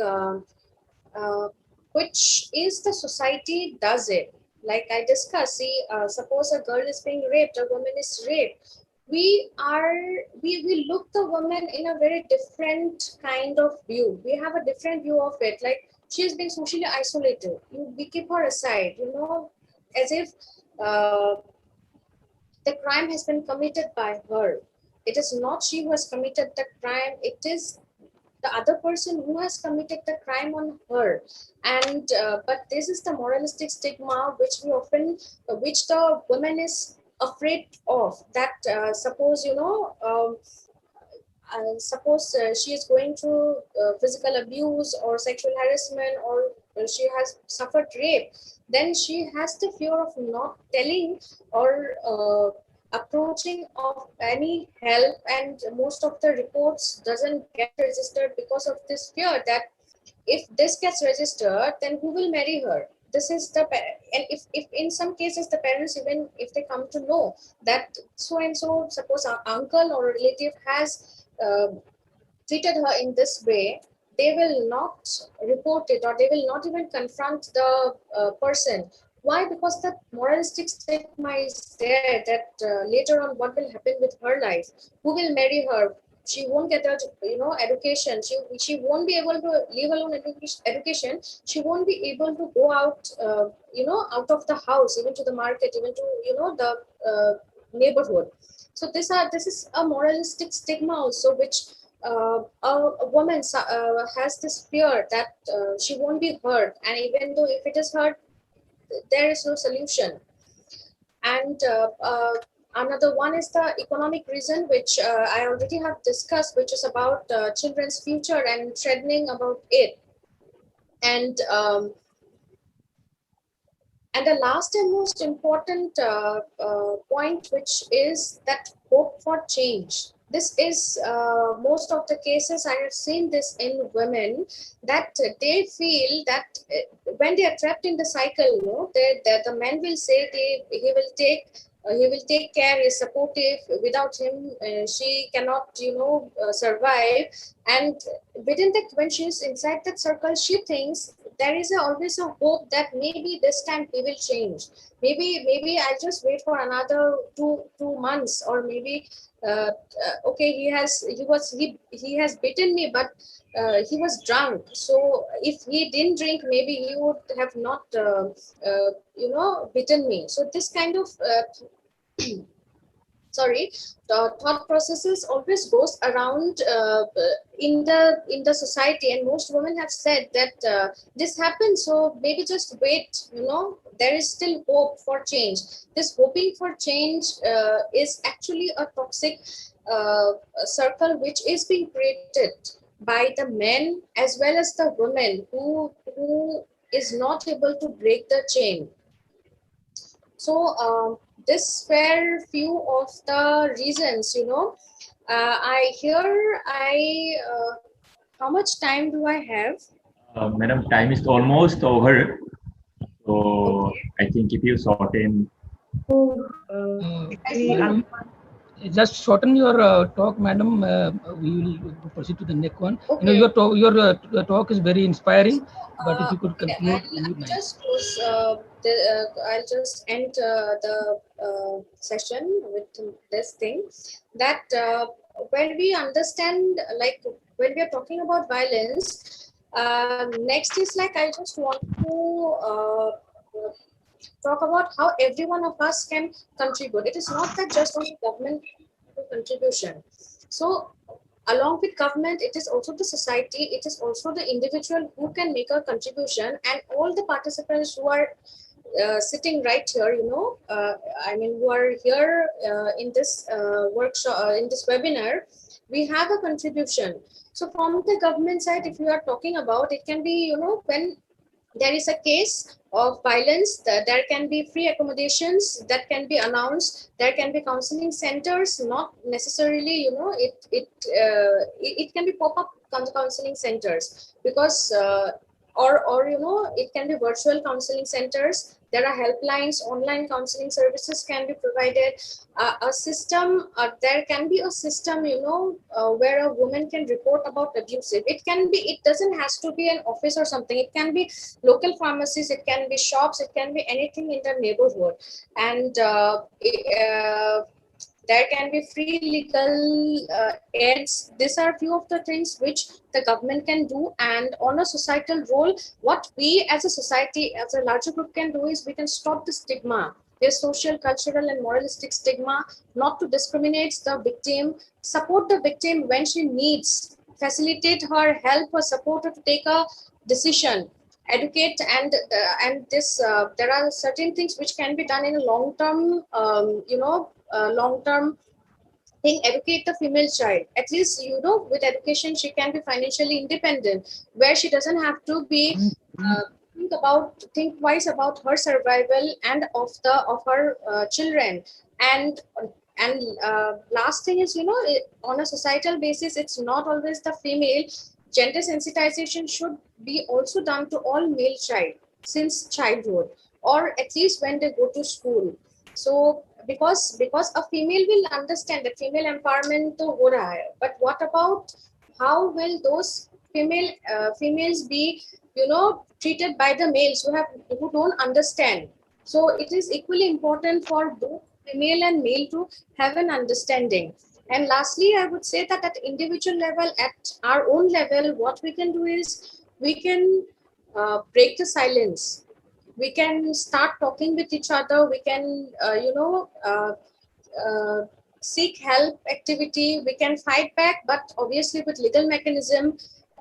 which is the society does it. Like I discussed, see, suppose a girl is being raped, a woman is raped. we look the woman in a very different kind of view. We have a different view of it. Like she is being socially isolated. We keep her aside, as if the crime has been committed by her. It is not she who has committed the crime. It is the other person who has committed the crime on her. And but this is the moralistic stigma which which the woman is afraid of. That suppose she is going through physical abuse or sexual harassment, or she has suffered rape, then she has the fear of not telling or approaching of any help, and most of the reports doesn't get registered because of this fear that if this gets registered, then who will marry her? This is and if in some cases the parents, even if they come to know that so and so, suppose our uncle or a relative has treated her in this way, they will not report it, or they will not even confront the person. Why? Because the moralistic stigma is there that later on what will happen with her life? Who will marry her? She won't get a education. She won't be able to leave alone education. She won't be able to go out out of the house, even to the market, even to the neighborhood. So this is a moralistic stigma also, which a woman has this fear that she won't be heard, and even though if it is heard, there is no solution. And another one is the economic reason, which I already have discussed, which is about children's future and threatening about it. And the last and most important point, which is that hope for change. This is most of the cases I have seen this in women, that they feel that when they are trapped in the cycle, the man will say he will take care, is supportive. Without him, she cannot, survive. And within that, when she is inside that circle, she thinks there is always a hope that maybe this time he will change. Maybe I'll just wait for another two months, or maybe okay, he has bitten me, but he was drunk. So if he didn't drink, maybe he would have not bitten me. So this kind of the thought processes always goes around in the society, and most women have said that this happens, so maybe just wait. There is still hope for change. This hoping for change is actually a toxic circle, which is being created by the men as well as the women who is not able to break the chain. So this were few of the reasons. How much time do I have? Madam, time is almost over. So okay. I think if you shorten. Just shorten your talk, madam. We will proceed to the next one. Okay. Your talk is very inspiring, but if you could conclude. I'll just end the session with this thing, that when we understand, like when we are talking about violence, next is like I just want to talk about how every one of us can contribute. It is not that just only government contribution. So along with government, it is also the society, it is also the individual who can make a contribution, and all the participants who are sitting right here, who are here in this workshop, in this webinar, we have a contribution. So from the government side, if you are talking about, it can be, when there is a case of violence, there can be free accommodations that can be announced. There can be counseling centers, not necessarily, it can be pop-up counseling centers, because or it can be virtual counseling centers. There are helplines, online counseling services can be provided. A system, there can be a system, where a woman can report about abusive. It can be, it doesn't has to be an office or something. It can be local pharmacies, it can be shops, it can be anything in the neighborhood. And There can be free legal aids. These are few of the things which the government can do. And on a societal role, what we as a society, as a larger group can do is we can stop the stigma. There's social, cultural, and moralistic stigma, not to discriminate the victim, support the victim when she needs, facilitate her, help her, support her to take a decision, educate, and this there are certain things which can be done in a long term, long term thing. Educate the female child, at least, with education she can be financially independent, where she doesn't have to be think twice about her survival and of her children. And last thing is, on a societal basis, it's not always the female. Gender sensitization should be also done to all male child since childhood, or at least when they go to school. So because a female will understand that female empowerment to ho raha hai, but what about how will those females be, treated by the males who don't understand? So it is equally important for both female and male to have an understanding. And lastly, I would say that at individual level, at our own level, what we can do is we can break the silence. We can start talking with each other. We can seek help activity. We can fight back, but obviously with legal mechanism.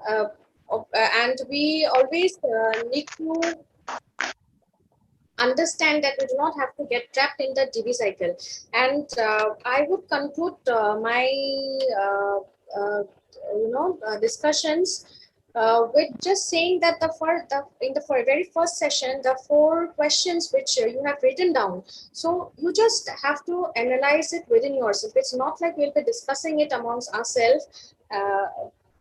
And we always need to understand that we do not have to get trapped in the DB cycle. And I would conclude my discussions with just saying that in the very first session, the 4 questions which you have written down, so you just have to analyze it within yourself. It's not like we'll be discussing it amongst ourselves.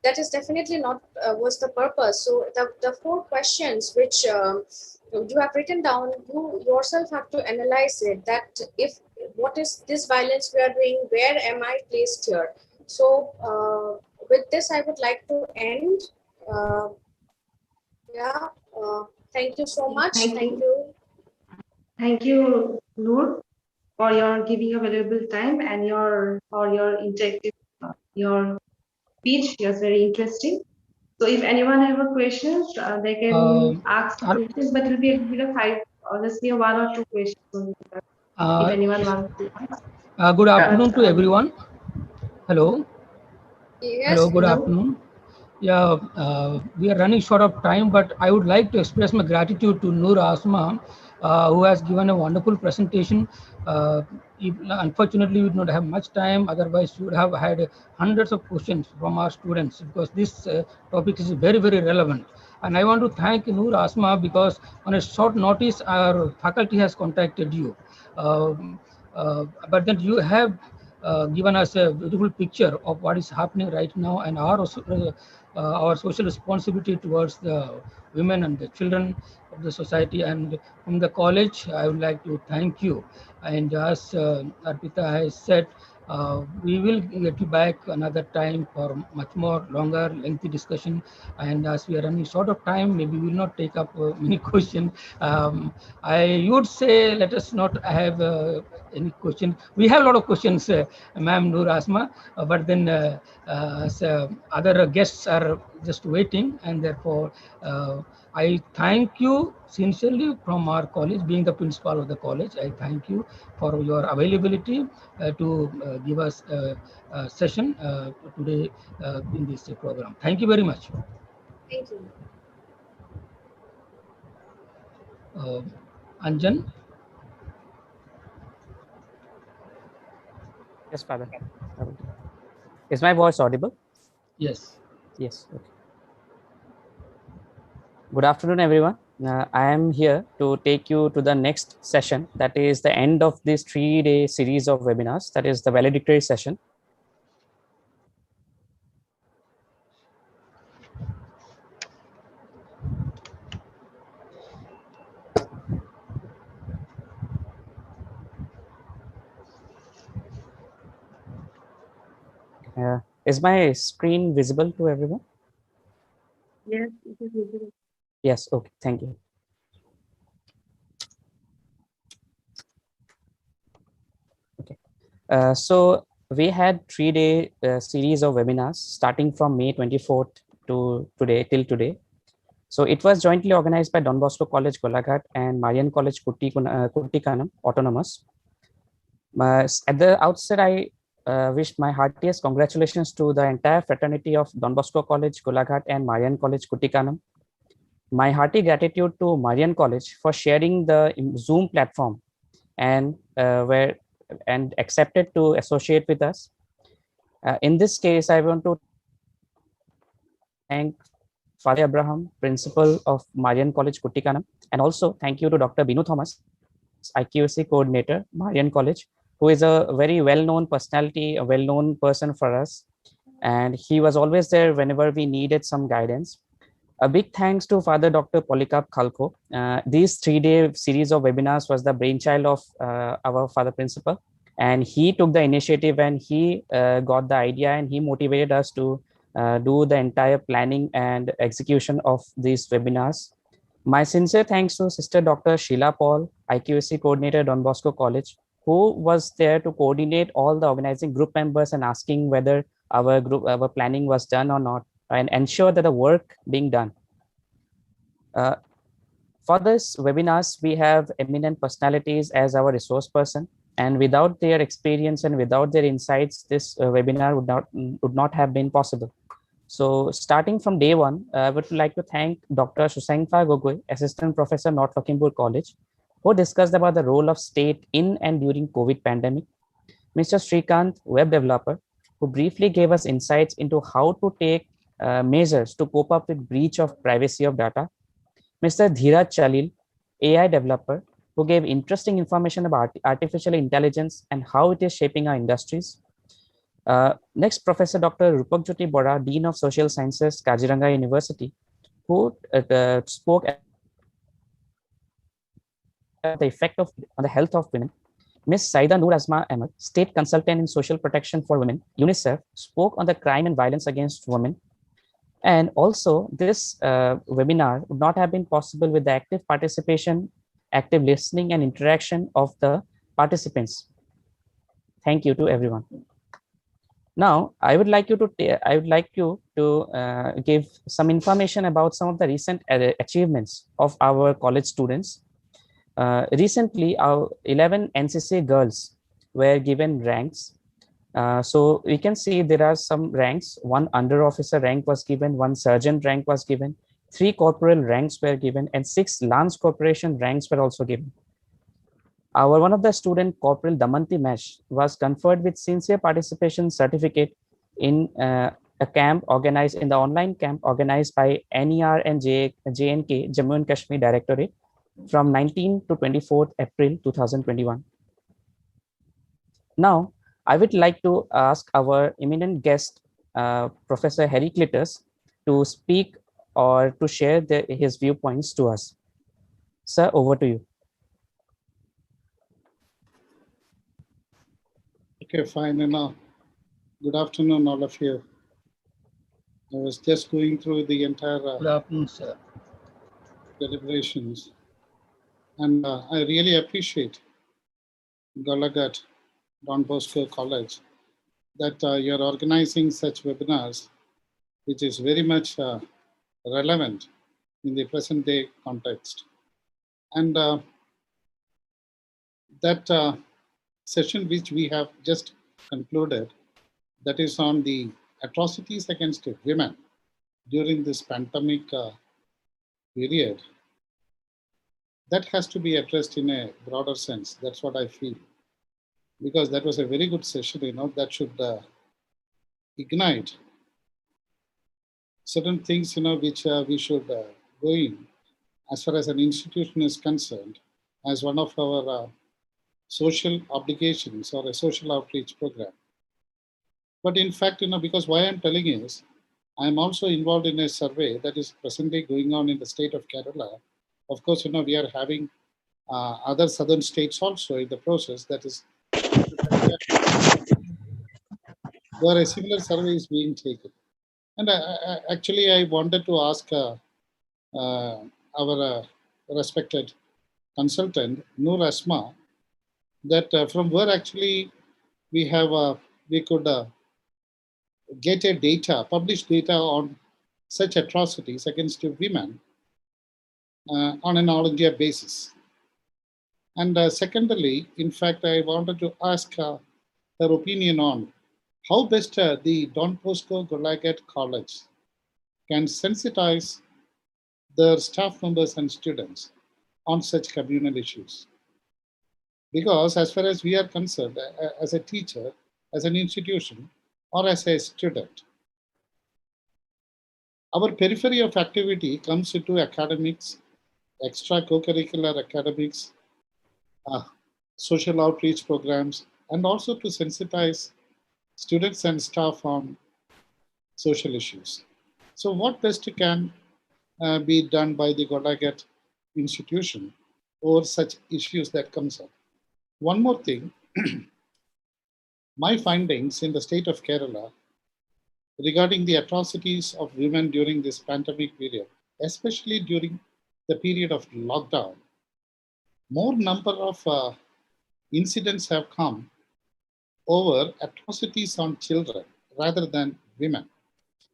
That is definitely not was the purpose. So the 4 questions which you have written down, you yourself have to analyze it, that if what is this violence we are doing, where am I placed here? So with this, I would like to end. Thank you so much. Thank you. Thank you, Noor, for your giving your valuable time and your interactive, your speech was very interesting. So if anyone have a questions, they can ask questions, but it will be a bit of 5, or just be a 1 or 2 questions. If anyone wants to ask. Good afternoon to everyone. Hello. Yes, hello, good afternoon. Yeah, we are running short of time, but I would like to express my gratitude to Noor Asma, who has given a wonderful presentation. Unfortunately, we do not have much time. Otherwise, we would have had hundreds of questions from our students, because this topic is very, very relevant. And I want to thank Noor Asma, because on a short notice, our faculty has contacted you. But then you have given us a beautiful picture of what is happening right now, and our social responsibility towards the women and the children of the society. And from the college, I would like to thank you. And as Arpita has said, we will get you back another time for much more longer, lengthy discussion. And as we are running short of time, maybe we will not take up many questions. I would say let us not have any question. We have a lot of questions, Ma'am Noor Asma, but then other guests are just waiting, and therefore I thank you sincerely from our college. Being the principal of the college, I thank you for your availability to give us a session today in this program. Thank you very much. Thank you. Anjan? Yes, Father. Is my voice audible? Yes. Yes. Okay. Good afternoon, everyone. I am here to take you to the next session. That is the end of this 3-day series of webinars. That is the valedictory session. Is my screen visible to everyone? Yes, it is visible. Yes. Okay. Thank you. Okay. So we had 3-day series of webinars starting from May 24th to today till today. So it was jointly organized by Don Bosco College Golaghat and Marian College Kuttikanam Autonomous. At the outset, I wish my heartiest congratulations to the entire fraternity of Don Bosco College Golaghat and Marian College Kuttikanam. My hearty gratitude to Marian College for sharing the Zoom platform and accepted to associate with us. In this case, I want to thank Father Abraham, principal of Marian College Kuttikanam, and also thank you to Dr. Binu Thomas, IQAC coordinator, Marian College, who is a very well-known personality, a well-known person for us. And he was always there whenever we needed some guidance. A big thanks to Father Dr. Polycarp Khalko. These 3-day series of webinars was the brainchild of our Father Principal. And he took the initiative and he got the idea and he motivated us to do the entire planning and execution of these webinars. My sincere thanks to Sister Dr. Sheila Paul, IQAC coordinator, Don Bosco College, who was there to coordinate all the organizing group members and asking whether our planning was done or not, and ensure that the work being done. For this webinars, we have eminent personalities as our resource person, and without their experience and without their insights, this webinar would not have been possible. So starting from day one, I would like to thank Dr. Susangfa Gogoi, Assistant Professor, North Lakhimpur College, who discussed about the role of state in and during COVID pandemic. Mr. Srikanth, web developer, who briefly gave us insights into how to take measures to cope up with breach of privacy of data. Mr. Dheeraj Chalil, AI developer, who gave interesting information about artificial intelligence and how it is shaping our industries. Next, Professor Dr. Rupak Jyoti Bora, Dean of Social Sciences, Kaziranga University, who spoke about the effect on the health of women. Ms. Saida Noor Asma Ahmed, State Consultant in Social Protection for Women, UNICEF, spoke on the crime and violence against women. And also, this webinar would not have been possible with the active participation, active listening, and interaction of the participants. Thank you to everyone. Now, I would like you to give some information about some of the recent achievements of our college students. Recently, our 11 NCC girls were given ranks. So we can see there are some ranks. 1 under officer rank was given, 1 sergeant rank was given, 3 corporal ranks were given, and 6 lance corporation ranks were also given. One of the student, Corporal Damanti Mesh, was conferred with sincere participation certificate in a camp organized in the online camp organized by NER and JNK, Jammu and Kashmir Directorate, from 19 to 24th April 2021. Now, I would like to ask our eminent guest, Professor Heraclitus, to speak or to share his viewpoints to us. Sir, over to you. Okay, fine. And good afternoon, all of you. I was just going through the entire deliberations, and I really appreciate Golaghat Don Bosco College that you're organizing such webinars, which is very much relevant in the present day context. And that session which we have just concluded, that is on the atrocities against women during this pandemic period, that has to be addressed in a broader sense. That's what I feel. Because that was a very good session, that should ignite certain things, which we should go in as far as an institution is concerned, as one of our social obligations or a social outreach program. But in fact, because why I'm telling is, I'm also involved in a survey that is presently going on in the state of Kerala. Of course, we are having other southern states also in the process. That is, where a similar survey is being taken. And actually, I wanted to ask our respected consultant, Noor Asma, that from where actually we could get a data, publish data on such atrocities against women on an all India basis. And secondly, in fact, I wanted to ask her opinion on how best the Don Bosco Golaghat College can sensitize their staff members and students on such communal issues. Because as far as we are concerned, as a teacher, as an institution, or as a student, our periphery of activity comes into academics, extra co-curricular academics, social outreach programs, and also to sensitize students and staff on social issues. So what best can be done by the Golaghat institution over such issues that comes up? One more thing, my findings in the state of Kerala regarding the atrocities of women during this pandemic period, especially during the period of lockdown, more number of incidents have come over atrocities on children rather than women.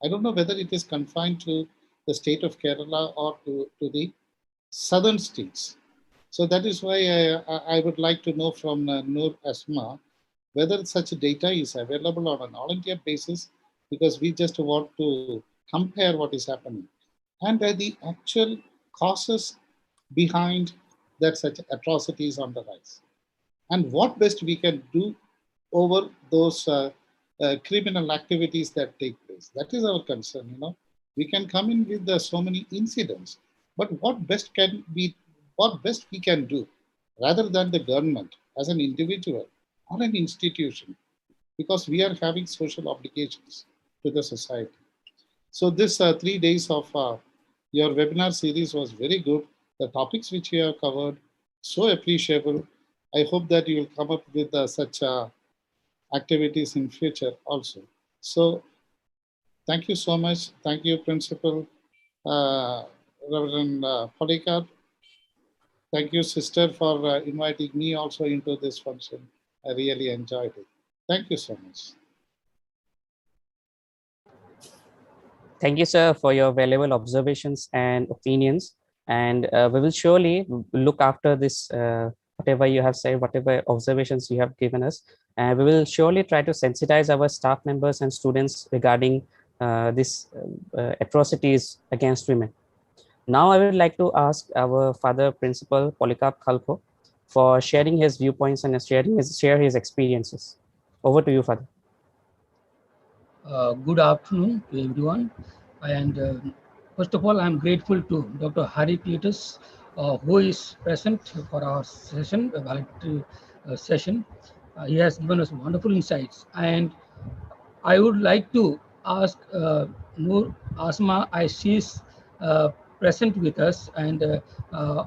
I don't know whether it is confined to the state of Kerala or to the southern states. So that is why I would like to know from Noor Asma whether such data is available on an all India basis, because we just want to compare what is happening, and the actual causes behind that such atrocities on the rise, and what best we can do over those criminal activities that take place. That is our concern. We can come in with so many incidents, but what best we can do, rather than the government as an individual or an institution, because we are having social obligations to the society. So this 3 days of your webinar series was very good. The topics which you have covered, so appreciable. I hope that you will come up with such activities in future also. So thank you so much. Thank you, Principal Reverend Polycarp. Thank you, sister, for inviting me also into this function. I really enjoyed it. Thank you so much. Thank you, sir, for your valuable observations and opinions. And we will surely look after this, whatever you have said, whatever observations you have given us. And we will surely try to sensitize our staff members and students regarding these atrocities against women. Now, I would like to ask our Father Principal Polycarp Khalko for sharing his viewpoints and share his experiences. Over to you, Father. Good afternoon to everyone. And first of all, I'm grateful to Dr. Hari Cletus, who is present for our session, valedictory session. He has given us wonderful insights. And I would like to ask Noor Asma, she's present with us, and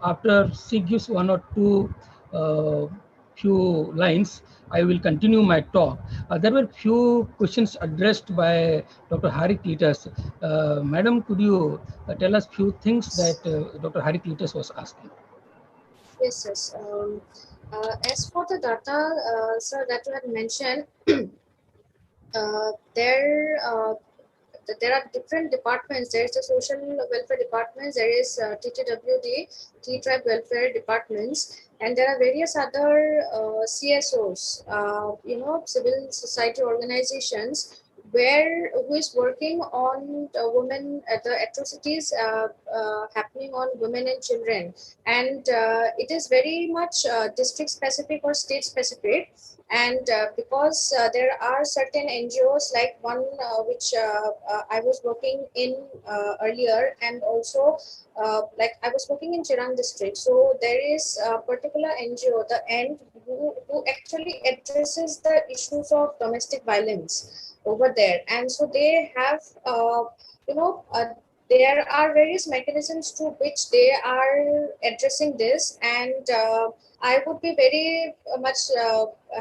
after she gives one or two few lines, I will continue my talk. There were few questions addressed by Dr. Hari Cletus. Madam, could you tell us few things that Dr. Hari Cletus was asking? Yes, yes. As for the data, sir, that you had mentioned, there are different departments. There is the social welfare departments, there is TTWD, T-Tribe welfare departments, and there are various other CSOs, civil society organizations, who is working on women, the atrocities happening on women and children. And it is very much district specific or state specific. And because there are certain NGOs, like one which I was working in earlier, and also like I was working in Chirang district. So there is a particular NGO, the END, who actually addresses the issues of domestic violence over there. And so they have, there are various mechanisms through which they are addressing this. And I would be very much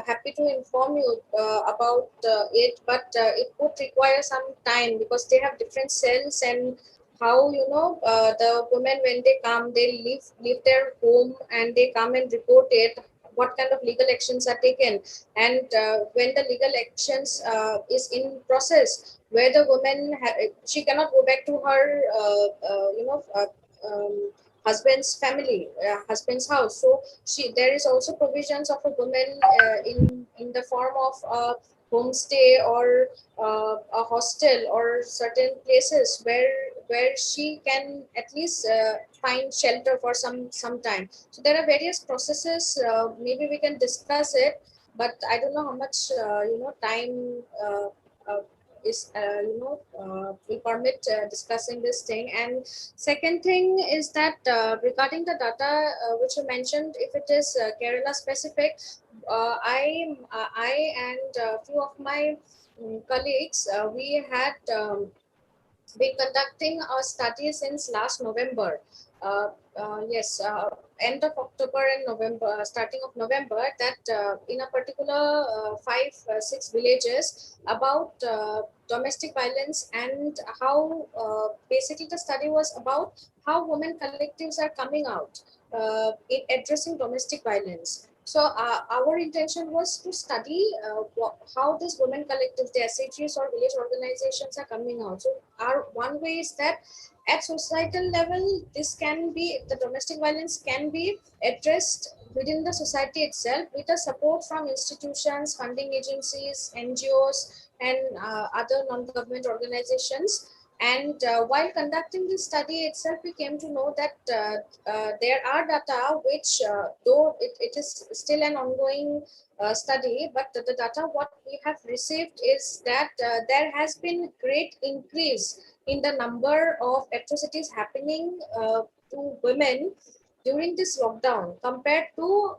happy to inform you about it, but it would require some time, because they have different cells, and how the women, when they come, they leave their home and they come and report it. what kind of legal actions are taken, and when the legal actions is in process, where the woman she cannot go back to her husband's family, husband's house. So there is also provisions of a woman in the form of a homestay or a hostel or certain places where she can at least find shelter for some time. So there are various processes. Maybe we can discuss it, but I don't know how much time is will permit discussing this thing. And second thing is that regarding the data which you mentioned, if it is Kerala specific, I and a few of my colleagues, we had been conducting a study since last November. Yes, end of October and November, starting of November, that in a particular 5-6 villages about domestic violence, and how basically the study was about how women collectives are coming out in addressing domestic violence. So our intention was to study how these women collectives, the SHGs or village organizations are coming out. So our one way is that at societal level, this can be, the domestic violence can be addressed within the society itself with the support from institutions, funding agencies, NGOs, and other non-government organizations. And while conducting this study itself, we came to know that there are data which, though it is still an ongoing study, but the data what we have received is that there has been great increase in the number of atrocities happening to women during this lockdown compared to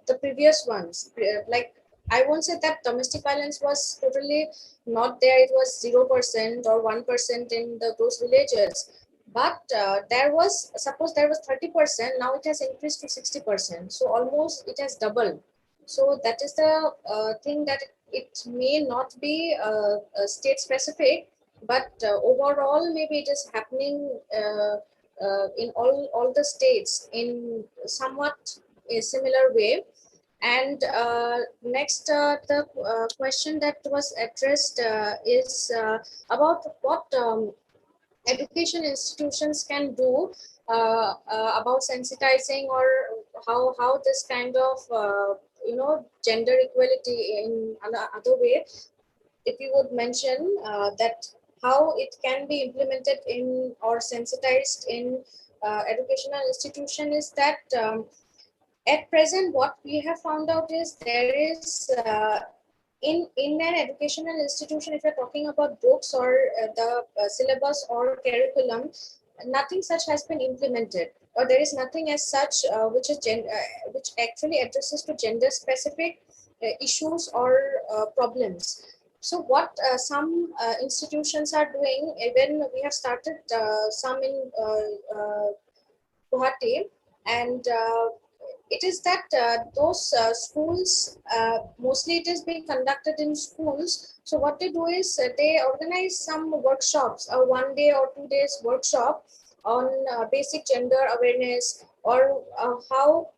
the previous ones. Like, I won't say that domestic violence was totally not there, it was 0% or 1% in those villages. But there was, suppose there was 30%, now it has increased to 60%. So almost it has doubled. So that is the thing, that it may not be state specific, but overall maybe it is happening in all the states in somewhat a similar way. And next, the question that was addressed is about what education institutions can do about sensitizing, or how this kind of gender equality in another way. If you would mention that how it can be implemented in or sensitized in educational institution, is that at present what we have found out is there is in an educational institution, if you're talking about books or the syllabus or curriculum, nothing such has been implemented, or there is nothing as such which actually addresses to gender specific issues or problems. So what some institutions are doing, even we have started some in Guwahati, and it is that those schools, mostly it is being conducted in schools. So what they do is they organize some workshops, a 1 day or 2 days workshop on basic gender awareness, or how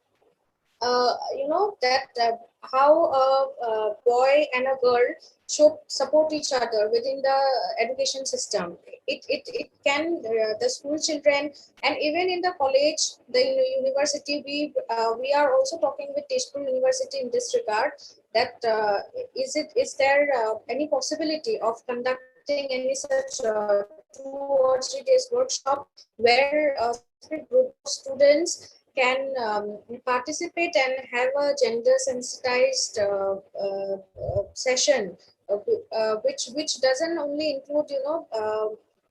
how a boy and a girl should support each other within the education system. It can, the school children, and even in the college, the university, we are also talking with Tezpur University in this regard, that is there any possibility of conducting any such 2 or 3 days workshop where a specific group of students can participate and have a gender sensitized session, which doesn't only include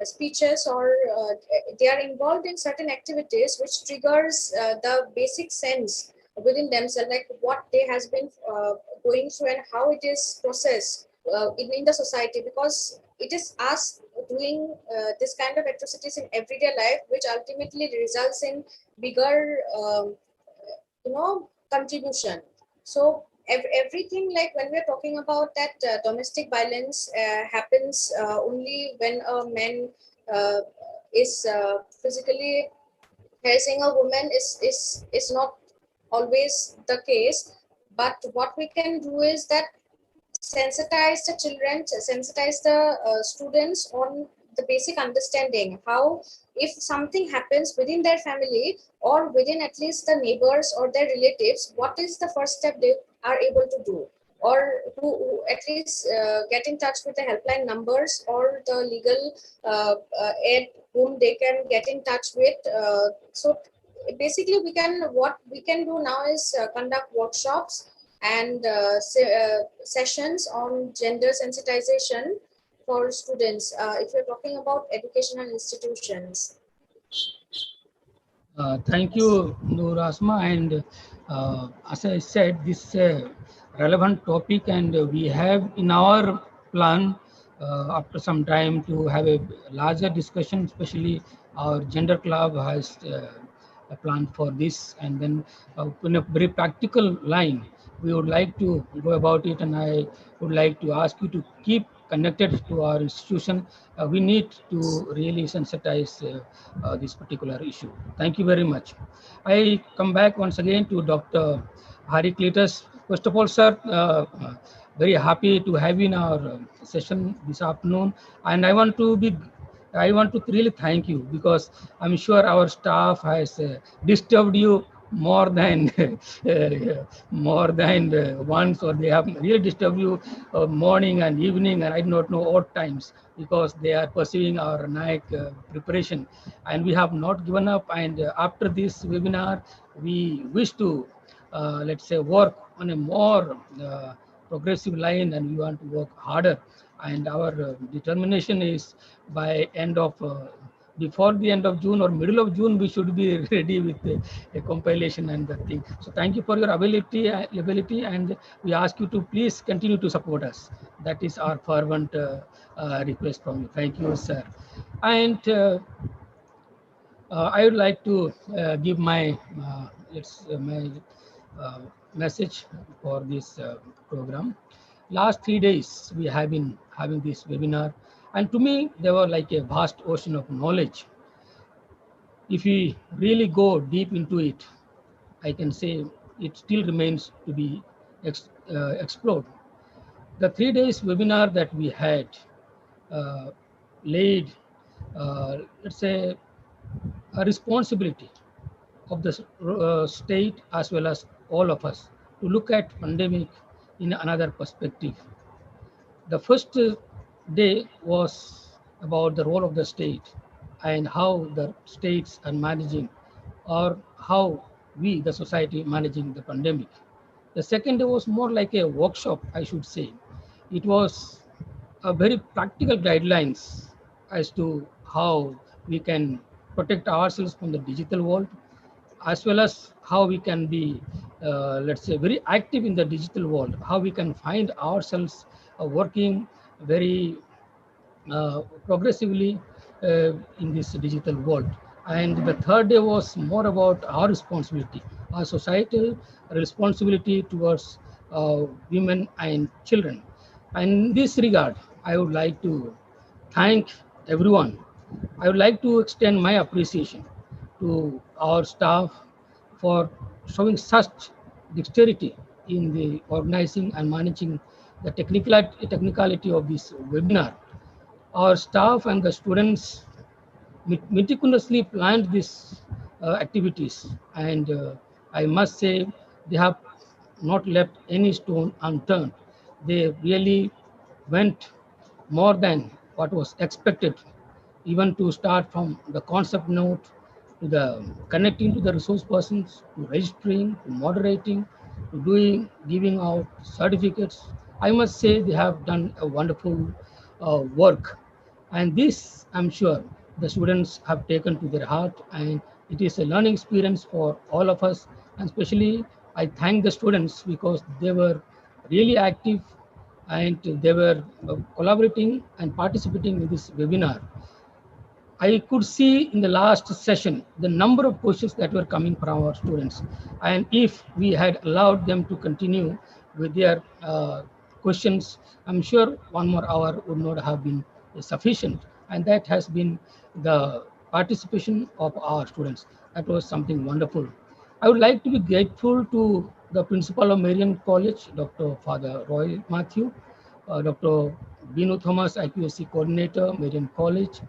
speeches, or they are involved in certain activities which triggers the basic sense within themselves, like what they has been going through and how it is processed in the society, because it is us doing this kind of atrocities in everyday life, which ultimately results in bigger contribution. So everything, like when we're talking about that domestic violence happens only when a man is physically harassing a woman, is not always the case. But what we can do is that sensitize the children, sensitize the students on the basic understanding how if something happens within their family or within at least the neighbors or their relatives, what is the first step they are able to do, or who at least get in touch with the helpline numbers or the legal aid whom they can get in touch with. So basically what we can do now is conduct workshops and sessions on gender sensitization for students, if you're talking about educational institutions. Thank you, Noor Asma. And as I said, this is a relevant topic, and we have in our plan after some time to have a larger discussion, especially our gender club has a plan for this. And then in a very practical line, we would like to go about it, and I would like to ask you to keep connected to our institution. We need to really sensitize this particular issue. Thank you very much. I come back once again to Dr. Hari Cletus. First of all, sir, very happy to have you in our session this afternoon, and I want to really thank you, because I'm sure our staff has disturbed you more than once, or they have really disturbed you morning and evening, and I do not know what times, because they are pursuing our night preparation, and we have not given up. And after this webinar, we wish to let's say work on a more progressive line, and we want to work harder. And our determination is by end of before the end of June or middle of June, we should be ready with a compilation and the thing. So thank you for your ability, and we ask you to please continue to support us. That is our fervent request from you. Thank you, sir. And I would like to give my message for this program. Last 3 days, we have been having this webinar, and to me, they were like a vast ocean of knowledge. If we really go deep into it, I can say it still remains to be explored. The 3 days webinar that we had laid, let's say, a responsibility of the state as well as all of us to look at pandemic in another perspective. The first day was about the role of the state and how the states are managing, or how we, the society, managing the pandemic. The second day was more like a workshop, I should say. It was a very practical guidelines as to how we can protect ourselves from the digital world, as well as how we can be, let's say, very active in the digital world, how we can find ourselves working very progressively in this digital world. And the third day was more about our responsibility, our societal responsibility towards women and children. And in this regard, I would like to thank everyone. I would like to extend my appreciation to our staff for showing such dexterity in the organizing and managing the technicality of this webinar. Our staff and the students meticulously planned these activities, and I must say they have not left any stone unturned. They really went more than what was expected, even to start from the concept note to the connecting to the resource persons, to registering, to moderating, to giving out certificates. I must say they have done a wonderful work, and this, I'm sure, the students have taken to their heart, and it is a learning experience for all of us. And especially, I thank the students because they were really active, and they were collaborating and participating in this webinar. I could see in the last session the number of questions that were coming from our students, and if we had allowed them to continue with their questions, I'm sure 1 more hour would not have been sufficient, and that has been the participation of our students. That was something wonderful. I would like to be grateful to the principal of Marian College, Dr. Father Roy Matthew, Dr. Binu Thomas, IQSC coordinator, Marian College.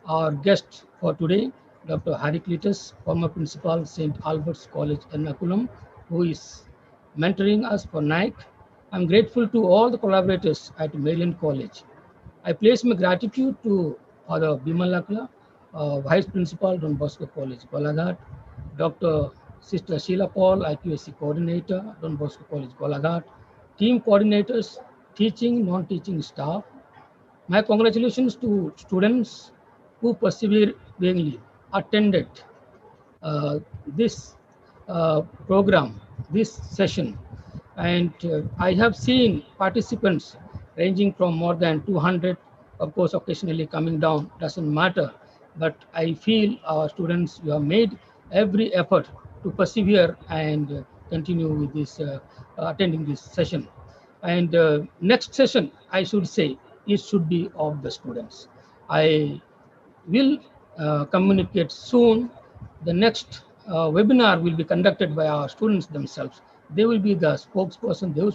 Our guest for today, Dr. Heraclitus, former principal, St. Albert's College, Ernakulam, who is mentoring us for NIC. I'm grateful to all the collaborators at Marian College. I place my gratitude to Father Bimal Lakla, Vice Principal, Don Bosco College, Golaghat, Dr. Sister Sheila Paul, IQSC Coordinator, Don Bosco College, Golaghat, team coordinators, teaching, non-teaching staff. My congratulations to students who perseveringly attended this program, this session. And I have seen participants ranging from more than 200, of course, occasionally coming down, doesn't matter. But I feel our students have made every effort to persevere and continue with this, attending this session. And next session, I should say, it should be of the students. I will communicate soon. The next webinar will be conducted by our students themselves. They will be the spokesperson, they will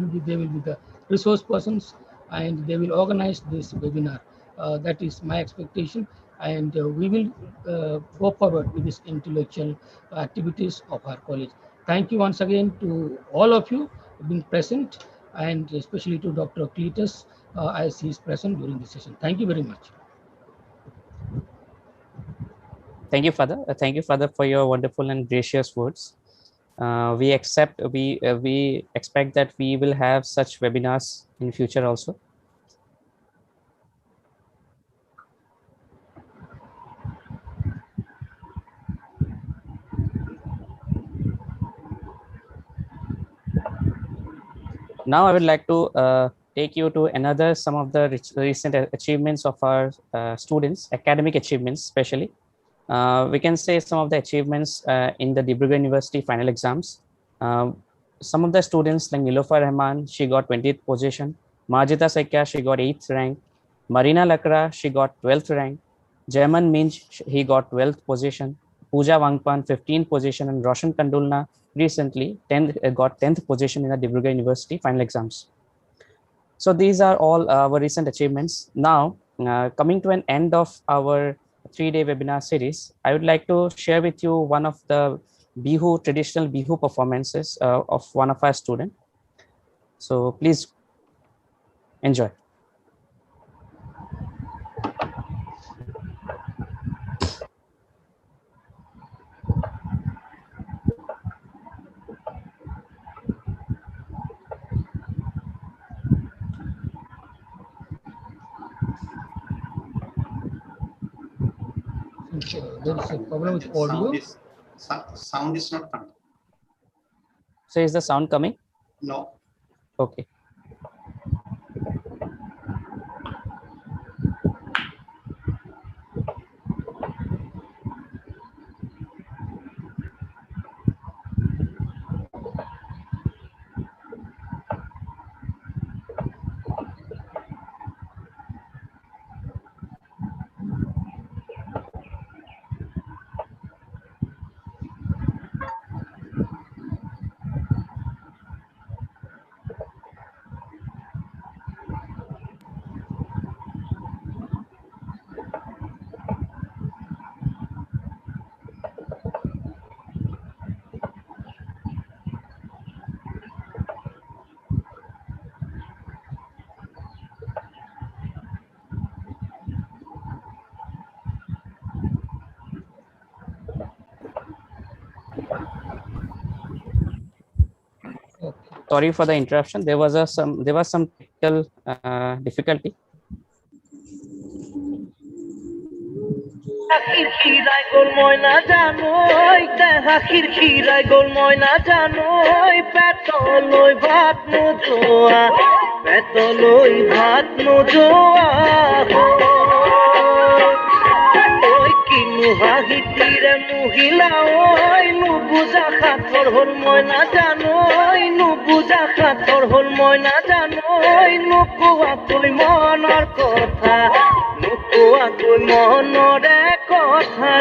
be the resource persons, and they will organize this webinar. That is my expectation, and we will go forward with this intellectual activities of our college. Thank you once again to all of you who have been present, and especially to Dr. Cletus as he is present during the session. Thank you very much. Thank you, Father. Thank you, Father, for your wonderful and gracious words. We expect that we will have such webinars in future also. Now I would like to take you to another some of the recent achievements of our students, academic achievements especially. We can say some of the achievements in the Dibrugarh University final exams. Some of the students like Nilofer Rahman, she got 20th position. Majida Saikya, she got 8th rank. Marina Lakra, she got 12th rank. Jaiman Minj, he got 12th position. Pooja Wangpan, 15th position, and Roshan Kandulna recently got 10th position in the Dibrugarh University final exams. So these are all our recent achievements. Now, coming to an end of our 3-day webinar series, I would like to share with you one of the traditional Bihu performances of one of our students. So please enjoy. There is a problem with audio. Sound is not coming. So is the sound coming? No. Okay. Sorry for the interruption. There was some technical difficulty. মহিলা ওই নুবুজা খাতর হল ময়না জানোই নুবুজা খাতর হল ময়না জানোই নুকুয়া কই মনৰ কথা নুকুয়া কই মনৰে কথা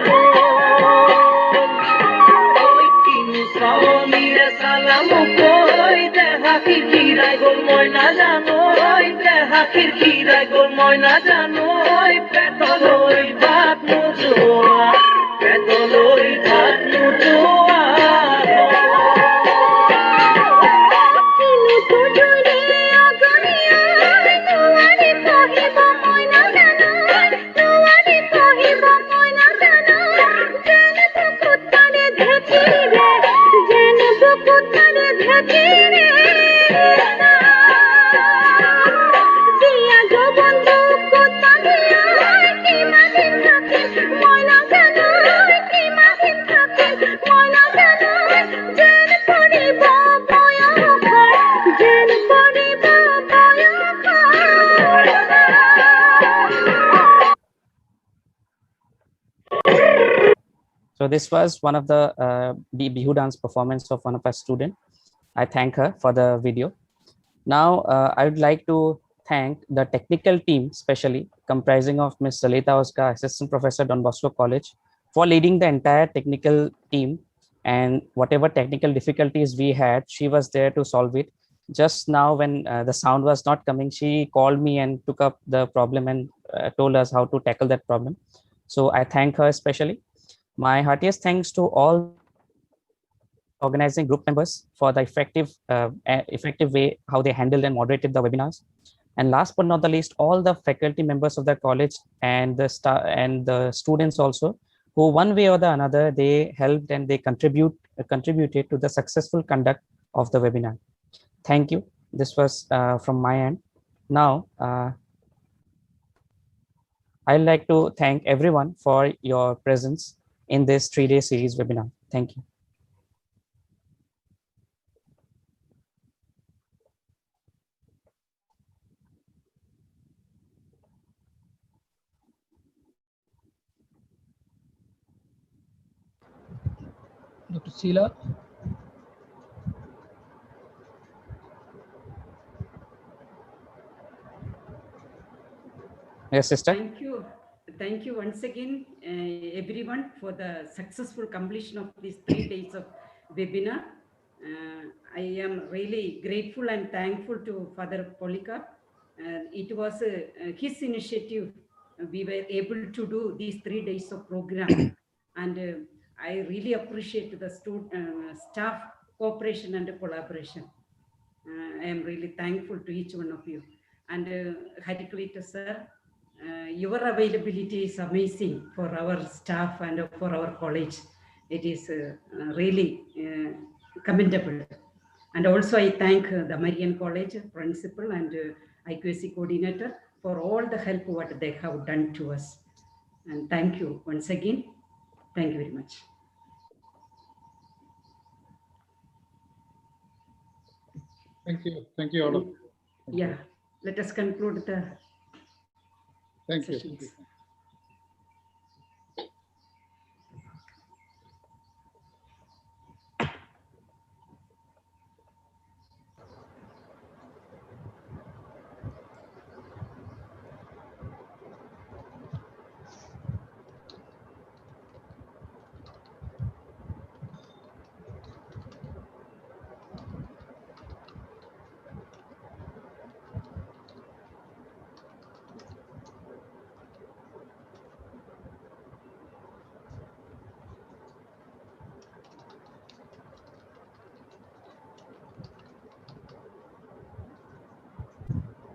ওই কিনু সাৱনীৰে চাল ভাঙা মুখই দেখা খিড়কিরাই গোল ময়না জানোই দেখা খিড়কিরাই গোল ময়না জানোই পেটলই ভাত নোজোয়া পেটলই ভাত নোজোয়া So this was one of the Bihu dance performance of one of our students. I thank her for the video. Now I would like to thank the technical team, especially comprising of Ms. Salita Oscar, Assistant Professor, Don Bosco College, for leading the entire technical team. And whatever technical difficulties we had, she was there to solve it. Just now when the sound was not coming, she called me and took up the problem and told us how to tackle that problem. So I thank her especially. My heartiest thanks to all organizing group members for the effective way how they handled and moderated the webinars. And last but not the least, all the faculty members of the college and the students also, who one way or the another, they helped and they contributed to the successful conduct of the webinar. Thank you. This was from my end. Now, I'd like to thank everyone for your presence in this 3-day series webinar. Thank you. Dr. Sheila. Yes, sister. Thank you once again, everyone, for the successful completion of these 3 days of webinar. I am really grateful and thankful to Father Polycarp. It was his initiative. We were able to do these 3 days of program, and I really appreciate the staff cooperation and collaboration. I am really thankful to each one of you. And Harikrita sir, your availability is amazing for our staff and for our college. It is really commendable. And also I thank the Marian College principal and IQAC coordinator for all the help what they have done to us. And thank you once again. Thank you very much. Thank you all. Yeah, let us conclude the Thank you. sessions.